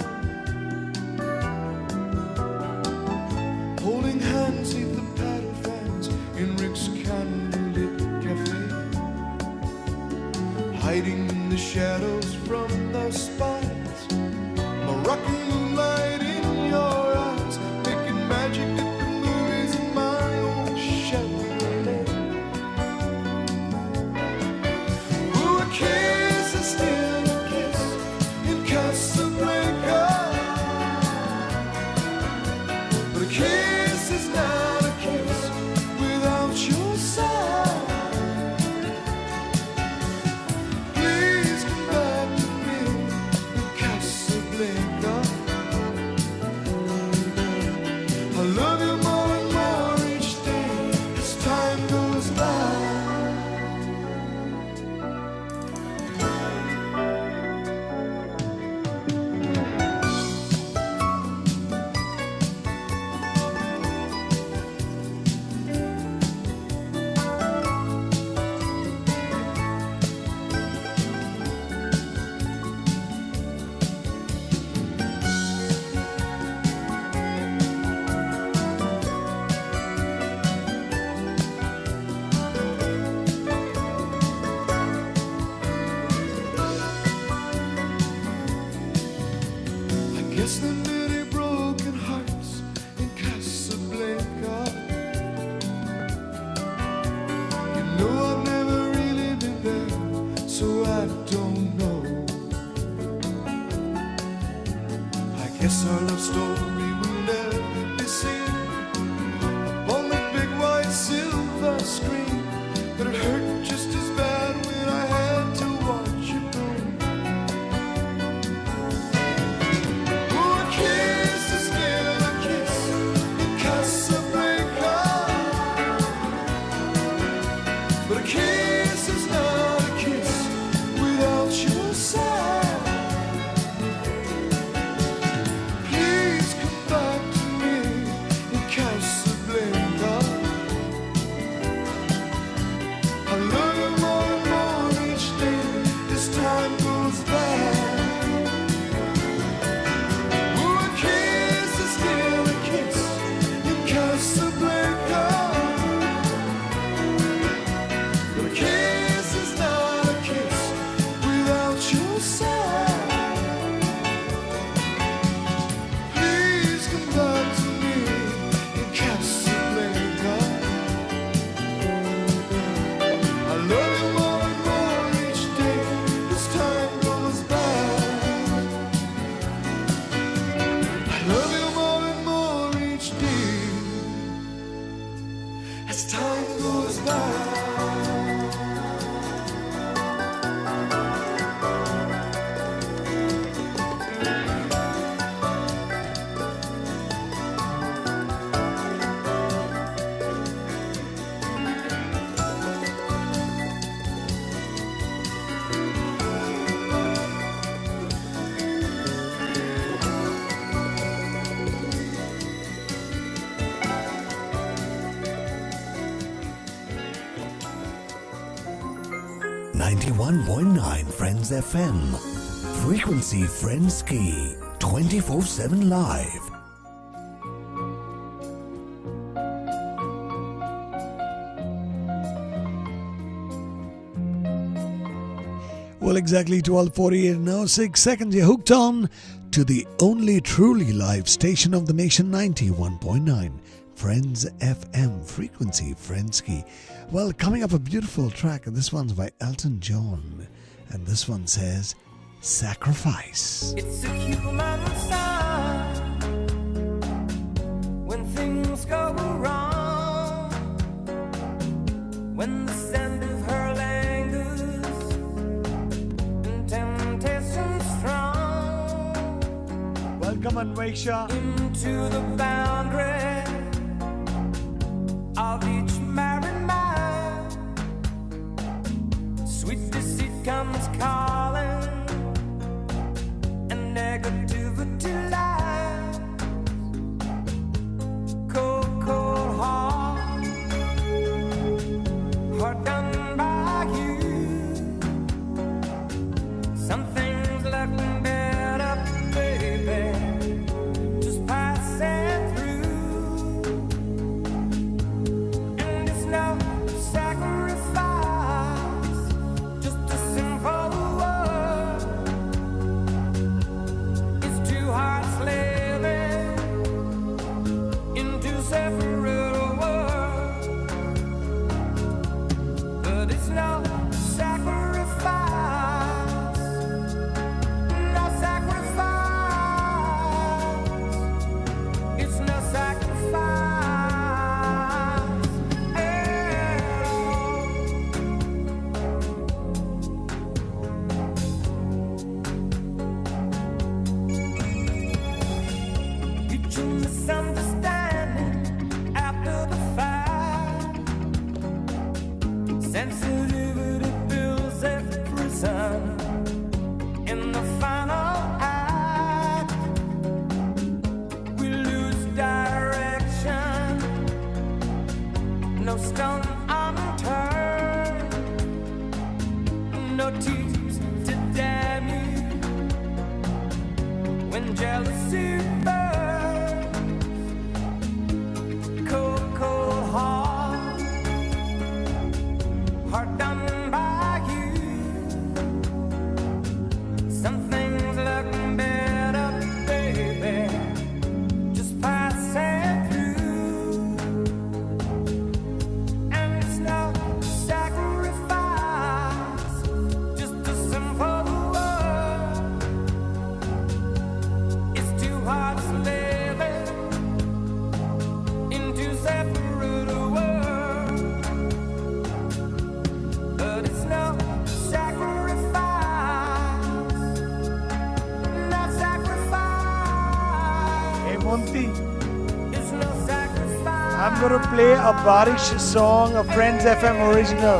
Holding hands neath the paddle fans in Rick's candlelit cafe. Hiding in the shadows from the spotlights. Moroccan moonlight in your eyes. Making magic at the movies in my own Chevrolet. Kiss is still a kiss in Casablanca, but a kiss is not a kiss without your side. Please come back to me in Casablanca. I love you more and more each day as time goes by. Guess there are many broken hearts in Casablanca. You know I've never really been there, so I don't know. I guess our love story will never be seen upon the big white silver screen, but it hurt just as bad when I had to watch you go. Kiss is still a kiss in Casablanca, but a kiss is not a kiss without your side. Please come 91.9 Friends FM. Frequency Friends Key. 24/7 live. Well, exactly 12:48 now, 6 seconds. You're hooked on to the only truly live station of the nation, 91.9 Friends FM, frequency Friends Key. Well, coming up a beautiful track, and this one's by Elton John, and this one says Sacrifice. It's a human sign when things go wrong, when the scent of her lingers and temptation strong. Welcome, Anwesha. Into the boundary of each married man, sweet deceit comes calling, and negativity lies. Cold, cold heart, heart done by you. Some things looking better, baby, just passing through. And it's no sacrifice, just a simple word. It's two hearts living in two separate worlds, but it's no sacrifice, no sacrifice. It's no sacrifice at all. It's a misunderstanding after the fact. Sensitivity builds every prison. In the final act, we lose direction. No stone unturned, no tears to damn you. When jealousy burns, cold, cold heart, heart done by you. Some things look better, baby, just passing through. And it's no sacrifice, just a simple word. It's two hearts living in two separate worlds, but it's no sacrifice, no sacrifice. Hey, Monty. It's no sacrifice. I'm going to play a Barish song, a Friends FM original,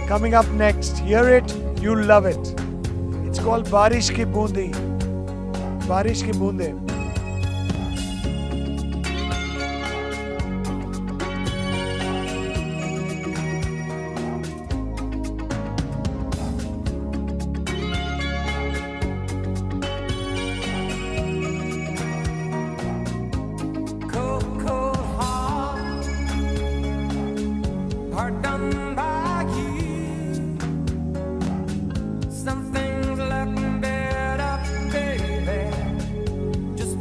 coming up next. Hear it, you'll love it. It's called Barish Ki Boondi. Barish Ki Boonde. Cold, cold heart, heart done by you. Some things look better, baby, just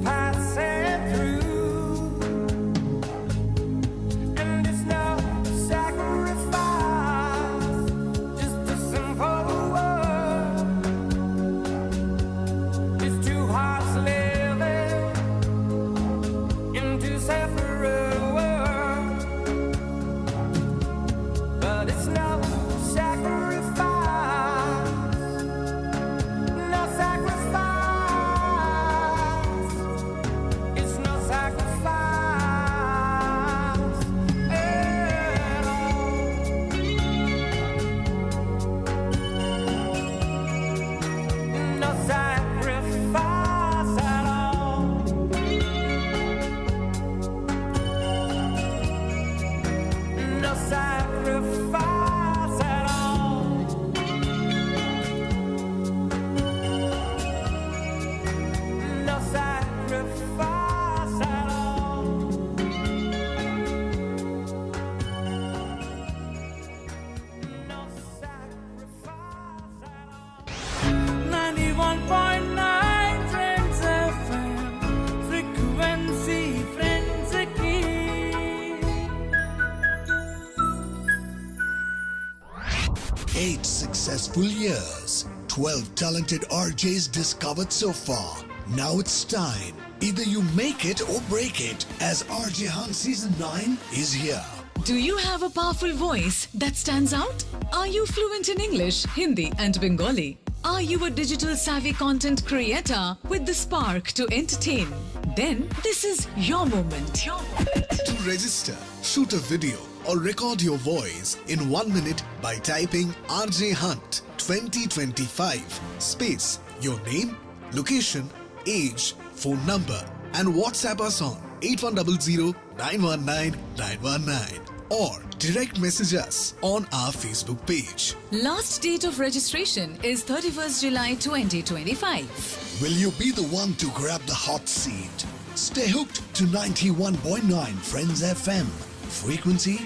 8 successful years. 12 talented RJs discovered so far. Now it's time. Either you make it or break it, as RJ Hunt Season 9 is here. Do you have a powerful voice that stands out? Are you fluent in English, Hindi, and Bengali? Are you a digital savvy content creator with the spark to entertain? Then this is your moment. To register, shoot a video or record your voice in 1 minute by typing RJ Hunt 2025 space your name, location, age, phone number and WhatsApp us on 8100 919 919 or direct message us on our Facebook page. Last date of registration is 31st July 2025. Will you be the one to grab the hot seat? Stay hooked to 91.9 Friends FM. Frequency,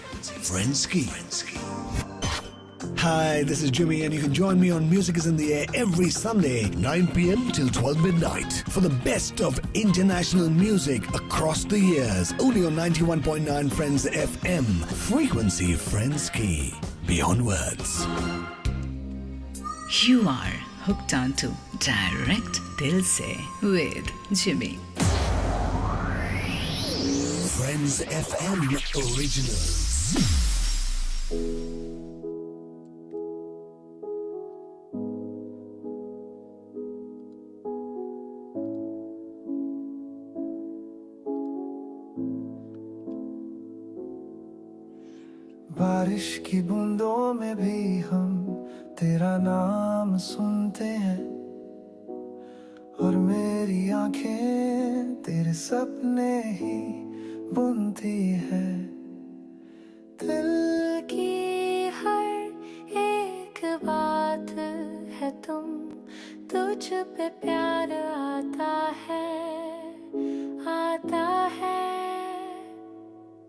Friends Key. Hi, this is Jimmy, and you can join me on Music is in the Air every Sunday, 9 p.m. till 12 midnight, for the best of international music across the years. Only on 91.9 Friends FM. Frequency, Friends Key. Beyond words. You are hooked on to Direct Dil Se with Jimmy. Friends FM Originals. बारिश की बूंदों में भी हम तेरा नाम सुनते हैं और मेरी आंखें तेरे सपने ही बुनती है। दिल की हर एक बात है तुझ पे प्यार आता है।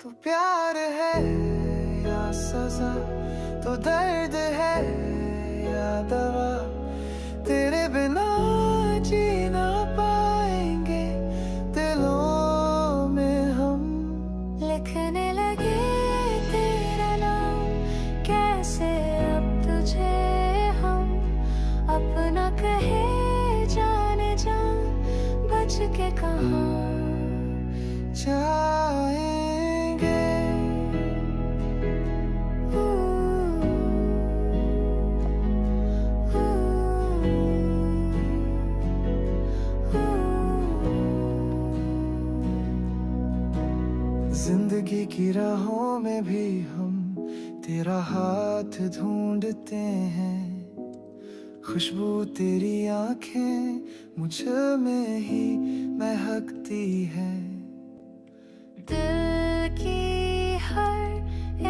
तो प्यार है या सजा, तो दर्द है या दवा, तेरे बिना जी ना पाएंगे दिलों में हम। लिखने लगे तेरा नाम कैसे अब तुझे हम, अपना कहे जाने जा, बच के कहाँ जाएंगे। जिंदगी की राहों में भी हम तेरा हाथ ढूंढते हैं, खुशबू तेरी आंखें मुझ में ही महकती है। दिल की हर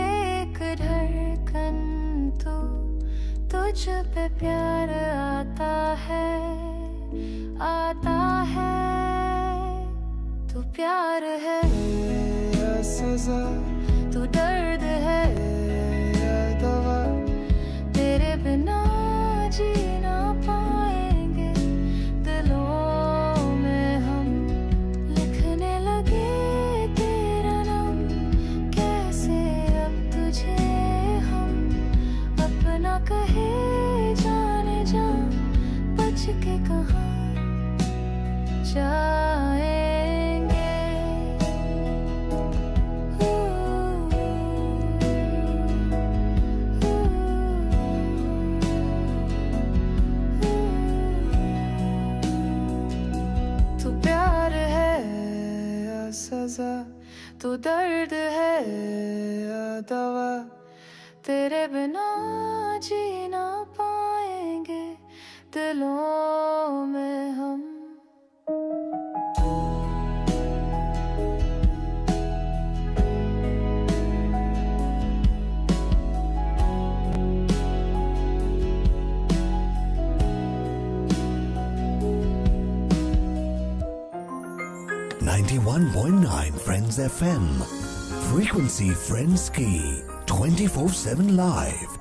एक धड़कन तुझ पे प्यार आता है। तू प्यार है या सजा, तू दर्द है या दवा, तेरे बिना जी ना पाएंगे दिलों में हम। लिखने लगे तेरा नाम कैसे अब तुझे हम, अपना कहे जाने जा, बच के कहाँ जाएंगे। सजा, तो दर्द है या दवा, तेरे बिना जी ना पाएंगे दिलों में हम। Friends FM. Frequency Friends Key. 24/7 live.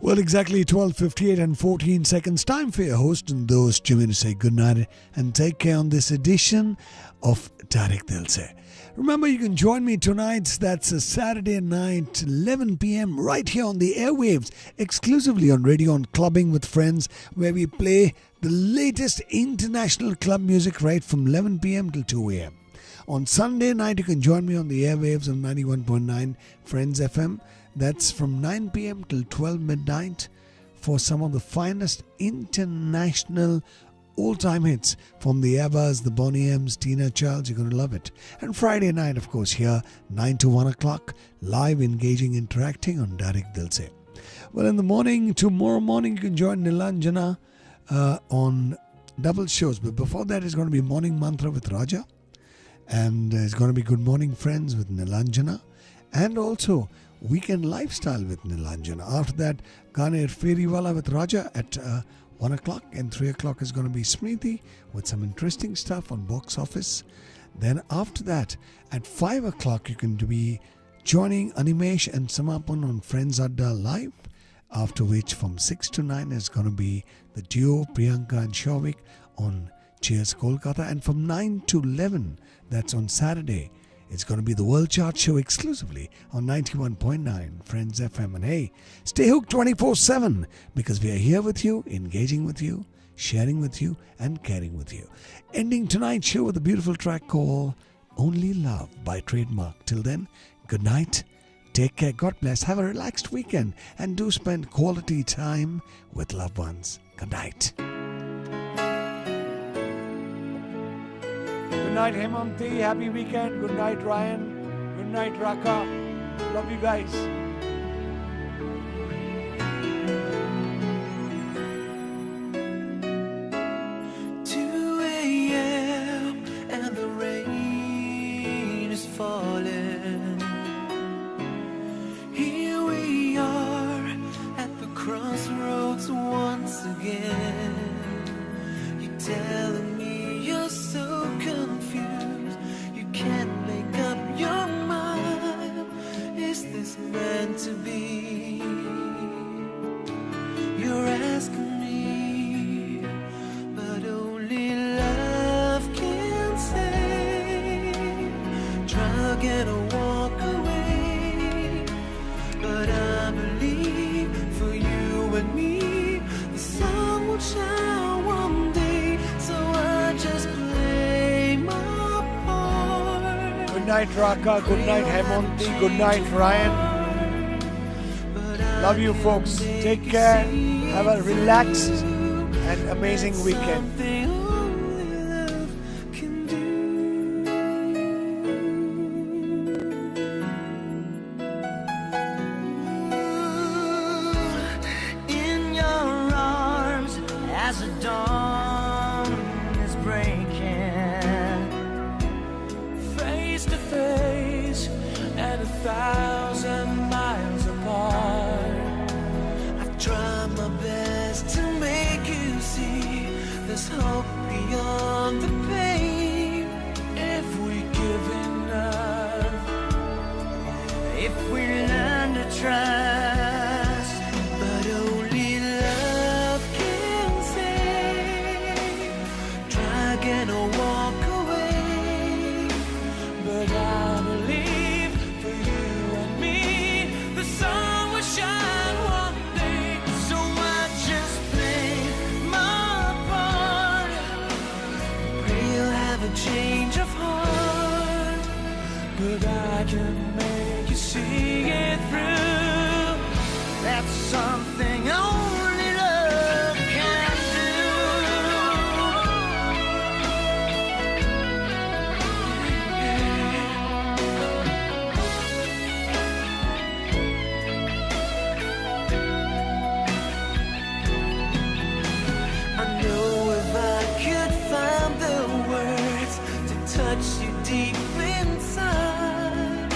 Well, exactly 12:58 and 14 seconds. Time for your host and those Jimmy to say goodnight and take care on this edition of Dil Se. Remember, you can join me tonight. That's a Saturday night, 11 p.m. right here on the airwaves, exclusively on Radio on Clubbing with Friends, where we play the latest international club music right from 11 p.m. till 2 a.m. On Sunday night, you can join me on the airwaves on 91.9 Friends FM. That's from 9 p.m. till 12 midnight for some of the finest international all-time hits from the Abbas, the Bonnie M's, Tina Charles. You're going to love it. And Friday night, of course, here, 9 to 1 o'clock, live, engaging, interacting on Dil Se. Well, in the morning, tomorrow morning, you can join Nilanjana on double shows. But before that, it's going to be Morning Mantra with Raja. And it's going to be Good Morning Friends with Nilanjana. And also Weekend Lifestyle with Nilanjana. After that, Gane Feriwala with Raja at 1 o'clock, and 3 o'clock is going to be Smriti with some interesting stuff on box office. Then after that, at 5 o'clock, you can be joining Animesh and Samapan on Friends Adda Live. After which, from 6 to 9 is going to be the duo Priyanka and Shavik on Cheers Kolkata. And from 9 to 11, that's on Saturday, it's going to be the World Chart Show exclusively on 91.9 Friends FM. And hey, stay hooked 24/7 because we are here with you, engaging with you, sharing with you, and caring with you. Ending tonight's show with a beautiful track called Only Love by Trademark. Till then, good night. Take care. God bless. Have a relaxed weekend and do spend quality time with loved ones. Good night. Good night, Hemanti. Happy weekend. Good night, Ryan. Good night, Raka. Love you guys. 2 a.m. and the rain is falling. Here we are at the crossroads once again. You're telling me you're so confused, you can't make up your mind. Is this meant to be? You're asking me, but only love can say. Try again or walk away, but I believe for you and me the sun will shine one day. So I just play my part. Good night, Raka. Good night, Hemanti. Good night, Ryan. Love you, folks. Take care. Have a relaxed and amazing weekend. In your arms as the dawn is breaking, face to face and 1,000 miles apart. I've tried my best to make you see there's hope beyond the pain. If we give enough, if we learn to trust, but only love can say. Try again or walk away, but I believe for you and me the sun will shine one day. So I just play my part. Pray you'll have a change of heart, but I can make you see it through. That's something only love can do. I know if I could find the words to touch you deep inside,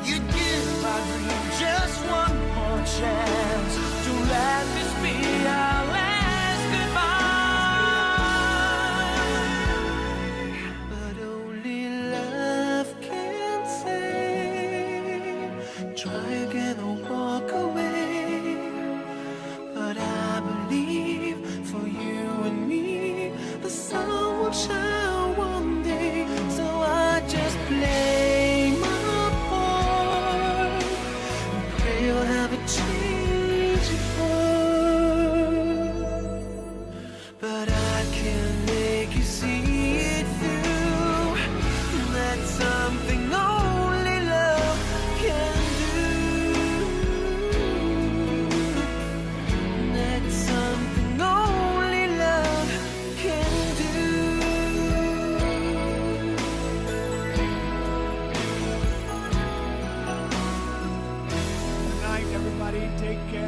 you'd give my dream just one more chance to let this be our last goodbye. But only love can say. Try again or walk away, everybody. Take care.